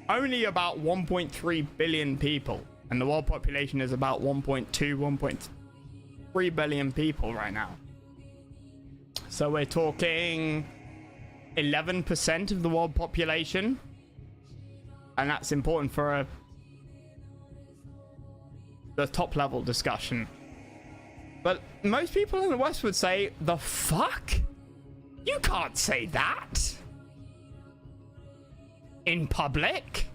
only about 1.3 billion people. And the world population is about 1.3 billion people right now. So we're talking 11% of the world population. And that's important for the top level discussion. But most people in the West would say, the fuck? You can't say that in public.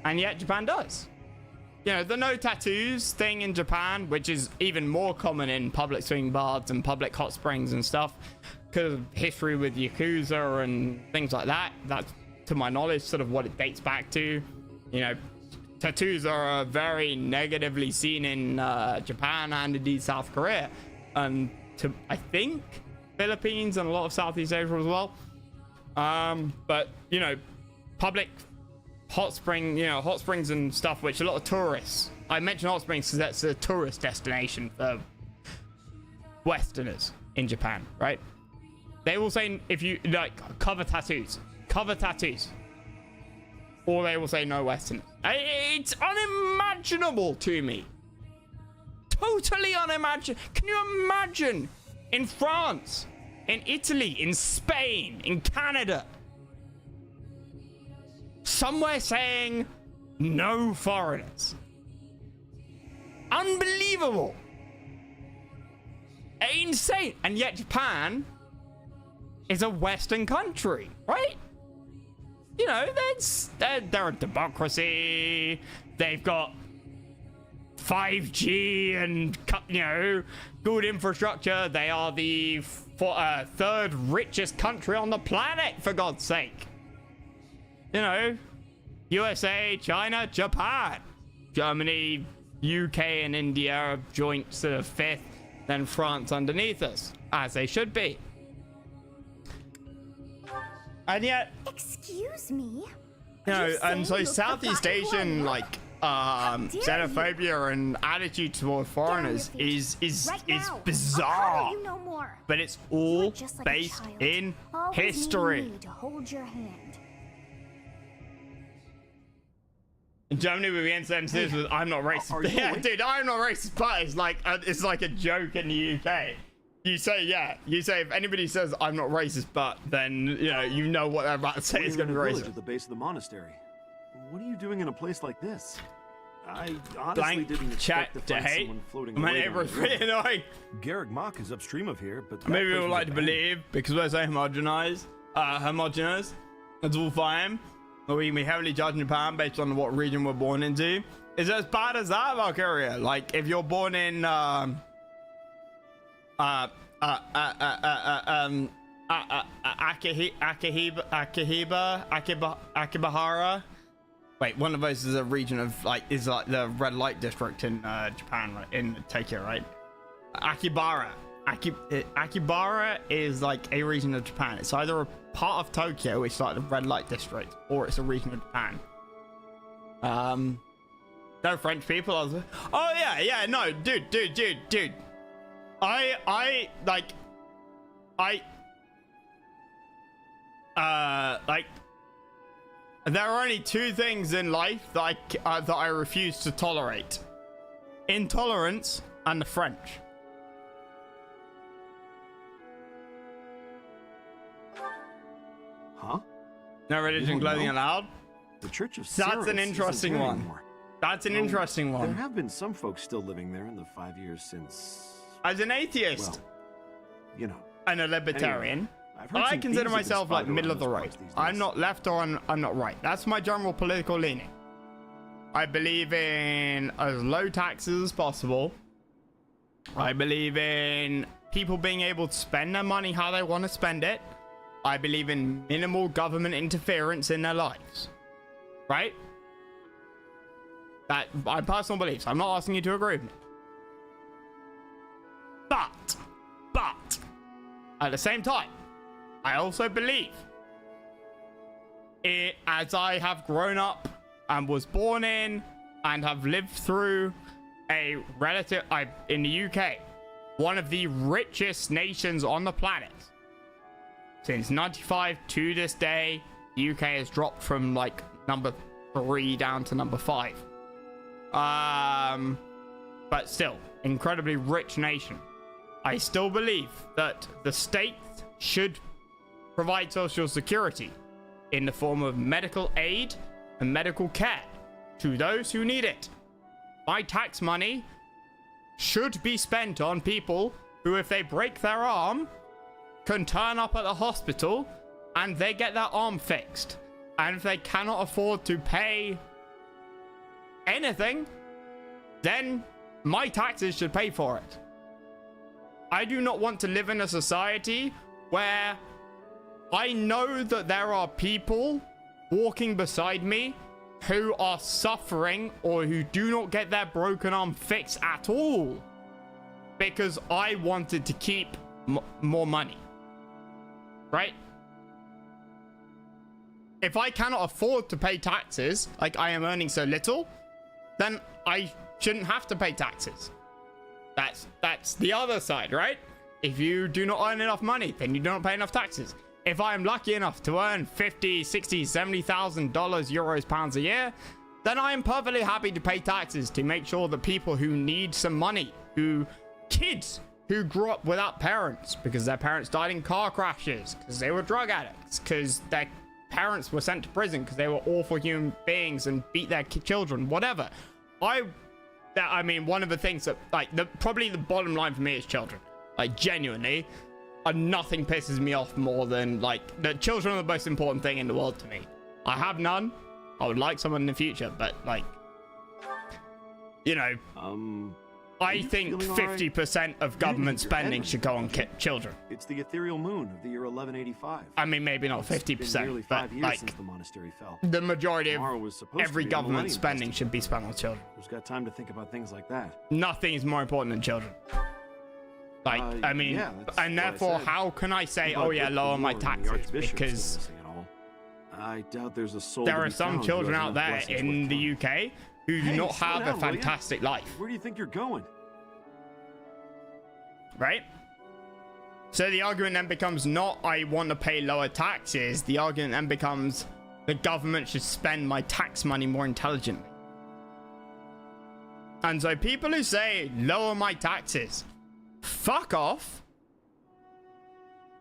And yet Japan does. You know, the no tattoos thing in Japan, which is even more common in public swimming baths and public hot springs and stuff, because of history with Yakuza and things like that. That's, to my knowledge, sort of what it dates back to. You know, tattoos are very negatively seen in Japan and indeed South Korea, and I think Philippines and a lot of Southeast Asia as well. But you know, public hot springs and stuff, which a lot of tourists. I mention hot springs because that's a tourist destination for Westerners in Japan, right? They will say, if you like, cover tattoos, or they will say no Westerners. It's unimaginable to me. Totally unimaginable. Can you imagine in France, in Italy, in Spain, in Canada, somewhere saying no foreigners? Unbelievable. Insane. And yet Japan is a Western country, right? You know, they're a democracy. They've got 5G and, you know, good infrastructure. They are the third richest country on the planet, for God's sake. You know, USA, China, Japan, Germany, UK, and India are joint sort of fifth, then France underneath us, as they should be. And yet, excuse me. You know, and so Southeast Asian, like, xenophobia and attitude toward foreigners is bizarre. You know more. But it's all based in history. To hold your hand. In Germany, we begin sentences with "I'm not racist." Yeah, dude, I'm not racist. But it's like a joke in the UK. You say, if anybody says I'm not racist, but then you know what they're about to say is going to be racist. At the base of the monastery. What are you doing in a place like this? I honestly didn't expect to find someone floating My away neighbor down is the river. really annoying. Garrick Mach is upstream of here, but Maybe we would like to believe because we're so homogenized. That's all fine. We heavily judge Japan based on what region we're born into. Is it as bad as that, Valkyria? Like, if you're born in Akibahara. Wait, one of those is a region of like the red light district in Japan, right? In Tokyo, right? Akibara. Akibara is like a region of Japan. It's either a part of Tokyo, which is like the red light district, or it's a region of Japan. No French people. Oh yeah, no, dude. There are only two things in life that I refuse to tolerate: intolerance and the French. Huh? No religion, clothing allowed. The Church of That's an interesting one. Anymore. That's an interesting one. There have been some folks still living there in the 5 years since. As an atheist, well, you know, and a libertarian, anyway, I consider myself like middle of the road. I'm not left or I'm not right. That's my general political leaning. I believe in as low taxes as possible. I believe in people being able to spend their money how they want to spend it. I believe in minimal government interference in their lives. Right? That my personal beliefs. I'm not asking you to agree with me. But at the same time, I also believe it, as I have grown up and was born in and have lived through a relative in the UK, one of the richest nations on the planet. Since 95 to this day, the UK has dropped from like number 3 down to number 5. But still, incredibly rich nation. I still believe that the state should provide social security in the form of medical aid and medical care to those who need it. My tax money should be spent on people who, if they break their arm, can turn up at the hospital and they get their arm fixed. And if they cannot afford to pay anything, then my taxes should pay for it. I do not want to live in a society where I know that there are people walking beside me who are suffering or who do not get their broken arm fixed at all because I wanted to keep more money. Right? If I cannot afford to pay taxes, like I am earning so little, then I shouldn't have to pay taxes. That's the other side, right? If you do not earn enough money, then you don't pay enough taxes. If I am lucky enough to earn $50,000, $60,000, $70,000, euros, pounds a year, then I am perfectly happy to pay taxes to make sure that people who need some money, kids who grew up without parents because their parents died in car crashes, because they were drug addicts, because their parents were sent to prison because they were awful human beings and beat their children, whatever. I mean, one of the things that, like, probably the bottom line for me is children. Like, genuinely, nothing pisses me off more than, like, the children are the most important thing in the world to me. I have none. I would like someone in the future, but, like, you know, I think 50% of government spending should go on children. It's the ethereal moon of the year 1185. I mean, maybe not 50%, but like since the monastery fell. The majority of every government spending should be spent on children. Who's got time to think about things like that? Nothing is more important than children. Like, I mean, yeah, and therefore, how can I say, oh yeah, lower my taxes? Because I doubt there's a soul. There are some children out there in the UK who do not have a fantastic life. Where do you think you're going? Right? So the argument then becomes not I want to pay lower taxes. The argument then becomes the government should spend my tax money more intelligently. And so people who say lower my taxes, fuck off.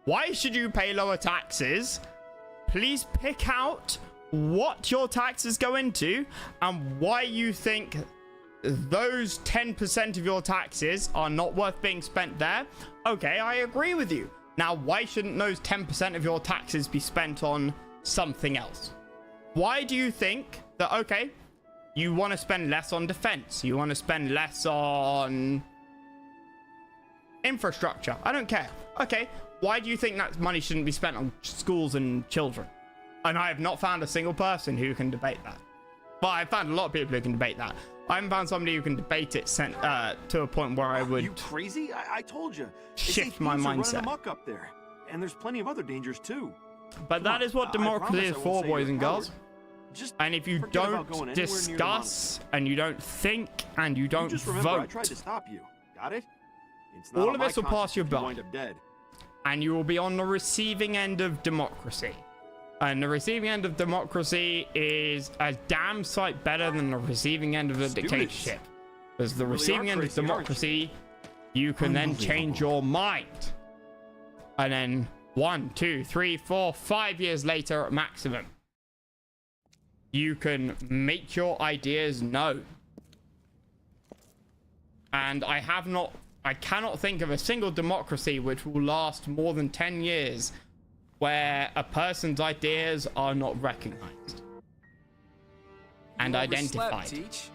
Why should you pay lower taxes? Please pick out what your taxes go into and why you think those 10% of your taxes are not worth being spent there. Okay, I agree with you. Now, why shouldn't those 10% of your taxes be spent on something else? Why do you think that, okay, you want to spend less on defense, you want to spend less on infrastructure? I don't care. Okay, why do you think that money shouldn't be spent on schools and children? And I have not found a single person who can debate that. Well, I've found a lot of people who can debate that. I haven't found somebody who can debate it to a point where I would. Are you crazy? I told you. Shift my mindset. Running amok up there, and there's plenty of other dangers too. But that is what democracy is for, boys and girls. And if you don't discuss and you don't think and you don't vote, I tried to stop you. Got it? All of this will pass you by, and you will be on the receiving end of democracy. And the receiving end of democracy is a damn sight better than the receiving end of a dictatorship. Because the receiving end of democracy, you can then change your mind. And then 1, 2, 3, 4, 5 years later at maximum, you can make your ideas known. And I cannot think of a single democracy which will last more than 10 years where a person's ideas are not recognized and identified. Teach.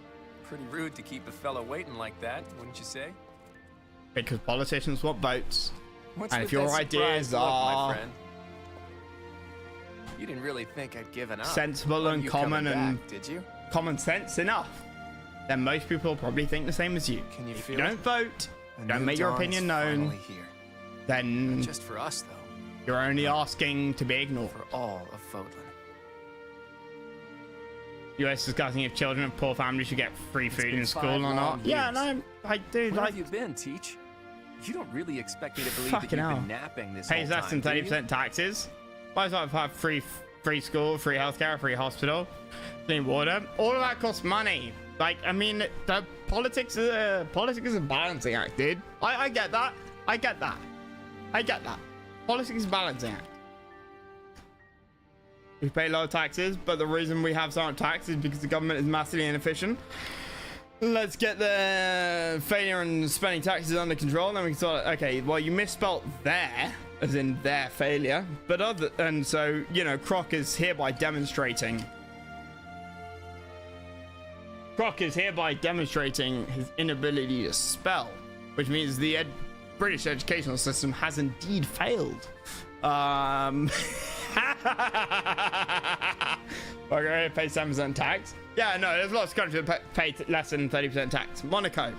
Pretty rude to keep a fellow waiting like that, wouldn't you say? Because politicians want votes. What's and if your ideas are my friend? You didn't really think I'd given up. Sensible and common and did you? Common sense enough, then most people probably think the same as you. Can you if feel you don't vote, don't make your opinion known, then not just for us though. You're only asking to be ignored. For all of Fodlan. US discussing if children of poor families should get free food in school or not. Yeah, no, I do. Where have you been, Teach? You don't really expect me to believe that you've been napping this Pays whole less than 30% taxes. Why does that have free school, free healthcare, free hospital, clean water? All of that costs money. Like, I mean, the politics is a balancing act, dude. I get that. I get that. Politics is a balancing act. We pay low taxes, but the reason we have so much tax is because the government is massively inefficient. Let's get the failure in spending taxes under control, and then we can sort of, okay, well, you misspelt there, as in their failure, but and so, you know, Croc is hereby demonstrating his inability to spell, which means the British educational system has indeed failed. Okay, pay 7% tax. Yeah, no, there's lots of countries that pay less than 30% tax. Monaco,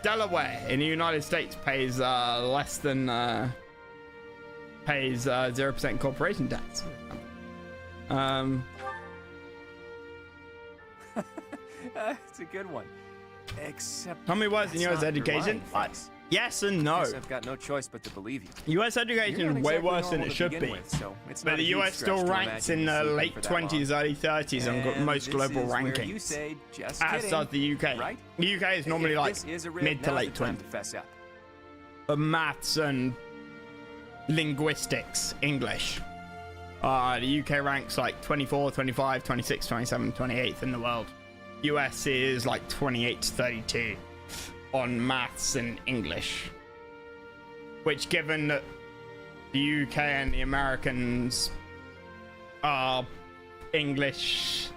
Delaware in the United States pays less than 0% corporation tax. It's a good one. Except how many words in US education? Yes and no. I've got no choice but to believe you. US education is way worse than it should be. But the US still ranks in the late 20s, early 30s on most global rankings. As does the UK. Right? The UK is normally like mid to late 20s. For maths and linguistics, English. The UK ranks like 24, 25, 26, 27, 28th in the world. US is like 28 to 32 on maths and English. Which, given that the UK and the Americans are English,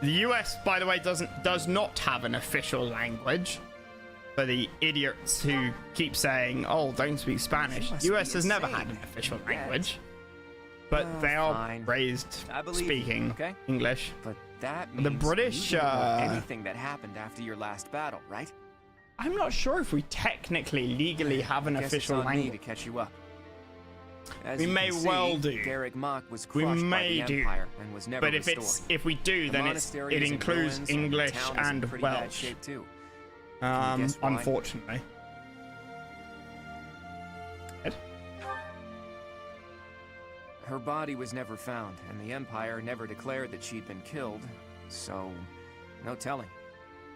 the US, by the way, does not have an official language. For the idiots who keep saying, "Oh, don't speak Spanish," US has never had an official language. But they are raised speaking English. But that means the British you don't know anything that happened after your last battle, right? I'm not sure if we technically legally have an official language. To catch you up. We may well do. Derek Mock was crushed by the Empire and was never restored. But if we do, then it includes English and Welsh. Too. Unfortunately. Her body was never found, and the Empire never declared that she'd been killed, so no telling.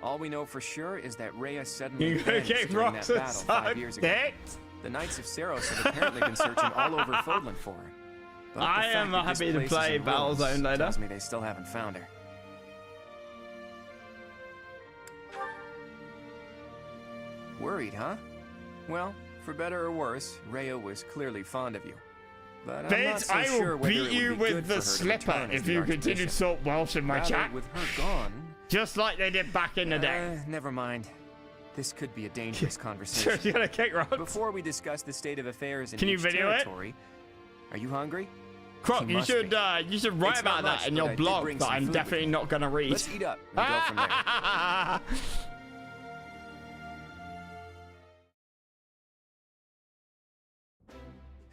All we know for sure is that Rhea suddenly vanished during that battle 5 years ago. The Knights of Seros have apparently been searching all over Fodlan for her. But I am happy to play Battlezone later. Tells me they still haven't found her. Worried, huh? Well, for better or worse, Rhea was clearly fond of you. but I'm not Bitch, so I sure will whether beat it would you be good with for the her to slipper return as if the you continue Archbishop. to talk Welsh in my Rather, chat. with her gone... Just like they did back in the day. Never mind. This could be a dangerous conversation. You're gonna kick rocks. Before we discuss the state of affairs in Can you each video it? territory, are you hungry? Croc, you should write It's about not that much, in but your I did blog bring that some I'm food definitely with me. not gonna read. Let's eat up and go from there.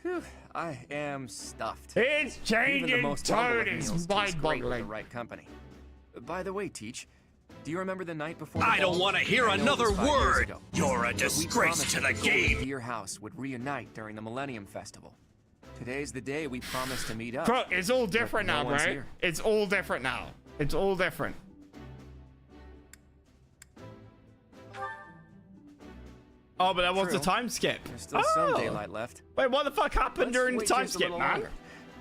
Whew, I am stuffed. It's Even the changing most tone. humble of It's meals taste great with the mind-boggling. right company. By the way, Teach, do you remember the night before? I don't want to hear another word. You're a But we disgrace promised to that the the gold game. of Your house would reunite during the Millennium Festival. Today's the day we promised to meet up. Croc, it's all different But now, no one's bro. here. It's all different now. It's all different. Oh, but there was a True. time skip. There's still some daylight left. Wait, what the fuck happened Let's during the wait time just a skip, little man? longer.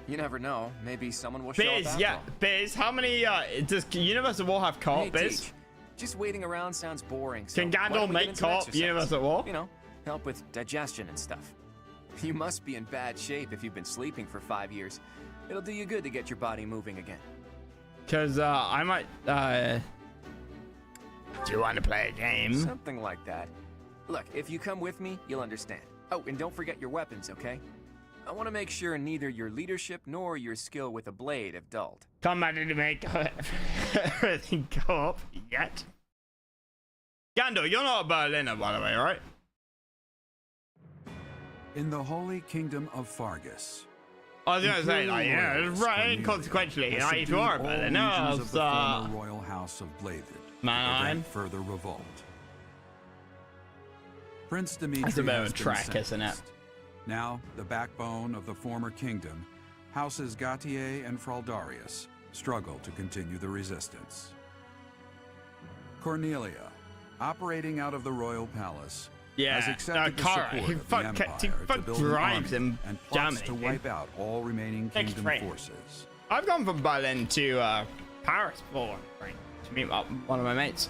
You never know. Maybe someone will show Biz, up. yeah, Biz, how many, does Universe at War have co-op, Hey, Biz? Teach, just waiting around sounds boring. So Can why Gandalf don't we get make into some co-op exercise? Universe at War? You know, help with digestion and stuff. You must be in bad shape if you've been sleeping for 5 years. It'll do you good to get your body moving again. Because, I might, do you want to play a game? Something like that. Look, if you come with me, you'll understand. Oh, and don't forget your weapons, okay? I want to make sure neither your leadership nor your skill with a blade have dulled. Come on, didn't make everything go up yet. Gandalf, you're not a Berliner, by the way, right? In the Holy Kingdom of Fargus. I was gonna say, like, yeah, Imperial right, Cornelius inconsequently, has like, if you are a subdued all Berliner, regions of the it's, former royal house of Blathed to Man. prevent further revolt. Prince Dimitri That's a bit of has a been track, isn't it? sentenced. Now, the backbone of the former kingdom, Houses Gautier and Fraldarius, struggle to continue the resistance. Cornelia, operating out of the royal palace, has accepted the Kara, support he of the fuck Empire to build an drives army in and plots Germany, to dude. wipe out all remaining Next kingdom train. forces. I've gone from Berlin to Paris before, right, to meet up one of my mates.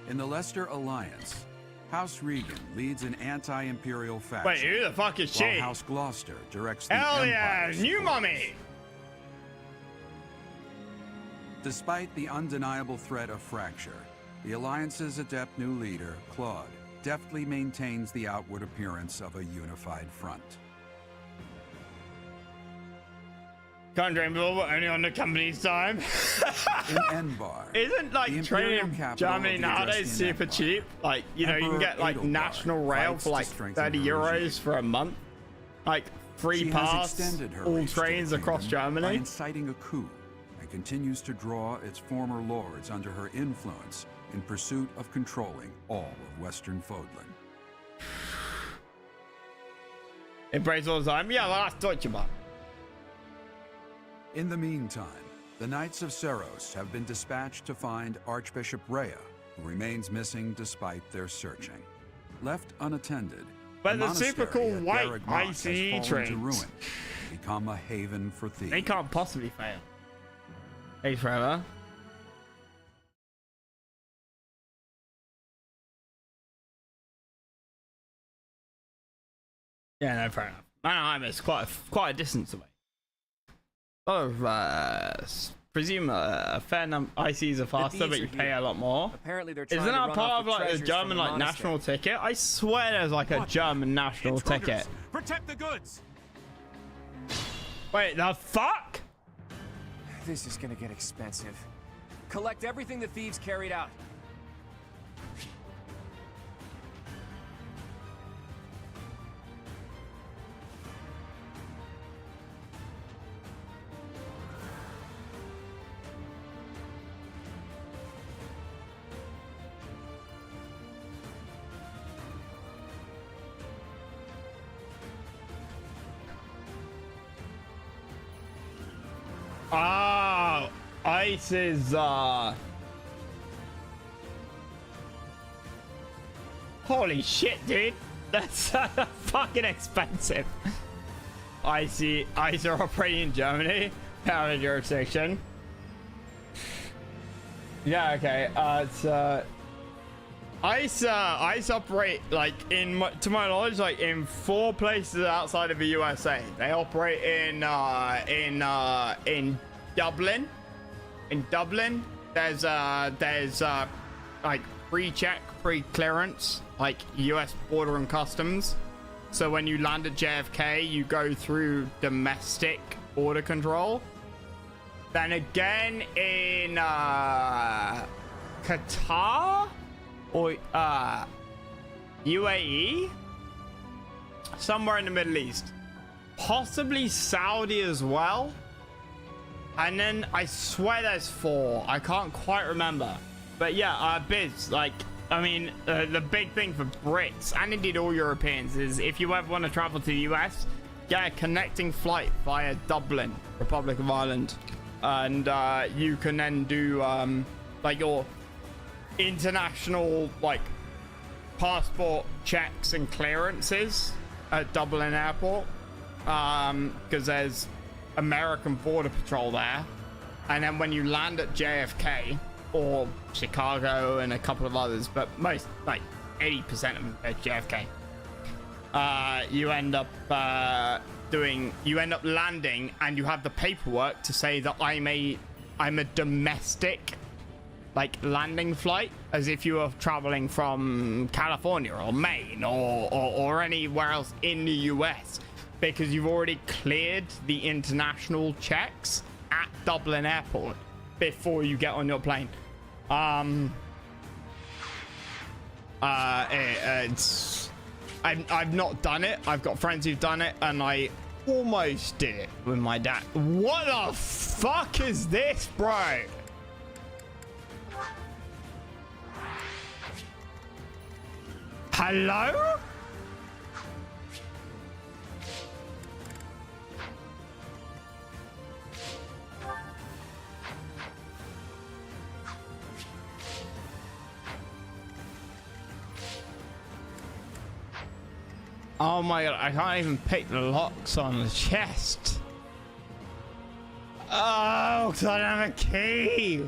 In the Leicester Alliance, House Regan leads an anti-imperial faction. Wait, who the fuck is while she? House Gloucester directs the Hell yeah, Empire's new forces. mummy! Despite the undeniable threat of fracture, the Alliance's adept new leader, Claude, deftly maintains the outward appearance of a unified front. Can't dream of but only on the company's time. In Enbar, Isn't the like imperial training in capital Germany of the nowadays Adrestian super Empire, cheap? Like, you know, you can Emperor get like Edelgard national rail fights for to like strengthen 30 her euros regime. for a month. Like free She has pass, extended her all reach to the trains across kingdom by Germany. inciting a coup and continues to draw its former lords under her influence in pursuit of controlling all of Western Fodlan. It breaks all the time. Yeah, well, that's Deutsche Bahn. In the meantime, the Knights of Seros have been dispatched to find Archbishop Rhea, who remains missing despite their searching. Left unattended, But the monastery super cool at white Darragh Mach ICE has fallen to trains. ruin, become a haven for thieves. They can't possibly fail. Thanks forever. Yeah, no, fair enough. Mannheim is quite a distance away. A lot of, presume a fair number ICs are faster, thieves but are you pay here. a lot more. Apparently they're trying Isn't to that run part off of the like the treasures German from the like monastery. national ticket? I swear there's like a German national ticket. Protect the goods! Wait, the fuck? This is gonna get expensive. Collect everything the thieves carried out. Oh, ice is holy shit, dude. That's fucking expensive. Ice are operating in Germany, out of jurisdiction. Yeah, okay. It's ICE operate like to my knowledge, like in 4 places outside of the USA. They operate in Dublin. In Dublin, there's like pre-check, pre-clearance, like US Border and Customs. So when you land at JFK, you go through domestic border control. Then again in Qatar or UAE, somewhere in the Middle East, possibly Saudi as well. And then I swear there's 4. I can't quite remember. But yeah, Biz, like, I mean, the big thing for Brits and indeed all Europeans is if you ever want to travel to the US, get a connecting flight via Dublin, Republic of Ireland. And you can then do like your international like passport checks and clearances at Dublin Airport, because there's American Border Patrol there. And then when you land at JFK or Chicago and a couple of others, but most, like 80% of them at JFK, you end up landing and you have the paperwork to say that I'm a domestic like landing flight, as if you were traveling from California or Maine or anywhere else in the US, because you've already cleared the international checks at Dublin Airport before you get on your plane. I've not done it. I've got friends who've done it, and I almost did it with my dad. What the fuck is this, bro? Hello? Oh my god, I can't even pick the locks on the chest. Oh, because I don't have a key.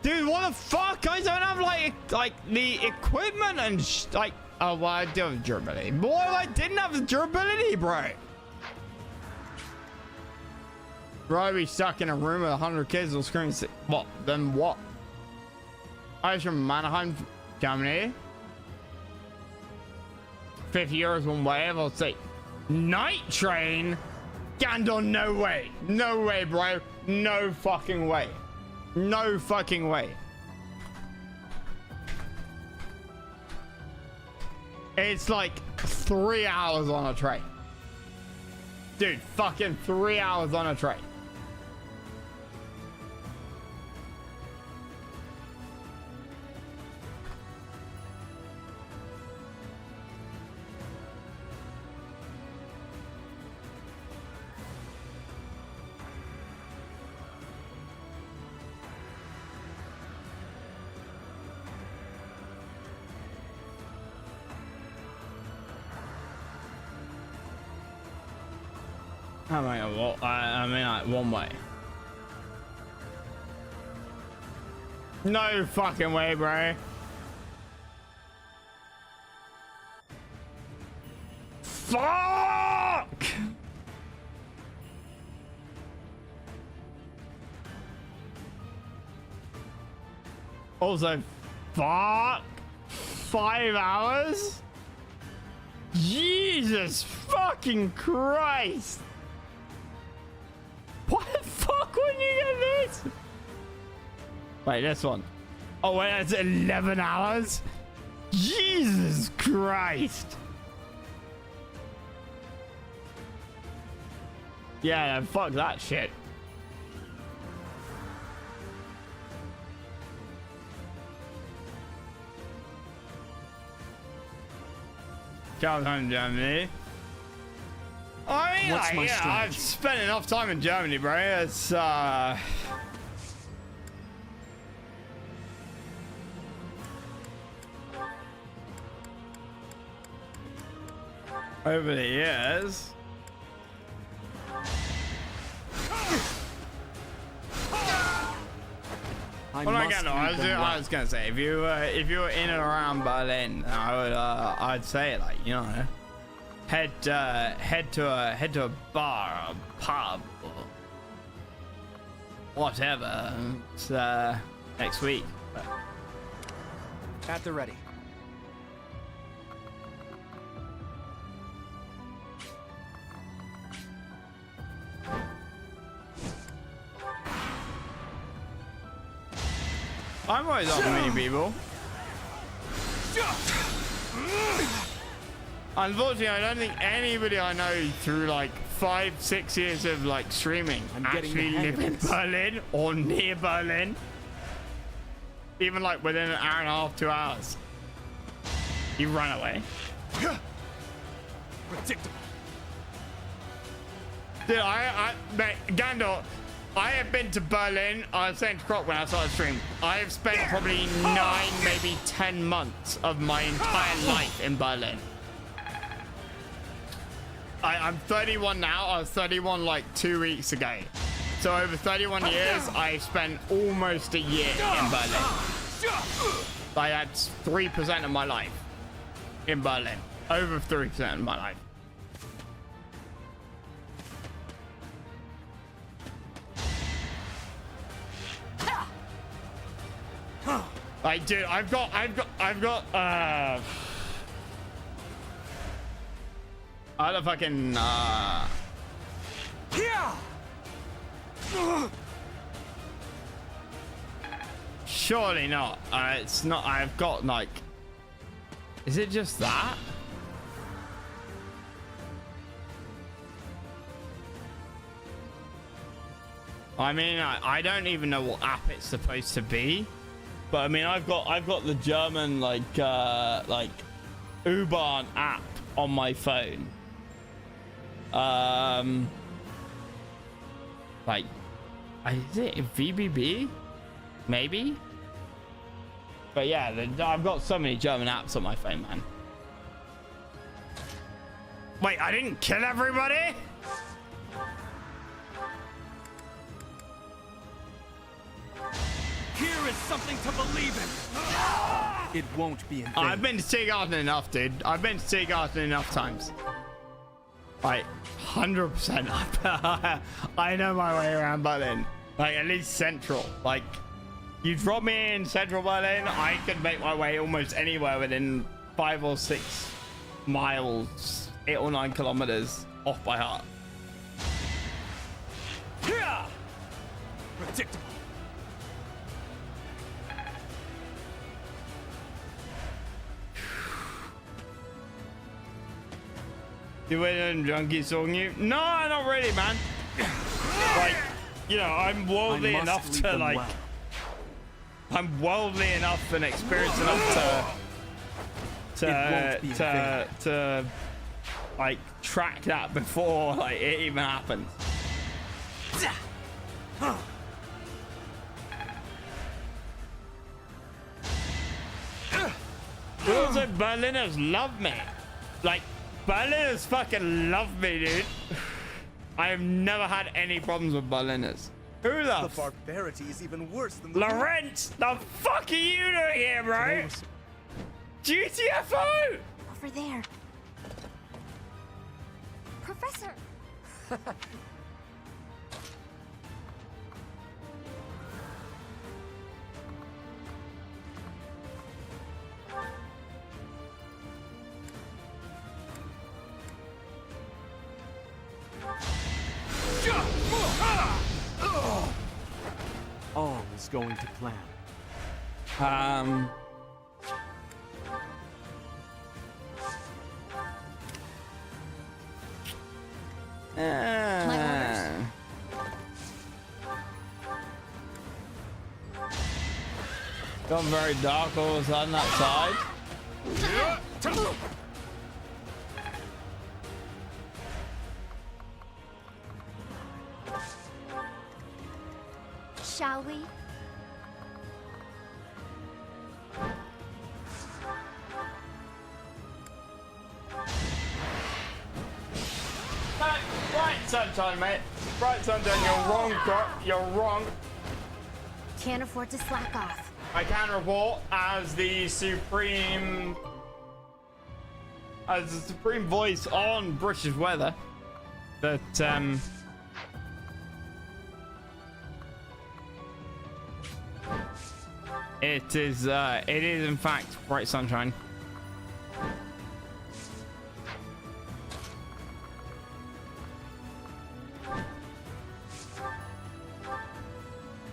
Dude, what the fuck? I don't have like the equipment and like. Oh, well, I do have durability. Boy, I didn't have the durability, bro. Bro, be stuck in a room with 100 kids will scream. What? Then what? I was from Mannheim, Germany. 50 euros one way. I'll say night train. Gandor, no way. No way, bro. No fucking way. No fucking way. It's like 3 hours on a train. Dude, fucking 3 hours on a train. I mean, like one way. No fucking way, bro. Fuck! Also, fuck. 5 hours? Jesus fucking Christ! What the fuck would you get this? Wait, this one. Oh wait, that's 11 hours? Jesus Christ! Yeah, fuck that shit. Come Germany. I mean, like, yeah, I've spent enough time in Germany, bro. It's over the years. I was gonna say if you were in and around Berlin, I'd say like head to a bar, a pub, or whatever. It's next week. But. At the ready. I'm always up to meeting people. Unfortunately, I don't think anybody I know through like 5-6 years of like streaming actually live in Berlin or near Berlin. Even like within an hour and a half, 2 hours. You run away. Predictable. Dude, mate, Gandalf, I have been to Berlin. I was saying to Croc when I started stream, I have spent probably 9, maybe 10 months of my entire life in Berlin. I'm 31 now. I was 31 like 2 weeks ago. So over 31 years, I spent almost a year in Berlin. I had 3% of my life in Berlin. Over 3% of my life. Like, dude, I've got I don't fucking surely not. It's not. I've got like, is it just that? I mean, I don't even know what app it's supposed to be. But I mean, I've got the German like U-Bahn app on my phone. Like, is it VBB? Maybe. But yeah, I've got so many German apps on my phone, man. Wait, I didn't kill everybody? Here is something to believe in. It won't be in vain. I've been to Tiergarten enough, dude. I've been to Tiergarten enough times. Like, 100%. I know my way around Berlin. Like, at least central. Like, you drop me in central Berlin, I could make my way almost anywhere within 5 or 6 miles, 8 or 9 kilometers off by heart. Predictable. You waiting junkie song you? No, not really, man. Like, you know, I'm worldly enough to like. Well. I'm worldly enough and experienced enough to like track that before like it even happens. But also, Berliners love me. Like, Berliners fucking love me, dude. I have never had any problems with Berliners. Who the barbarity is even worse than Lawrence, the fuck are you doing here, bro? GTFO! Over there. Professor! All is going to plan. My orders. Gone very dark all of a sudden that side. Shall we? Right, sunshine, mate. Right, sunshine. You're wrong, Croc. You're wrong. can't afford to slack off. I can report as the supreme voice on British weather that it is in fact bright sunshine.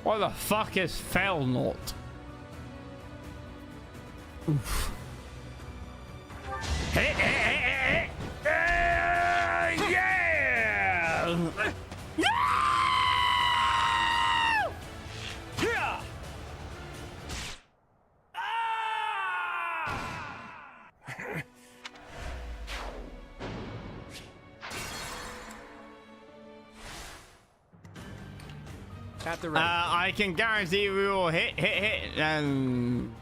What the fuck is Felnort? Oof. Hey, hey, hey, hey, hey. Yeah! No! Yeah! At the ready. I can guarantee we will hit, and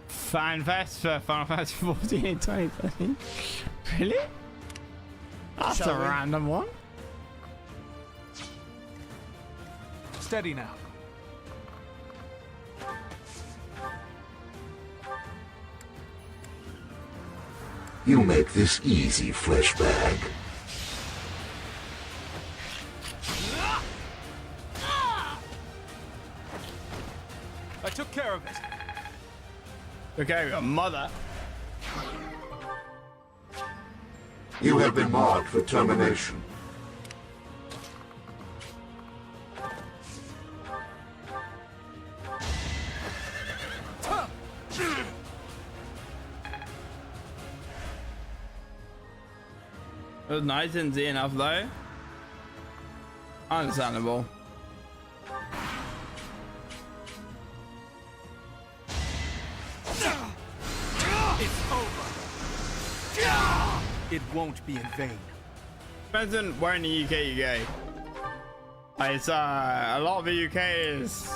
Fan Fest for Final Fantasy 14 in 2013. Really? That's a random one. Steady now. You make this easy, flesh bag. I took care of it. Okay, a mother. You have been marked for termination. It was nice and easy enough though. Understandable. It's over. It won't be in vain. Depends on where in the UK you go. It's a lot of the UK is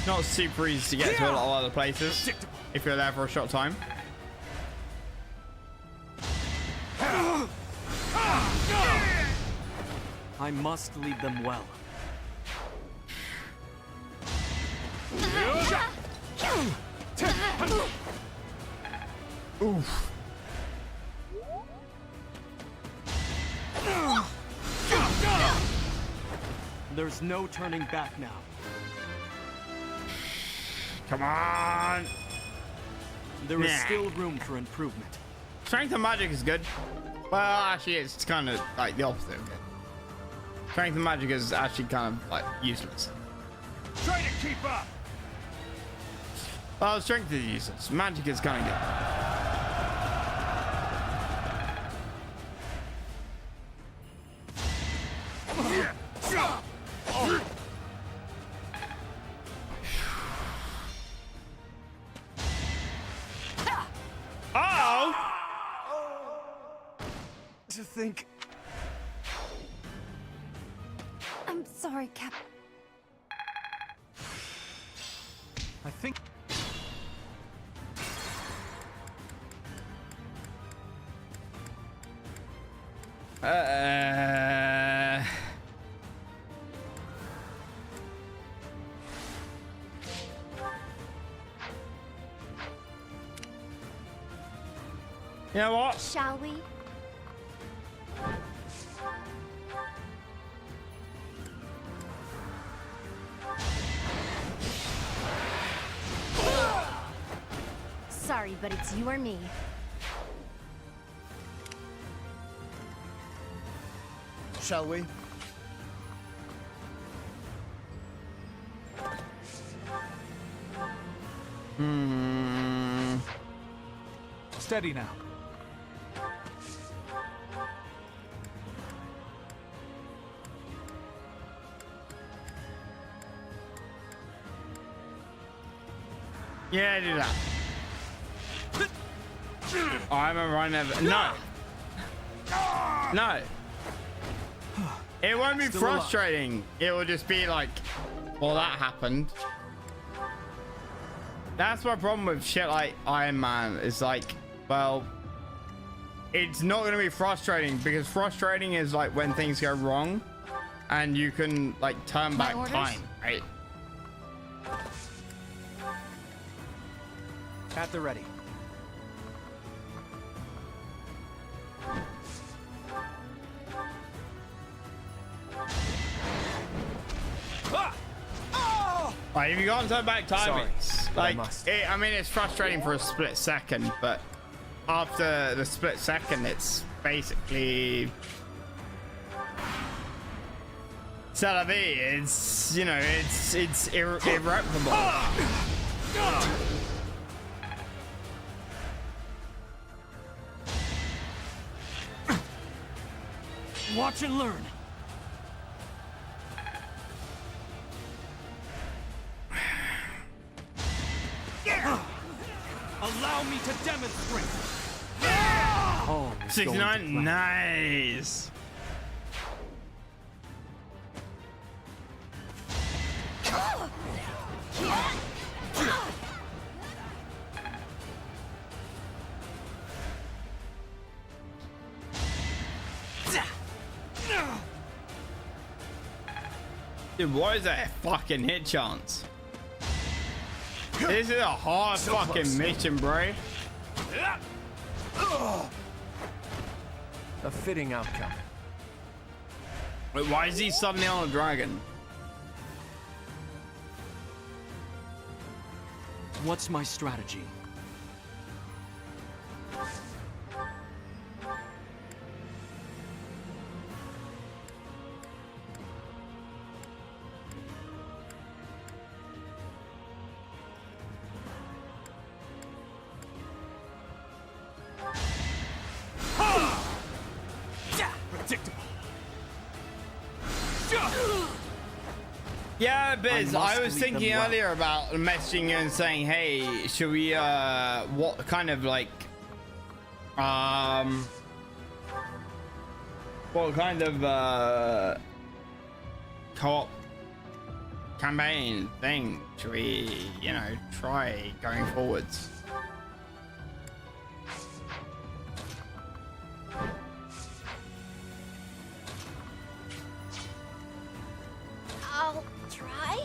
not super easy to get to a lot of other places if you're there for a short time. I must lead them well. Oof. There's no turning back now. Come on. There is still room for improvement. Strength and magic is good. Well, actually, it's kind of like the opposite of good. Strength and magic is actually kind of like useless. Try to keep up. Well, strength is useless. Magic is kind of good. Oh! To think. I'm sorry, Cap. I think. You know what? Shall we? Sorry, but it's you or me. Shall we? Steady now. Yeah, do that. Oh, I remember I never. No. No. It won't be Still frustrating. It will just be like, well, that happened. That's my problem with shit like Iron Man. Is like, well, it's not going to be frustrating, because frustrating is like when things go wrong and you can like turn back time, right? At the ready. Like, if you can't turn back time, Sorry, it's like, I mean, it's frustrating for a split second, but after the split second, it's basically c'est la vie. It's, you know, it's irreparable. Watch and learn. Allow me to demonstrate. Oh, 69, nice. Dude, what is that fucking hit chance? This is a hard fucking mission, bro. A fitting outcome. Wait, why is he suddenly on a dragon? What's my strategy? Yeah, Biz, I was thinking earlier about messaging you and saying, hey, should we, what kind of like, what kind of, co-op campaign thing should we, you know, try going forwards? I'll try.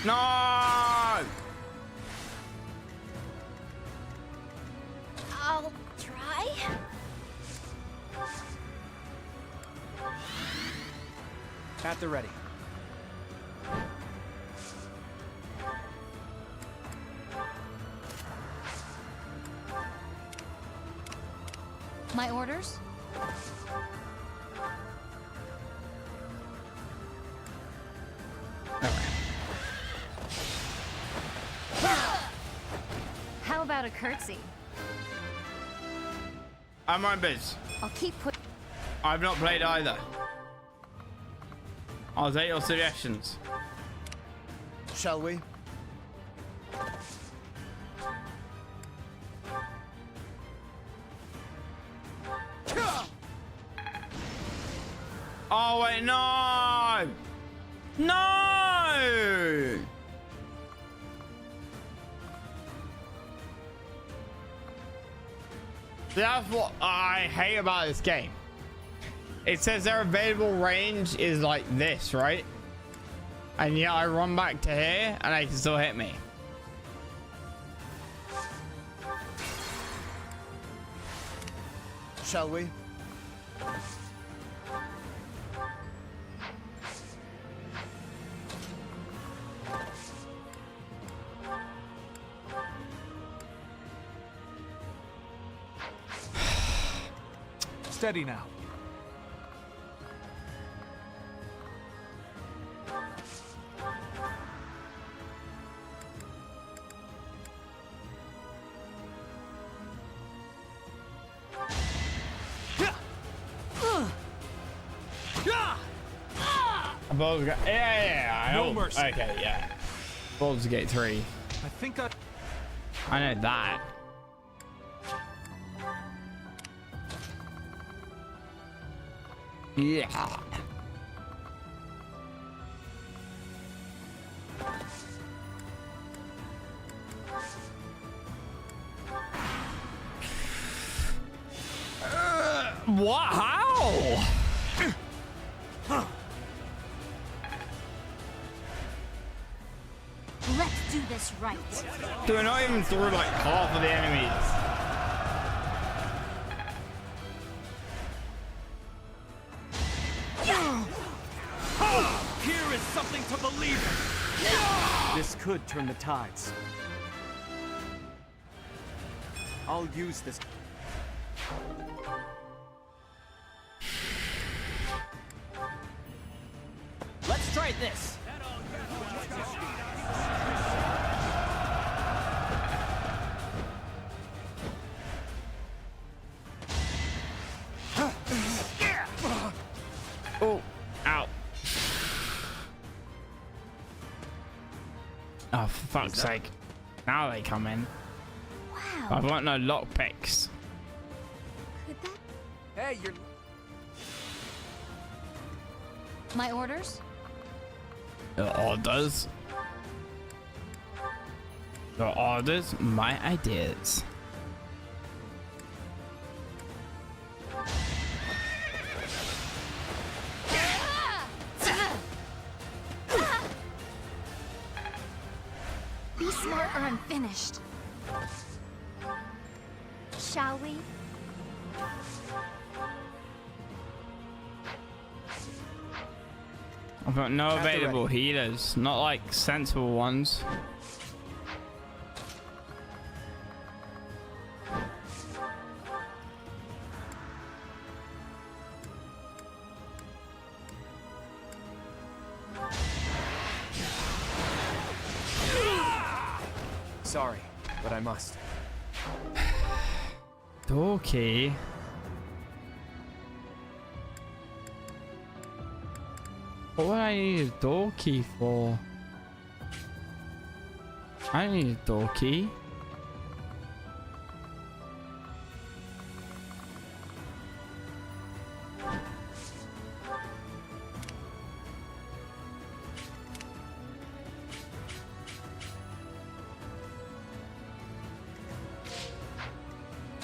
No! I'll try. At the ready. My orders? How about a curtsy? I'm on Biz. I'll keep put. I've not played either. I'll take your suggestions. Shall we? Oh wait, no! No! That's what I hate about this game. It says their available range is like this, right? And yet I run back to here and they can still hit me. Shall we? Steady now. Baldur's Gate, yeah, I know. No mercy. Okay, yeah. Baldur's Gate 3. I think I know that. Yeah. What? How? Let's do this right. Do I not even through like half of the enemies? Here is something to believe in. This could turn the tides. I'll use this. Let's try this. Oh, ow. Oh, for fuck's sake. Now they come in. Wow. I want no lockpicks. Could that... Hey, you're... My orders? Your orders? Your orders, my ideas. Be smart or I'm finished. Shall we? I've got no available healers, not like sensible ones. Sorry, but I must. Okay. What would I need a door key for? I need a door key.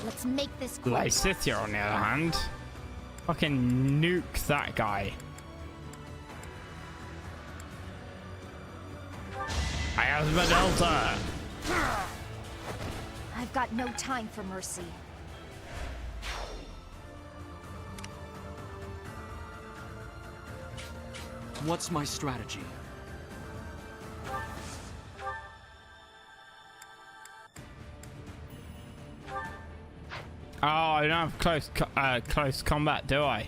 Let's make this quick. Lysithia, on the other hand, fucking nuke that guy. I have the Delta. I've got no time for mercy. What's my strategy? Oh, I don't have close combat, do I?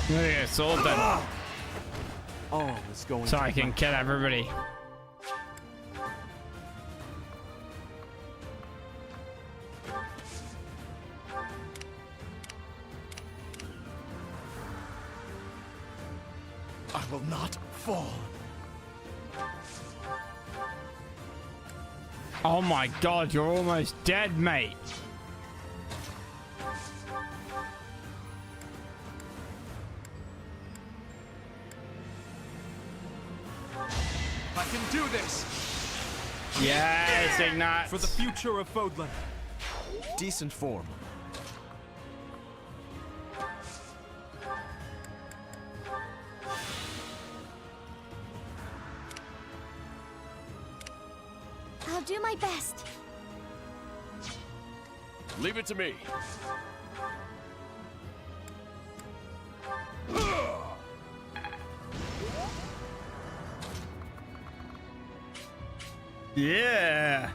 Yeah, sword then. Oh, it's going. So I can kill everybody. I will not fall. Oh my god, you're almost dead, mate. I can do this! Yes, Ignat. For the future of Fodlan. Decent form. I'll do my best. Leave it to me. Yeah.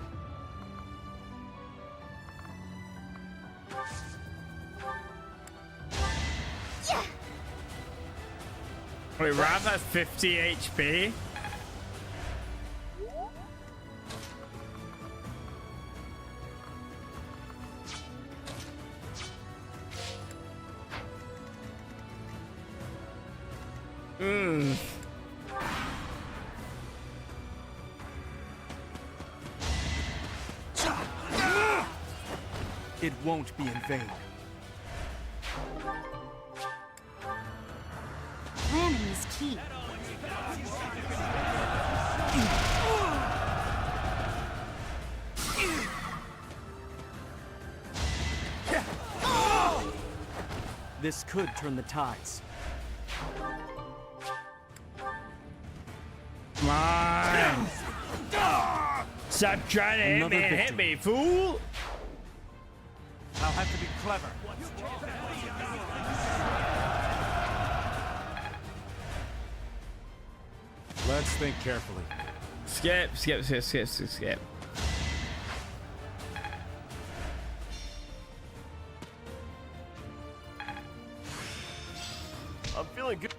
Yeah. Wait, Rav has 50 HP. It won't be in vain. planning is key. This could turn the tides. Come on! Stop trying to hit me and hit me, fool! I'll have to be clever. Let's think carefully. Skip, skip, skip, skip, skip, skip. I'm feeling good.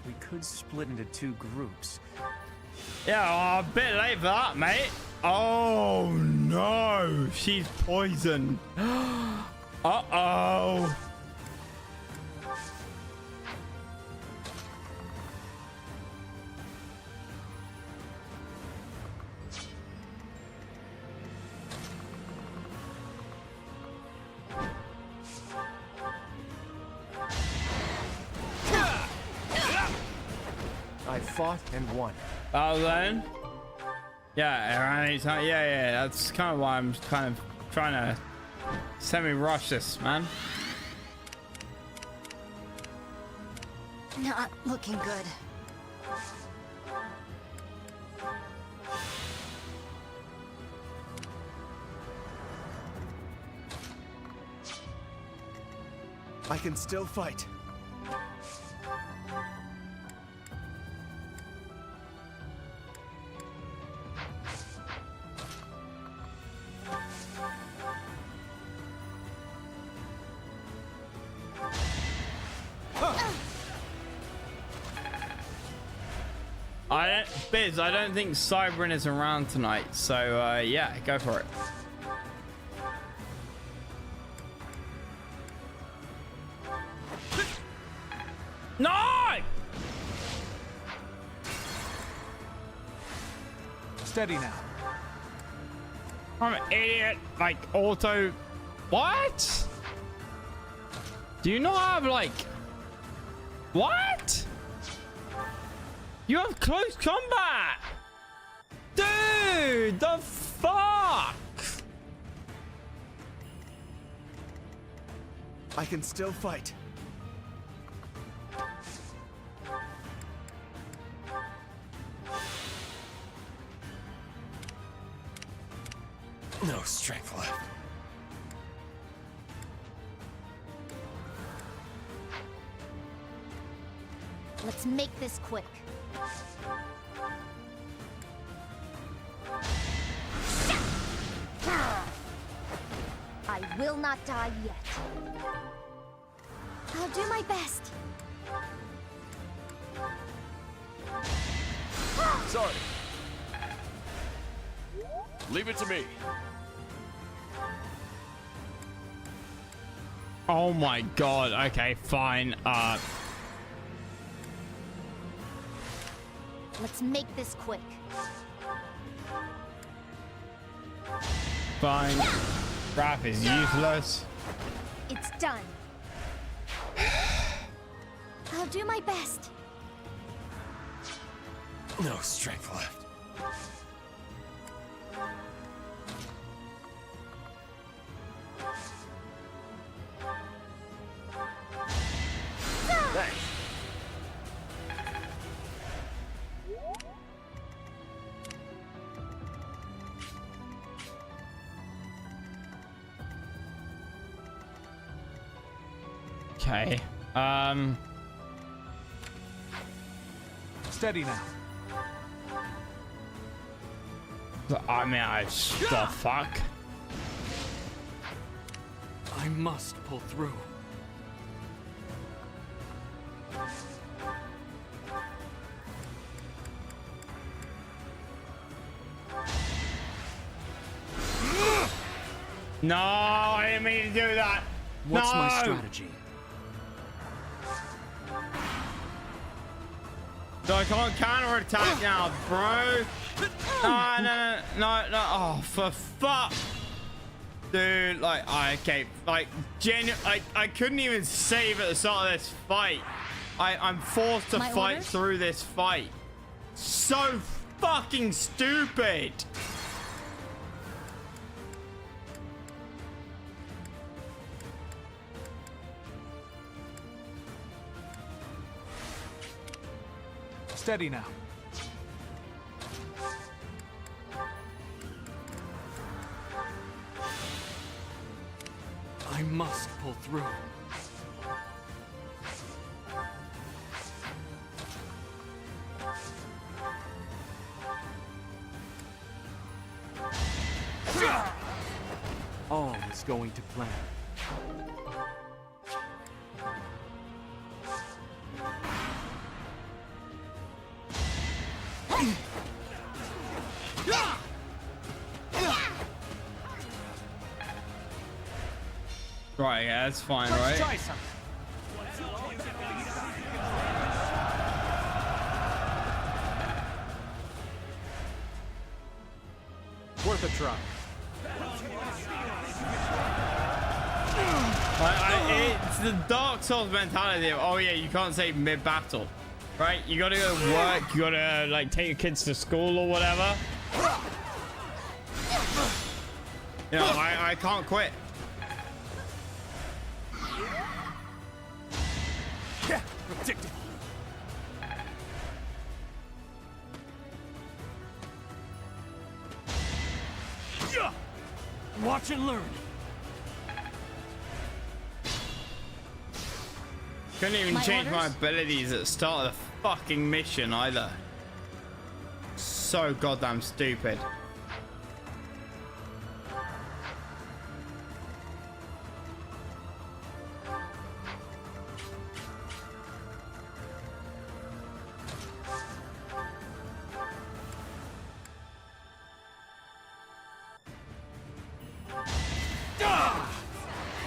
We could split into 2 groups. Yeah, well, a bit late for that, mate. Oh no, she's poisoned. Uh-oh. I fought and won. Well then. Yeah, that's kind of why I'm kind of trying to semi-rush this, man. Not looking good. I can still fight. Biz, I don't think Cybrin is around tonight, so yeah, go for it. No! Steady now. I'm an idiot. Like, auto... What? Do you not have, like... What? You have close combat! Dude, the fuck? I can still fight. No strength left. Let's make this quick. I will not die yet. I'll do my best. Sorry. Leave it to me. Oh my god, okay, fine. Let's make this quick. Fine. Raph is useless. It's done. I'll do my best. No strength left. Thanks. Okay. Steady now. I mean, the fuck? I must pull through. No, I didn't mean to do that. What's no! my strategy? So I can't counter-attack now, bro. No. Oh, for fuck. Dude, like, okay, like, I couldn't even save at the start of this fight. I'm forced to fight through this fight. So fucking stupid. Steady now. I must pull through. All is going to plan. Right, yeah, that's fine, right? Try some. Worth a try. It's the Dark Souls mentality of, oh yeah, you can't save mid-battle, right? You gotta go to work, you gotta like take your kids to school or whatever. You know, I can't quit. Yeah, predictable. Watch and learn. Couldn't even change my abilities at the start of the fucking mission either. So goddamn stupid.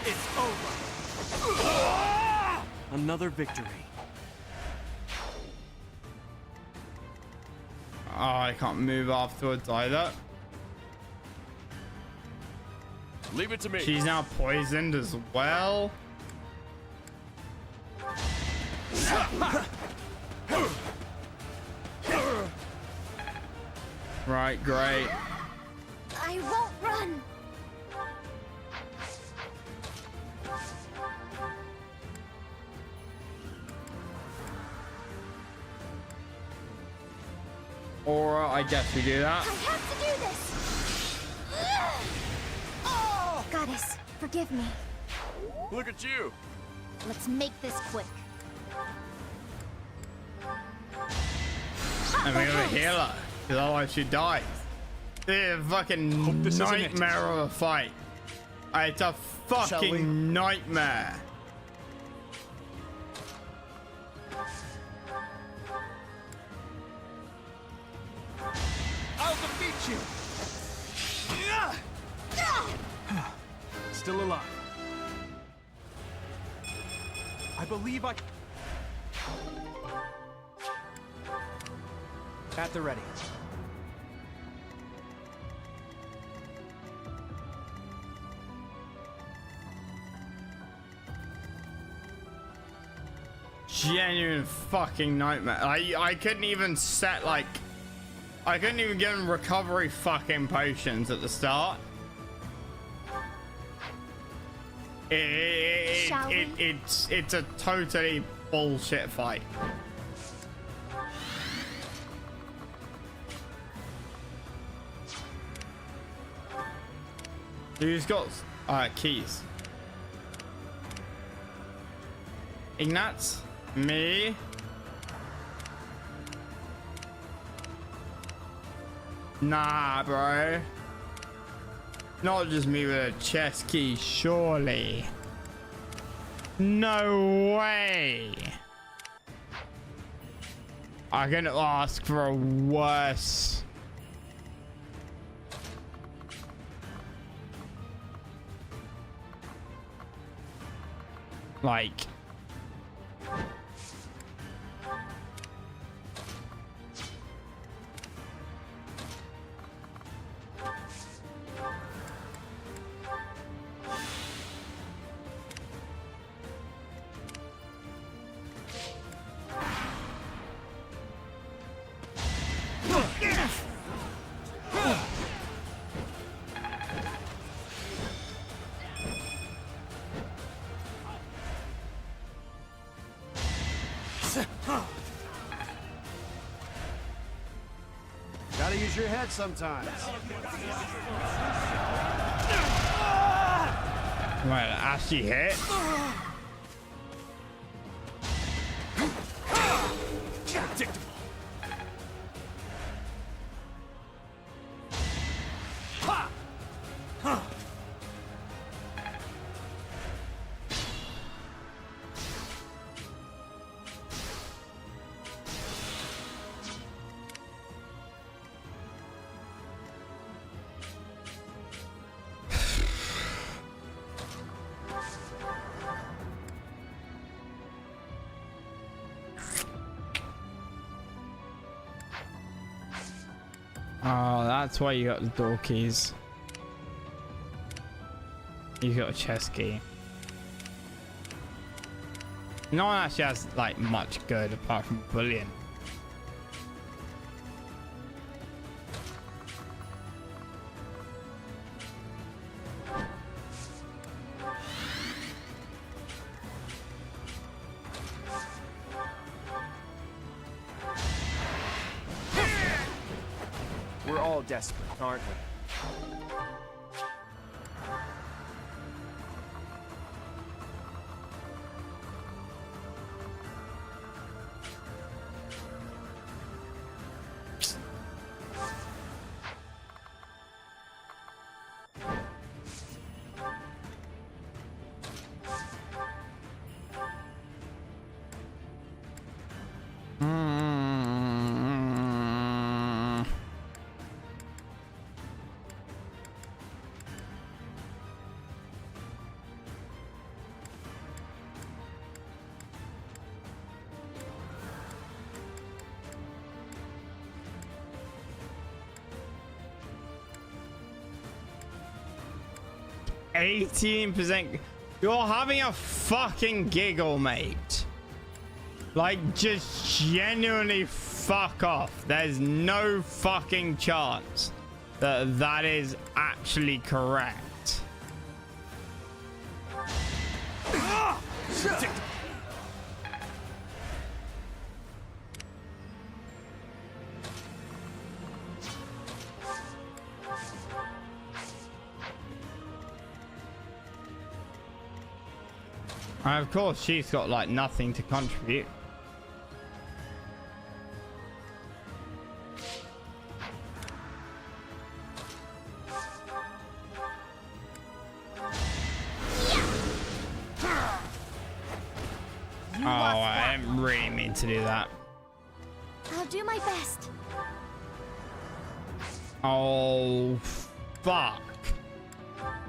It's over. Another victory. Oh, I can't move afterwards either. Leave it to me. She's now poisoned as well. Right, great. I won't run. Or I guess we do that. I have to do this. Goddess, forgive me. Look at you. Let's make this quick. And we're gonna heal her, because otherwise she dies. This is a fucking nightmare of a fight. It's a fucking nightmare. I'll defeat you. Still alive. I believe I... At the ready. Genuine fucking nightmare. I couldn't even set like... I couldn't even give him recovery fucking potions at the start. It's a totally bullshit fight. Who's got keys? Ignatz? Me? Nah, bro. Not just me with a chest key, surely. No way. I'm gonna ask for a worse. Like. use your head sometimes. Right, actually hit. Predictable. Ha! Huh. Oh, that's why you got the door keys. You got a chest key. No one actually has like much good apart from bullion. We're all desperate, aren't we? %. You're having a fucking giggle, mate. Like, just genuinely fuck off. There's no fucking chance that that is actually correct. And of course, she's got like nothing to contribute. Oh, I didn't really mean to do that. I'll do my best. Oh, fuck.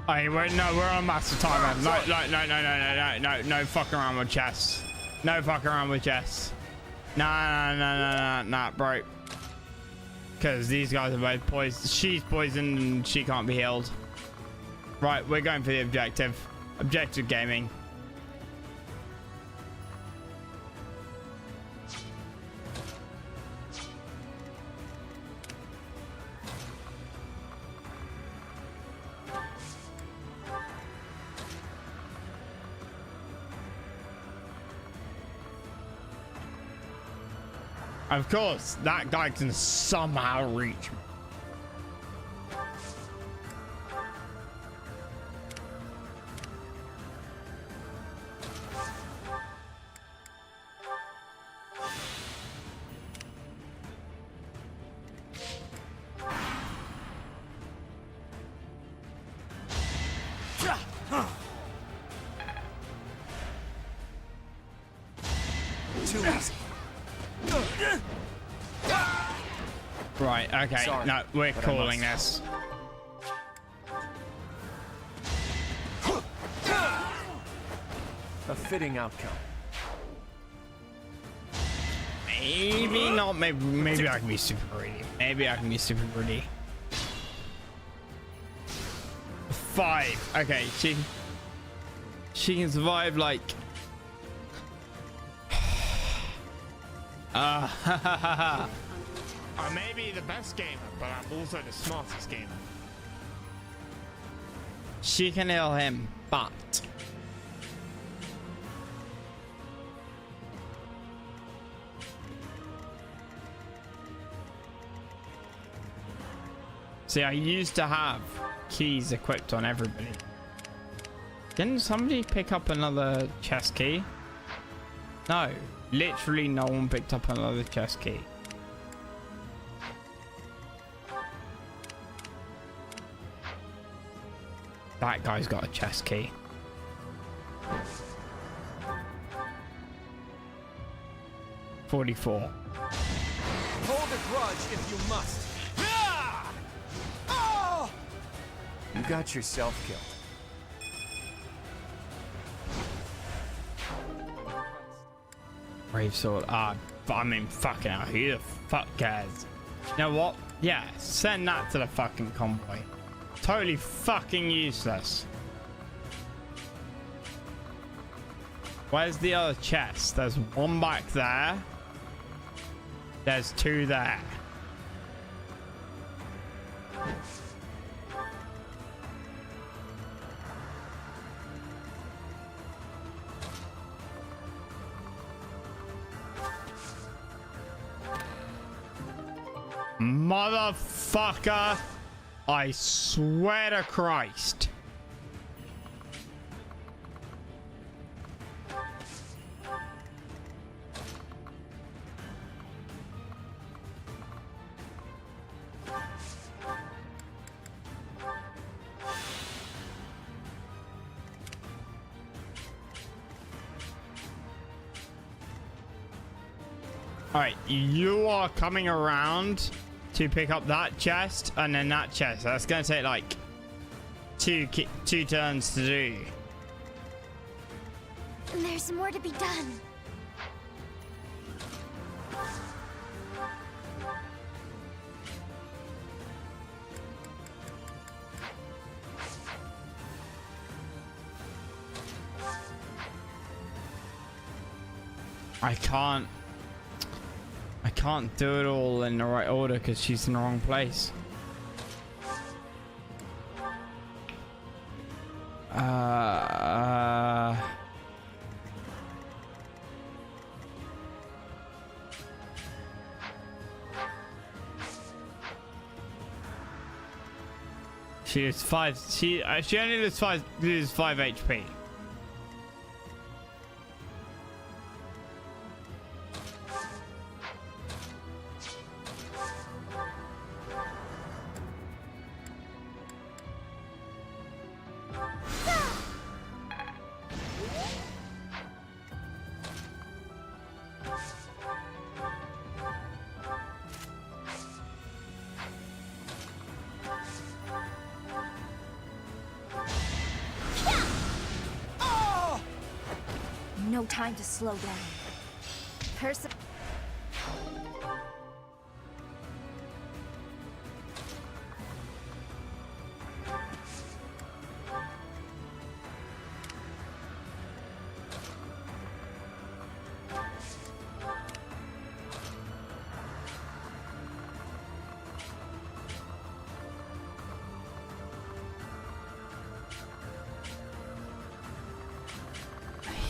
Hey, wait, no, we're on master timer. No fucking around with chess. No fucking around with chess. Nah, bro. Because these guys are both poisoned. She's poisoned and she can't be healed. Right, we're going for the objective. Objective gaming. Of course, that guy can somehow reach me. Too easy. Right, okay. Sorry, No, we're but I calling must. this. A fitting outcome. Maybe not. Maybe I can be super greedy. Maybe I can be super greedy. 5. Okay, she can survive like. I may be the best gamer, but I'm also the smartest gamer. She can heal him, but See, I used to have keys equipped on everybody. Didn't somebody pick up another chest key? No, literally no one picked up another chest key. That guy's got a chest key. $44. Hold a grudge if you must. You got yourself killed. Brave sword. I mean, fucking hell, who the fuck cares? You know what? Yeah, send that to the fucking convoy. Totally fucking useless. Where's the other chest? There's one back there. There's two there. Motherfucker! I swear to Christ. Alright, you are coming around to pick up that chest and then that chest. That's gonna take like two turns to do. There's more to be done. I can't do it all in the right order because she's in the wrong place. She is 5. She only loses 5 HP. No time to slow down.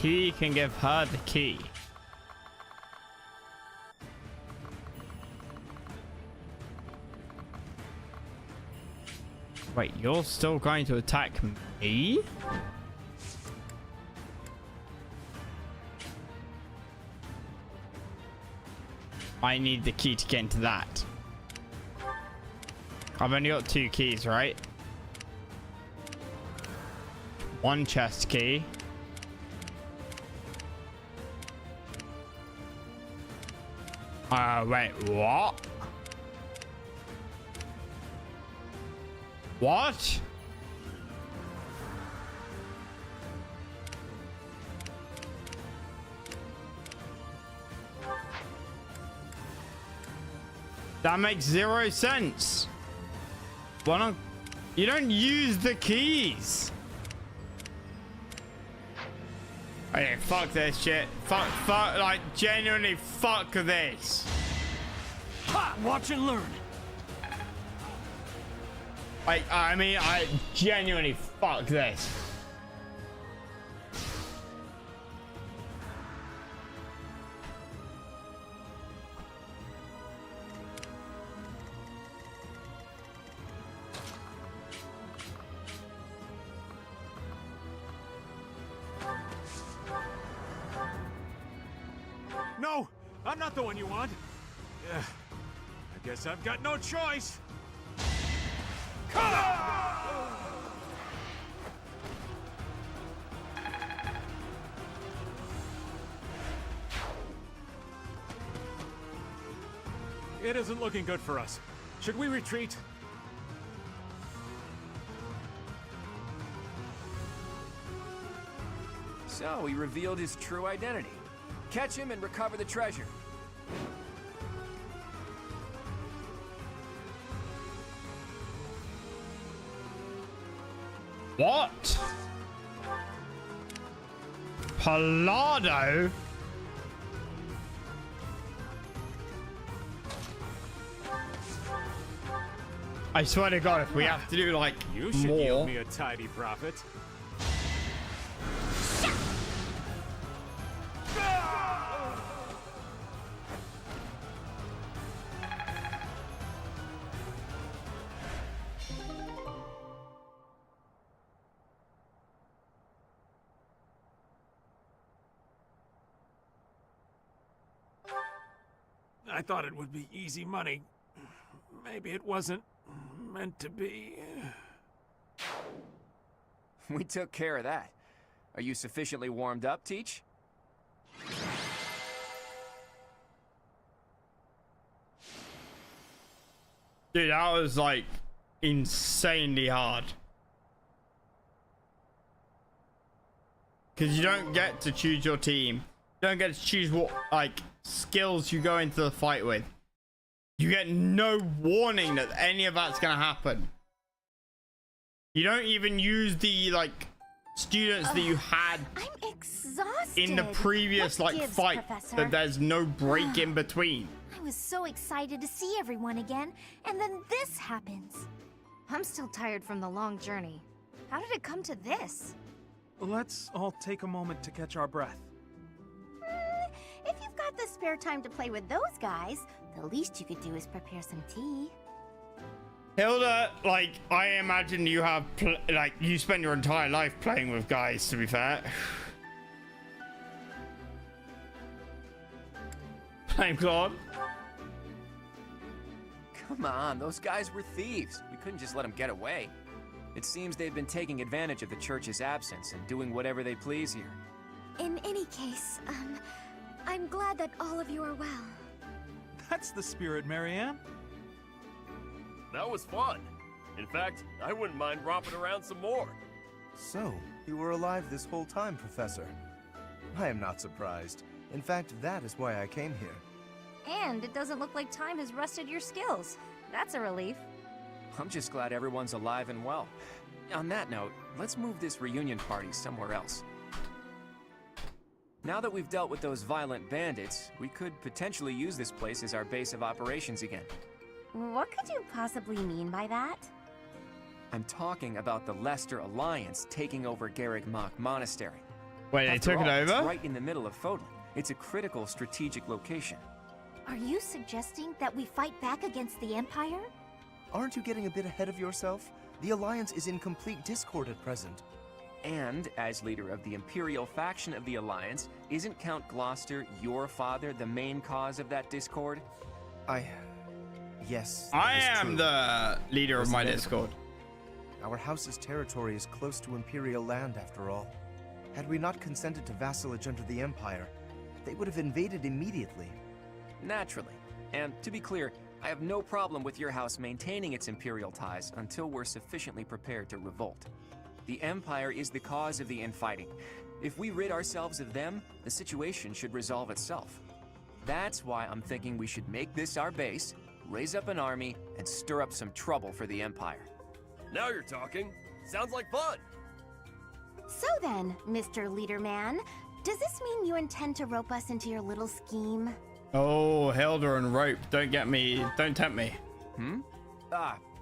He can give her the key. Wait, you're still going to attack me? I need the key to get into that. I've only got 2 keys, right? 1 chest key. Wait, what? What? That makes 0 sense. Why not? You don't use the keys. Okay, fuck this shit. Fuck, like, genuinely fuck this. Ha! Watch and learn. I mean, I genuinely fuck this. I'm not the one you want. I guess I've got no choice. It isn't looking good for us. Should we retreat? So, he revealed his true identity. Catch him and recover the treasure. What? Palado? I swear to God, if we have to do like You should more. yield me a tidy profit. I thought it would be easy money. Maybe it wasn't meant to be. We took care of that. Are you sufficiently warmed up, Teach? Dude, that was like insanely hard. Because you don't get to choose your team. You don't get to choose what like skills you go into the fight with. You get no warning that any of that's gonna happen. You don't even use the like students that you had I'm exhausted. in the previous What like gives, fight. Professor? That there's no break in between. I was so excited to see everyone again, and then this happens. I'm still tired from the long journey. How did it come to this? Let's all take a moment to catch our breath. If you've got the spare time to play with those guys, the least you could do is prepare some tea. Hilda, like, I imagine you have, like, you spend your entire life playing with guys, to be fair. Flame Claude. Come on, those guys were thieves. We couldn't just let them get away. It seems they've been taking advantage of the church's absence and doing whatever they please here. In any case, I'm glad that all of you are well. That's the spirit, Marianne. That was fun. In fact, I wouldn't mind romping around some more. So, you were alive this whole time, Professor. I am not surprised. In fact, that is why I came here. And it doesn't look like time has rusted your skills. That's a relief. I'm just glad everyone's alive and well. On that note, let's move this reunion party somewhere else. Now that we've dealt with those violent bandits, we could potentially use this place as our base of operations again. What could you possibly mean by that? I'm talking about the Leicester Alliance taking over Garreg Mach Monastery. Wait, they took it over? It's right in the middle of Fodlan. It's a critical strategic location. Are you suggesting that we fight back against the Empire? Aren't you getting a bit ahead of yourself? The Alliance is in complete discord at present. And, as leader of the Imperial faction of the Alliance, isn't Count Gloucester, your father, the main cause of that discord? Yes. I am the leader of my discord. Our house's territory is close to Imperial land, after all. Had we not consented to vassalage under the Empire, they would have invaded immediately. Naturally. And, to be clear, I have no problem with your house maintaining its Imperial ties until we're sufficiently prepared to revolt. The Empire is the cause of the infighting. If we rid ourselves of them, the situation should resolve itself. That's why I'm thinking we should make this our base, raise up an army, and stir up some trouble for the Empire. Now you're talking. Sounds like fun. So then, Mr. Leaderman, does this mean you intend to rope us into your little scheme? Oh, Hilda and rope. Don't get me. Don't tempt me.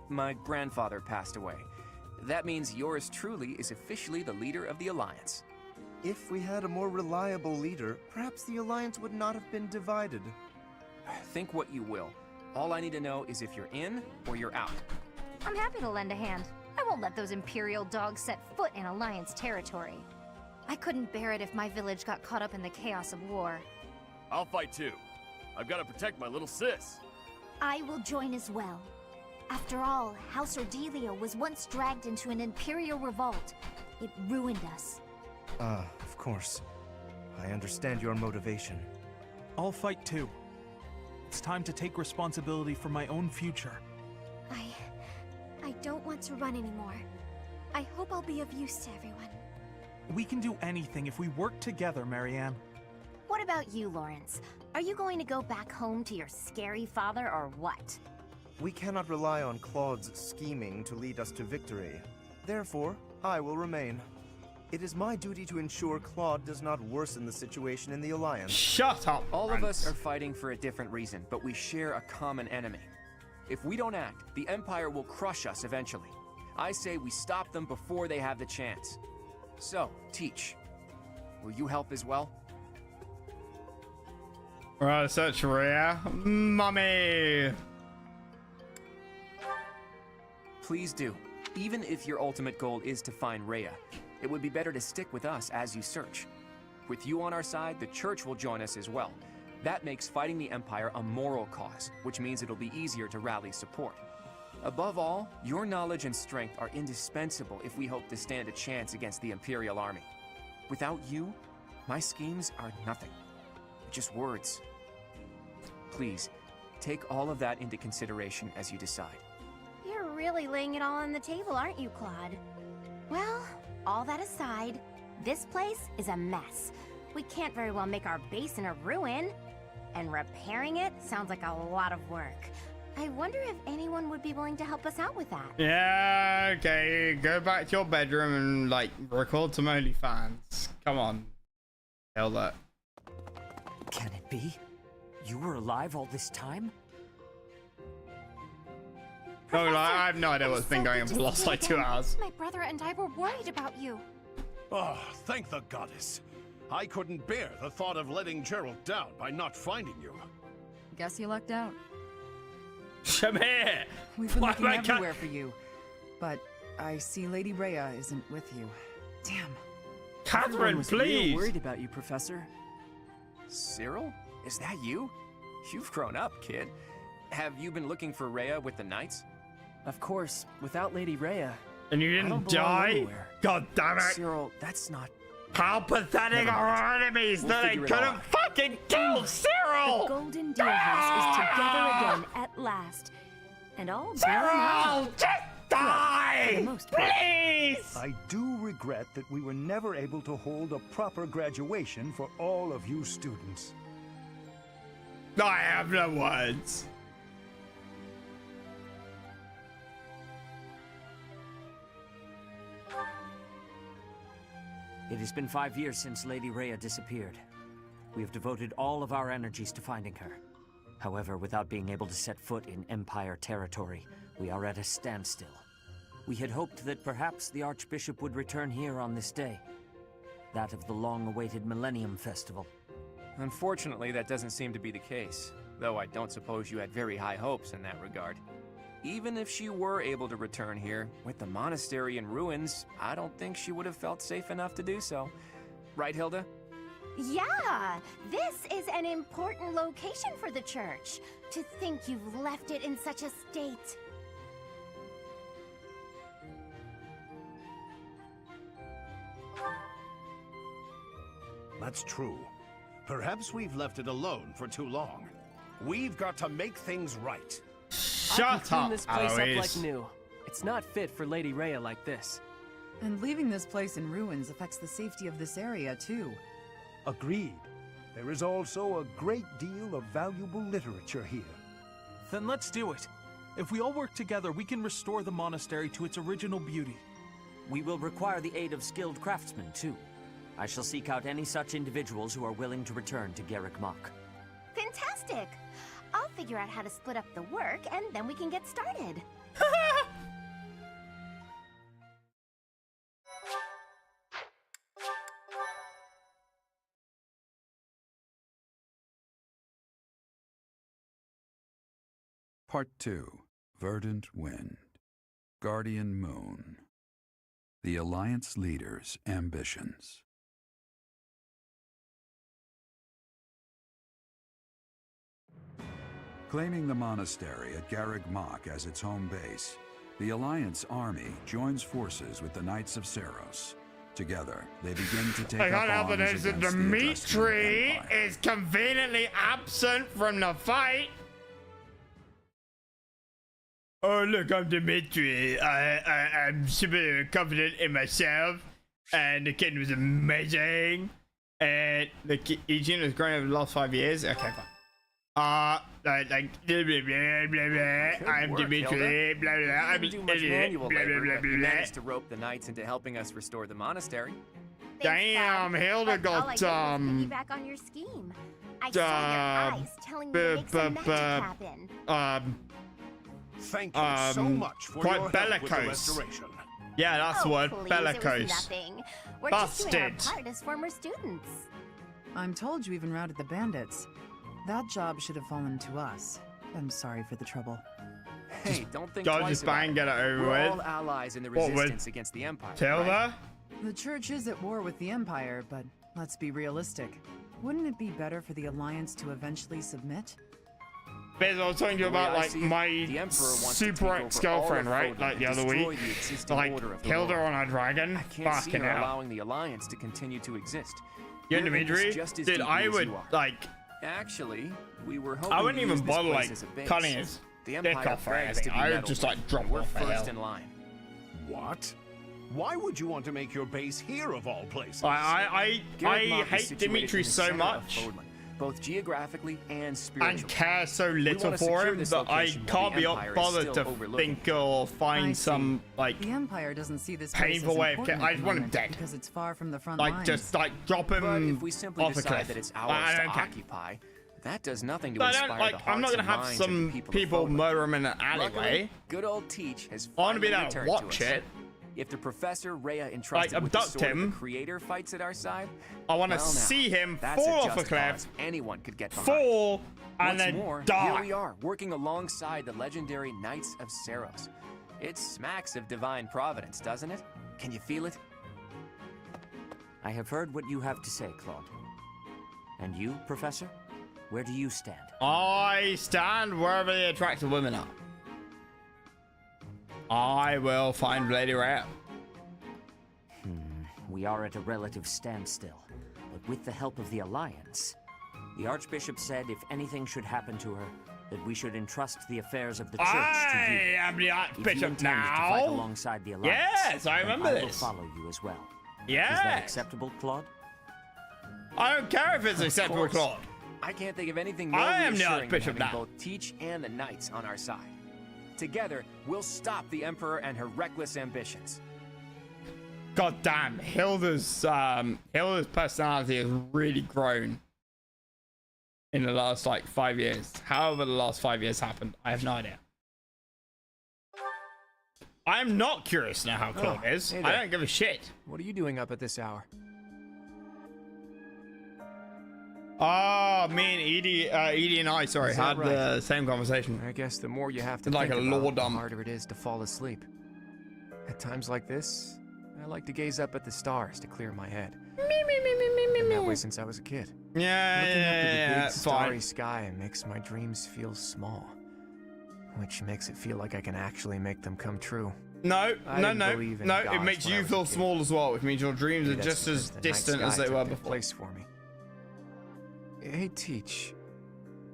My grandfather passed away. That means yours truly is officially the leader of the Alliance. If we had a more reliable leader, perhaps the Alliance would not have been divided. Think what you will. All I need to know is if you're in or you're out. I'm happy to lend a hand. I won't let those Imperial dogs set foot in Alliance territory. I couldn't bear it if my village got caught up in the chaos of war. I'll fight too. I've got to protect my little sis. I will join as well. After all, House Ordelia was once dragged into an Imperial revolt. It ruined us. Of course. I understand your motivation. I'll fight too. It's time to take responsibility for my own future. I don't want to run anymore. I hope I'll be of use to everyone. We can do anything if we work together, Marianne. What about you, Lawrence? Are you going to go back home to your scary father or what? We cannot rely on Claude's scheming to lead us to victory. Therefore, I will remain. It is my duty to ensure Claude does not worsen the situation in the Alliance. Shut up! All of us are fighting for a different reason, but we share a common enemy. If we don't act, the Empire will crush us eventually. I say we stop them before they have the chance. So, Teach, will you help as well? Right, search Rhea. Mummy! Please do. Even if your ultimate goal is to find Rhea, it would be better to stick with us as you search. With you on our side, the Church will join us as well. That makes fighting the Empire a moral cause, which means it'll be easier to rally support. Above all, your knowledge and strength are indispensable if we hope to stand a chance against the Imperial Army. Without you, my schemes are nothing. Just words. Please, take all of that into consideration as you decide. You're really laying it all on the table, aren't you, Claude? Well, all that aside, this place is a mess. We can't very well make our base in a ruin. And repairing it sounds like a lot of work. I wonder if anyone would be willing to help us out with that. Yeah, okay. Go back to your bedroom and, like, record some OnlyFans. Come on. Hell that. Can it be? You were alive all this time? No, like, I have no idea what's been going on for the last, like, 2 hours. My brother and I were worried about you. Oh, thank the goddess. I couldn't bear the thought of letting Gerald down by not finding you. Guess you lucked out. Come here! We've been looking everywhere for you. But I see Lady Rhea isn't with you. Damn. Catherine, was please! Real worried about you, Professor. Cyril? Is that you? You've grown up, kid. Have you been looking for Rhea with the Knights? Of course, without Lady Rhea. And you didn't die? God damn it! Cyril, that's not... How pathetic are our enemies that they couldn't fucking kill Cyril! The Golden Deer House is together again at last. And all Cyril, just die! Please! I do regret that we were never able to hold a proper graduation for all of you students. I have no words. It has been 5 years since Lady Rhea disappeared. We have devoted all of our energies to finding her. However, without being able to set foot in Empire territory, we are at a standstill. We had hoped that perhaps the Archbishop would return here on this day. That of the long-awaited Millennium Festival. Unfortunately, that doesn't seem to be the case, though I don't suppose you had very high hopes in that regard. Even if she were able to return here, with the monastery in ruins, I don't think she would have felt safe enough to do so. Right, Hilda? Yeah, this is an important location for the church. To think you've left it in such a state. That's true. Perhaps we've left it alone for too long. We've got to make things right. Shut clean up, this place Alois. up like new. It's not fit for Lady Rhea like this. And leaving this place in ruins affects the safety of this area, too. Agreed. There is also a great deal of valuable literature here. Then let's do it. If we all work together, we can restore the monastery to its original beauty. We will require the aid of skilled craftsmen, too. I shall seek out any such individuals who are willing to return to Garrick Mach. Fantastic! I'll figure out how to split up the work, and then we can get started. Part 2. Verdant Wind. Guardian Moon. The Alliance Leader's Ambitions. Claiming the monastery at Garreg Mach as its home base, the Alliance army joins forces with the Knights of Seros. Together, they begin to take I up can't help arms but notice that against the Adrestian Dimitri Empire. is conveniently absent from the fight. Oh look, I'm Dimitri. I'm super confident in myself, and the kid was amazing. And the Eugene has grown over the last 5 years. Okay, fine. Like blah, blah, blah, blah, blah. I'm Dimitri. Blah, blah, blah. I'm You didn't do much idiot. manual Blah, labor, blah, blah, but you blah. managed to rope the knights into helping us restore the monastery. Damn, Hilda But all I got did was piggyback on your scheme. I saw your eyes telling me to make some magic happen. Thank you so much for quite your help with the bellicose. restoration. Yeah, that's the word. Please, Bellicose. It was nothing. We're just doing our Busted. part as former students. I'm told you even routed the bandits. That job should have fallen to us. I'm sorry for the trouble. Hey, don't think Go twice just about bang, it. get it over We're with. all allies in the What, with resistance against the Empire. Tilda? right? The Church is at war with the Empire, but let's be realistic. Wouldn't it be better for the Alliance to eventually submit? Biz, I was talking to you The way about I like see it, my the Emperor wants to take super over ex-girlfriend, all of right? Fodor Like the and other destroy week. the existing Like order of the killed her world. on a dragon. I can't see Fucking her hell. allowing the Alliance to continue to exist. You We're and in this Dimitri? just as Dude, deeply I as would you are. like. Actually, we were hoping I wouldn't to even use this bother place like as a base. cutting his The dick Empire off or begs anything. to be I would meddled just with, like drop and we're off first hell. in line. What? Why would you want to make your base here of all places? I Garreg Mach is hate situated Dimitri in the so center of much. Fodlan, both geographically and spiritually. And care so We little wanna for secure him this that I location while can't the be Empire is bothered still to overlooking think or I find see. some like The Empire doesn't see this place painful as way of important I at just the want him moment dead. because it's far from the front Like lines. just like drop him But if we simply off a decide cliff. that it's I ours to don't care. occupy, that does nothing to But I inspire don't like. the I'm not hearts gonna and have minds of some the people, people of Fodlan. murder him in an Luckily, alleyway. good old Teach has I want to be finally there to returned watch to us. it. If the Professor Rhea entrusted with the abduct sword of him. the Creator fights at our side, I want to well, now, see him that's fall a off a just cliff, cause anyone could get behind. fall, and What's then more, die. here we are, working alongside the legendary Knights of Seros. It smacks of divine providence, doesn't it? Can you feel it? I have heard what you have to say, Claude. And you, Professor? Where do you stand? I stand wherever the attractive women are. I will find Lady Rhea. We are at a relative standstill, but with the help of the Alliance, the Archbishop said if anything should happen to her, that we should entrust the affairs of the Church to you. I am the If you Archbishop intend to now. fight alongside the Alliance, Yes, I then remember I will this. follow you as well. Yes. Is that acceptable, Claude? I don't care if it's Of acceptable, course. Claude. I can't think of anything more I am the reassuring than Archbishop having now. both Teach and the Knights on our side. Together, we'll stop the Emperor and her reckless ambitions. God damn, Hilda's personality has really grown in the last like 5 years. However the last 5 years happened, I have no idea. I'm not curious now how Claude is. hey I there. don't give a shit. What are you doing up at this hour? Oh, me and Edie and I, sorry, Is that had right? the same conversation. I guess the more you have to Like think a about, lord the dump. harder it is to fall asleep. At times like this, I like to gaze up at the stars to clear my head. Been that way since I was a kid. Yeah, Looking up at the big it's starry fine. sky makes my dreams feel small, which makes it feel like I can actually make them come true. No, I no, didn't no, believe in no. It gods makes when I you was a feel kid. small as well, which means your dreams Maybe are that's just as because the night distant as sky they took were their before. place for me. Hey, Teach,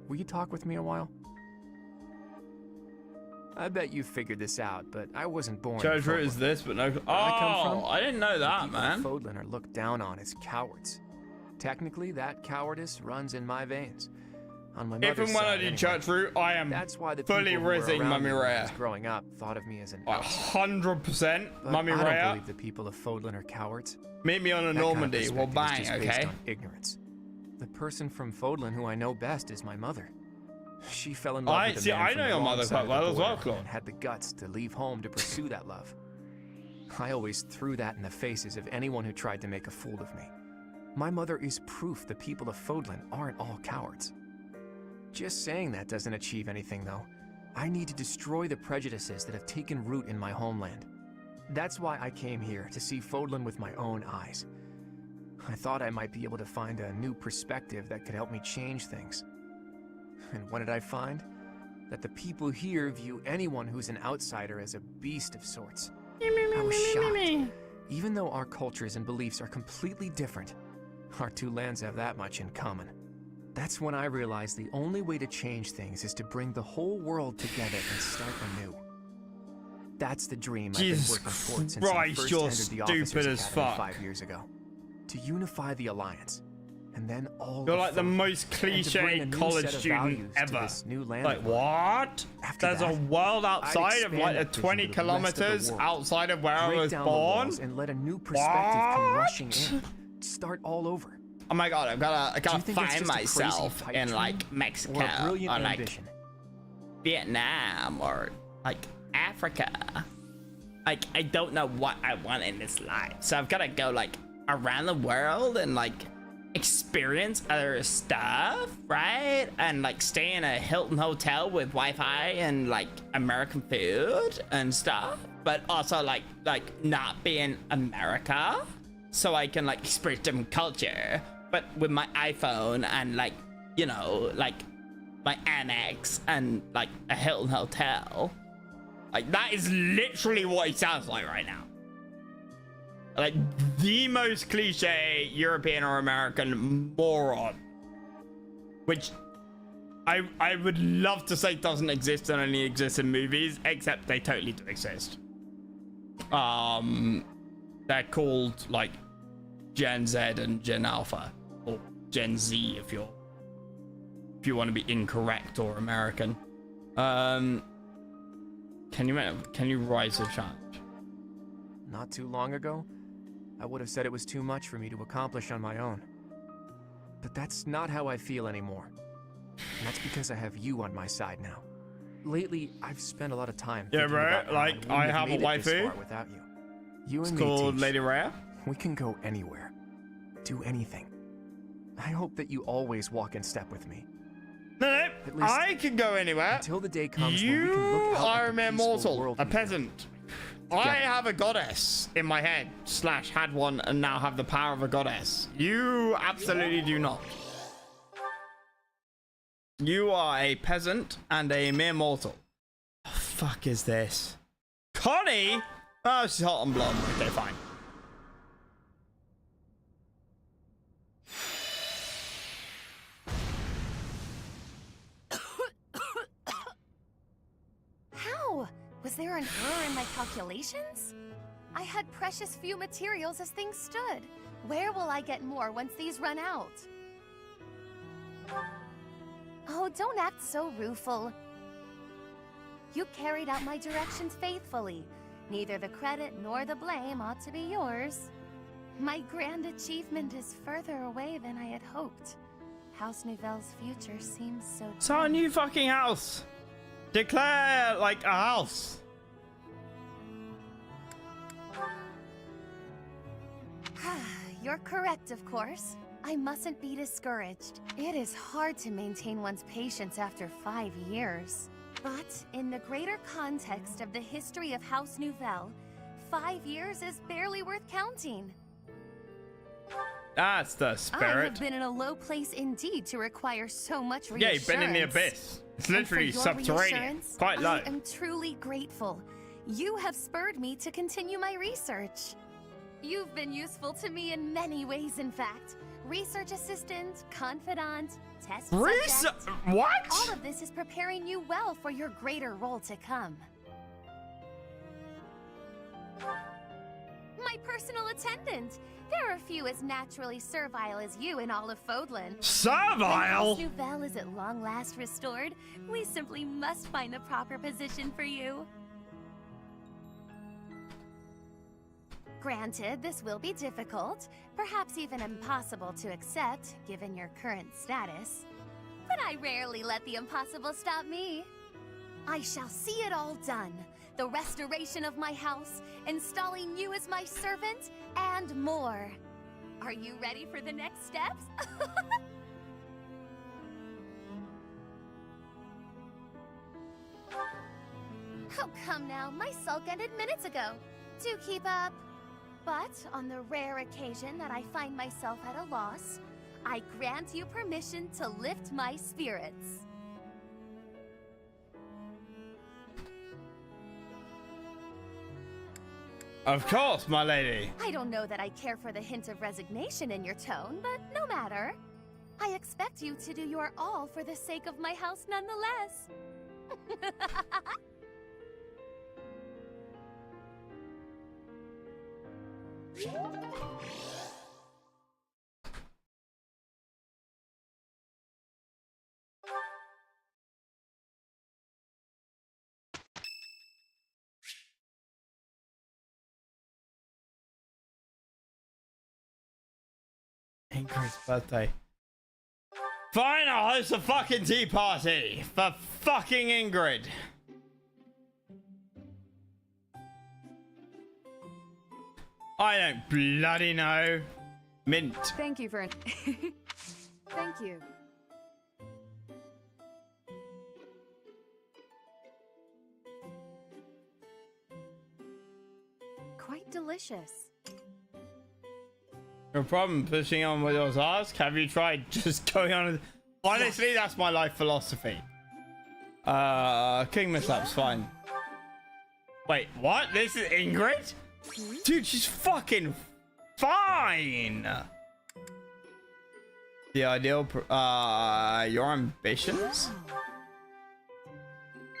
will you talk with me a while? I bet you figured this out, but I wasn't born. in Judge Root Fodlan. is this, but no. Where I come from, I didn't know the that, people man. of Fodlan are looked down on as cowards. Technically, that cowardice runs in my veins. On my If mother's and when I side, do anyway. Church Root, I am That's why the fully people who were rizzing around Mummy me when I Rhea. was growing up thought of me as an outsider. 100% But Mummy I don't Rhea. believe the people of Fodlan are cowards. Meet me on a That kind of Normandy. We'll perspective is bang, just based okay? on ignorance. The person from Fodlan who I know best is my mother. She fell in love with a see, man I from know the your wrong mother side quite of the well as well, border Claude. and had the guts to leave home to pursue that love. I always threw that in the faces of anyone who tried to make a fool of me. My mother is proof the people of Fodlan aren't all cowards. Just saying that doesn't achieve anything, though. I need to destroy the prejudices that have taken root in my homeland. That's why I came here, to see Fodlan with my own eyes. I thought I might be able to find a new perspective that could help me change things. And what did I find? that the people here view anyone who's an outsider as a beast of sorts. I was shocked. Even though our cultures and beliefs are completely different, our two lands have that much in common. That's when I realized the only way to change things is to bring the whole world together and start anew. That's the dream I've been working towards since I first entered the Officers Academy 5 years ago. To unify the Alliance, and then all You're like the most cliche college student ever. Like, what? There's a world outside of like the 20 kilometers outside of where I was born? And let a new perspective come rushing in. Start all over. Oh my god, I gotta find myself in like Mexico or like Vietnam or like Africa. Like, I don't know what I want in this life, so I've gotta go like around the world and like experience other stuff, right? And like stay in a Hilton hotel with Wi-Fi and like American food and stuff, but also like not be in America, so I can like experience different culture, but with my iPhone and like, you know, like my Amex and like a Hilton hotel. Like, that is literally what it sounds like right now. Like, the most cliche European or American moron. Which I would love to say doesn't exist and only exists in movies, except they totally do exist. They're called, like, Gen Z and Gen Alpha. Or Gen Z if you want to be incorrect or American. Can you rise a challenge? Not too long ago, I would have said it was too much for me to accomplish on my own. But that's not how I feel anymore. And that's because I have you on my side now. Lately, I've spent a lot of time thinking about like I have a waifu without you. You and it's me, called Teach, Lady Rhea. We can go anywhere. Do anything. I hope that you always walk in step with me. No, I can go anywhere. Until the day comes you when we can look out are at a the mere peaceful mortal, world a we peasant. live. I have a goddess in my head, / had one and now have the power of a goddess. You absolutely do not. You are a peasant and a mere mortal. The fuck is this? Connie? Oh, she's hot and blonde. Okay, fine. How? Was there an error in my calculations? I had precious few materials as things stood. Where will I get more once these run out? Oh, don't act so rueful. You carried out my directions faithfully. Neither the credit nor the blame ought to be yours. My grand achievement is further away than I had hoped. House Nouvelle's future seems so... It's our new fucking house. Declare, like, a house. You're correct, of course. I mustn't be discouraged. It is hard to maintain one's patience after 5 years. But in the greater context of the history of House Nouvelle, 5 years is barely worth counting. That's the I spirit. have been in a low place indeed to require so much reassurance. Yeah, you've been in the abyss. It's literally And for your subterranean. reassurance, Quite low. I am truly grateful. You have spurred me to continue my research. You've been useful to me in many ways, in fact. Research assistant, confidant, test subject. What? All of this is preparing you well for your greater role to come. My personal attendant. There are few as naturally servile as you in all of Fodlan. Servile? When Nouvelle is at long last restored, we simply must find the proper position for you. Granted, this will be difficult, perhaps even impossible to accept, given your current status. But I rarely let the impossible stop me. I shall see it all done. The restoration of my house, installing you as my servant, and more. Are you ready for the next steps? Oh, come now. My sulk ended minutes ago. Do keep up. But on the rare occasion that I find myself at a loss, I grant you permission to lift my spirits. Of course, my lady. I don't know that I care for the hint of resignation in your tone, but no matter. I expect you to do your all for the sake of my house nonetheless. Ingrid's birthday. Fine, I'll host a fucking tea party for fucking Ingrid. I don't bloody know. Mint. Thank you for... Thank you. Quite delicious. No problem pushing on with yours ask. Have you tried just going on? Honestly, that's my life philosophy. King Mishap's fine. Wait, what? This is Ingrid? Dude, she's fucking fine. The ideal, your ambitions?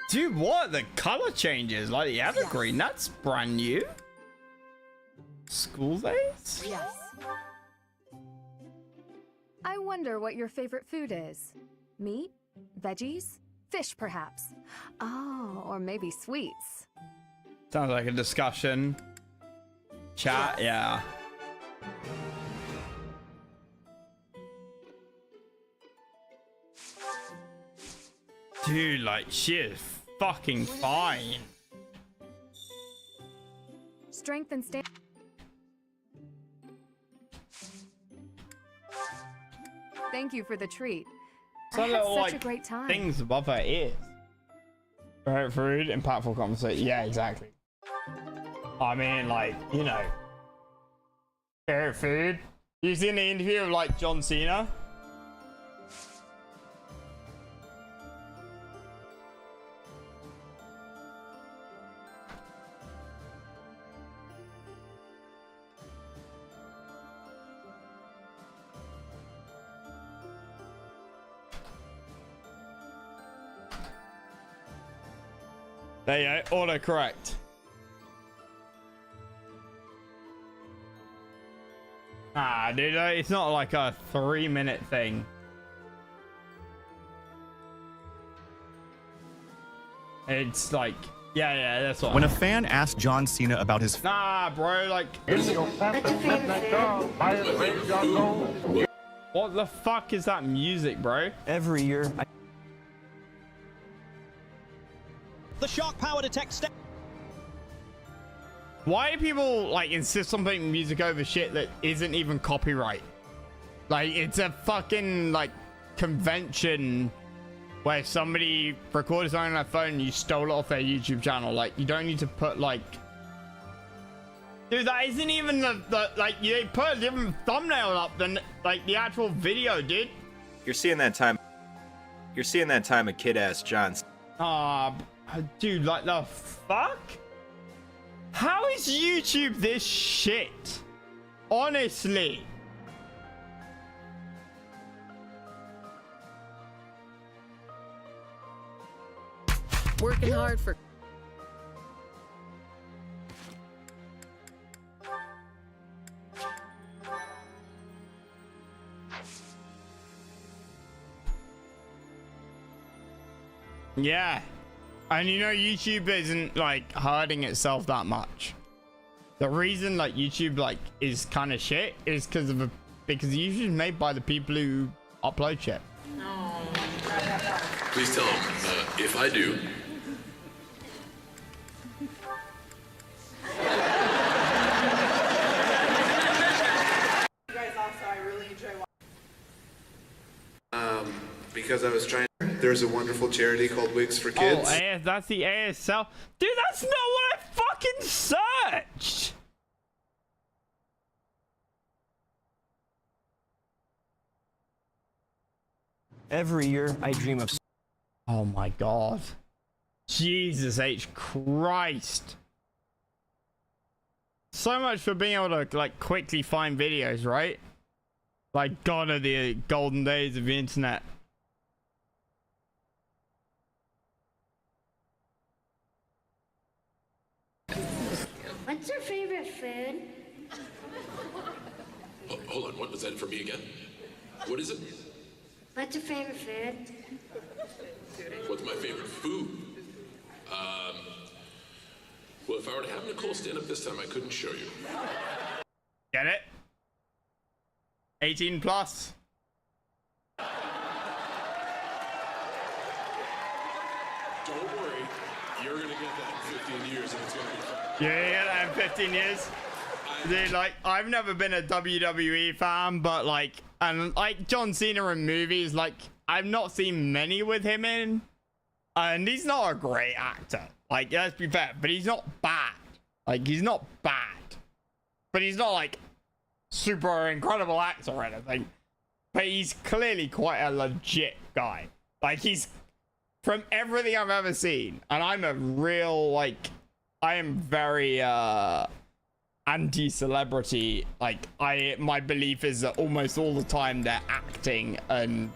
Dude, what? The color changes, like the evergreen, that's brand new. School days? Yes. I wonder what your favorite food is. Meat? Veggies? Fish, perhaps? Oh, or maybe sweets. Sounds like a discussion. Chat, yeah. Dude, like, she is fucking fine. Strength and stamina. Thank you for the treat. I had such a great time. Things above her ears. Favorite food, impactful conversation. Yeah, exactly. I mean, like, you know. Favorite food. You seen the interview of like John Cena? There you go, autocorrect. Ah, dude, it's not like a 3-minute thing. It's like, yeah, that's what. When a fan asked John Cena about his... Nah, bro, like... What the fuck is that music, bro? Every year... The shock power detects... Why do people like insist on putting music over shit that isn't even copyright? Like, it's a fucking like convention where somebody recorded something on their phone and you stole it off their YouTube channel. Like, you don't need to put like... Dude, that isn't even the like, they put a different thumbnail up than like the actual video, dude. You're seeing that time a kid-ass John. Dude, like the fuck? How is YouTube this shit? Honestly. Working hard for... Yeah. And you know, YouTube isn't like hurting itself that much. The reason like YouTube like is kind of shit is because YouTube is made by the people who upload shit. Please tell him if I do. You guys also, I really enjoy watching. Because I was trying. There's a wonderful charity called Wigs for Kids. Oh, that's the ASL. Dude, that's not what I fucking searched. Every year, I dream of... Oh my god. Jesus H. Christ. So much for being able to like quickly find videos, right? Like gone are the golden days of the internet. What's your favorite food? Oh, hold on, what was that for me again? What is it? What's your favorite food? What's my favorite food? Well, if I were to have Nicole stand up this time, I couldn't show you. Get it? 18 plus. Don't worry, you're gonna get that in 15 years and it's gonna be fun. Yeah, in 15 years. Dude, like, I've never been a WWE fan, but like, and like John Cena in movies, like, I've not seen many with him in. And he's not a great actor. Like, let's be fair, but he's not bad. Like, he's not bad. But he's not like super incredible actor or anything. But he's clearly quite a legit guy. Like, he's, from everything I've ever seen, and I'm a real, like, I am very anti-celebrity. Like, my belief is that almost all the time they're acting and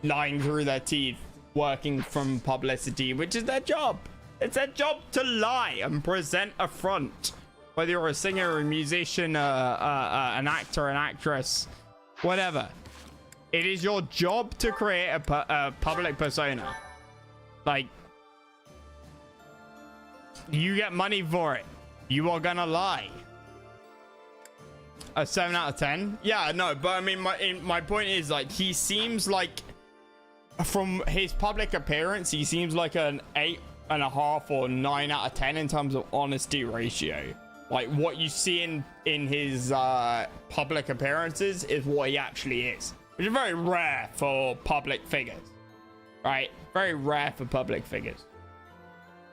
lying through their teeth, working from publicity, which is their job. It's their job to lie and present a front. Whether you're a singer, a musician, an actor, an actress, whatever. It is your job to create a public persona. Like, you get money for it. You are gonna lie. A 7 out of 10? Yeah, no, but I mean, my point is, like, he seems like, from his public appearance, he seems like an 8.5 or 9 out of 10 in terms of honesty ratio. Like, what you see in his public appearances is what he actually is, which is very rare for public figures, right? Very rare for public figures.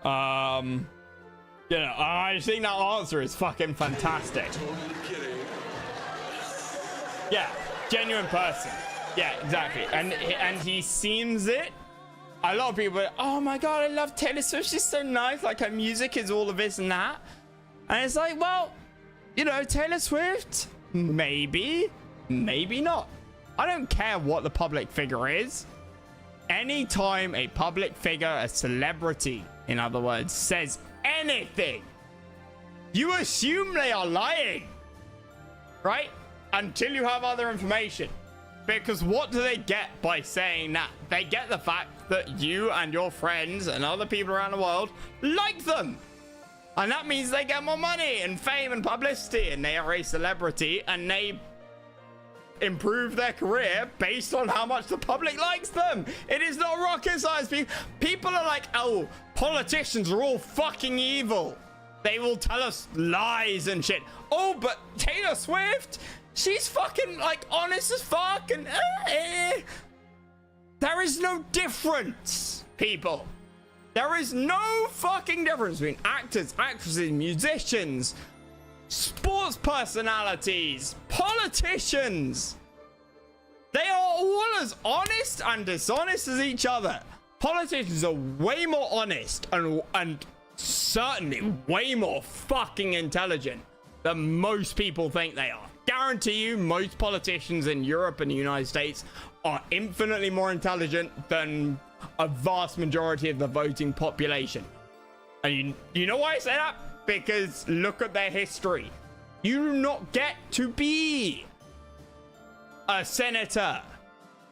You know, I think that answer is fucking fantastic. Totally kidding. Yeah, genuine person. Yeah, exactly. And he seems it. A lot of people are, oh my god, I love Taylor Swift. She's so nice. Like, her music is all of this and that. And it's like, well, you know, Taylor Swift, maybe, maybe not. I don't care what the public figure is. Anytime a public figure, a celebrity, in other words, says anything, you assume they are lying, right? Until you have other information. Because what do they get by saying that? They get the fact that you and your friends and other people around the world like them. And that means they get more money and fame and publicity, and they are a celebrity, and they improve their career based on how much the public likes them. It is not rocket science. People are like, oh, politicians are all fucking evil. They will tell us lies and shit. Oh, but Taylor Swift, she's fucking, like, honest as fuck, and there is no difference, people. There is no fucking difference between actors, actresses, musicians, sports personalities, politicians. They are all as honest and dishonest as each other. Politicians are way more honest and certainly way more fucking intelligent than most people think they are. Guarantee you, most politicians in Europe and the United States are infinitely more intelligent than a vast majority of the voting population. And you know why I say that? Because look at their history. You do not get to be a senator,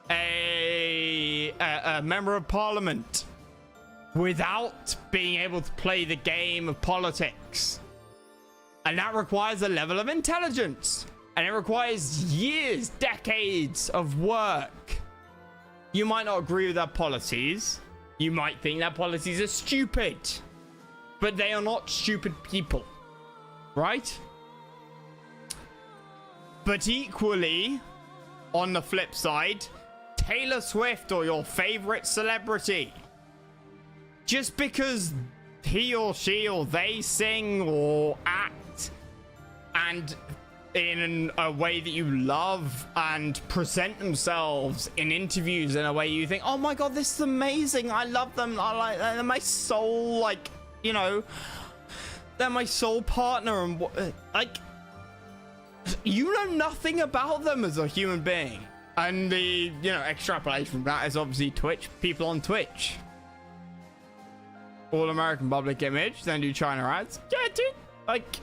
a member of parliament, without being able to play the game of politics. And that requires a level of intelligence. And it requires years, decades of work. You might not agree with their policies. You might think their policies are stupid. But they are not stupid people. Right? But equally, on the flip side, Taylor Swift or your favorite celebrity, just because he or she or they sing or act and in a way that you love and present themselves in interviews in a way you think, oh my god, this is amazing, I love them, I like them, my soul, like, you know, they're my soul partner, and like, you know nothing about them as a human being. And the, you know, extrapolation from that is obviously Twitch. People on Twitch. All American public image, then do China ads. Yeah, dude. Like,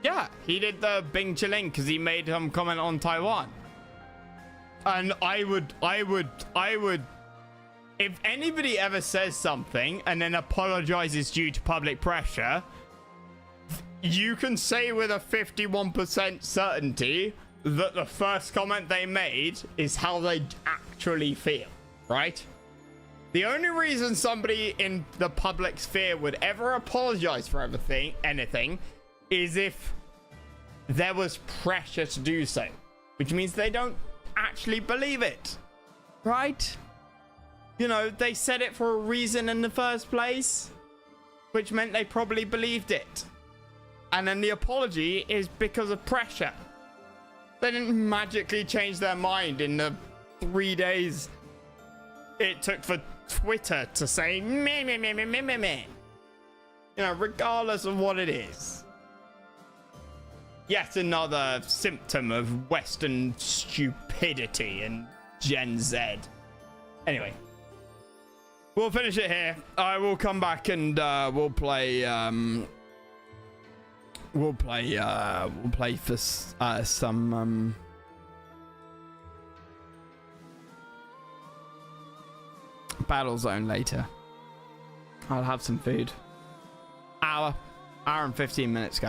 yeah, he did the Bing Chiling because he made him comment on Taiwan. And I would, if anybody ever says something and then apologizes due to public pressure, you can say with a 51% certainty that the first comment they made is how they actually feel, right? The only reason somebody in the public sphere would ever apologize for anything is if there was pressure to do so, which means they don't actually believe it, right? You know, they said it for a reason in the first place, which meant they probably believed it. And then the apology is because of pressure. They didn't magically change their mind in the 3 days it took for Twitter to say meh, meh, meh, meh, meh, meh, meh. You know, regardless of what it is. Yet another symptom of Western stupidity and Gen Z. Anyway, we'll finish it here. I will come back and we'll play for some Battle Zone later. I'll have some food. Hour and 15 minutes, guys.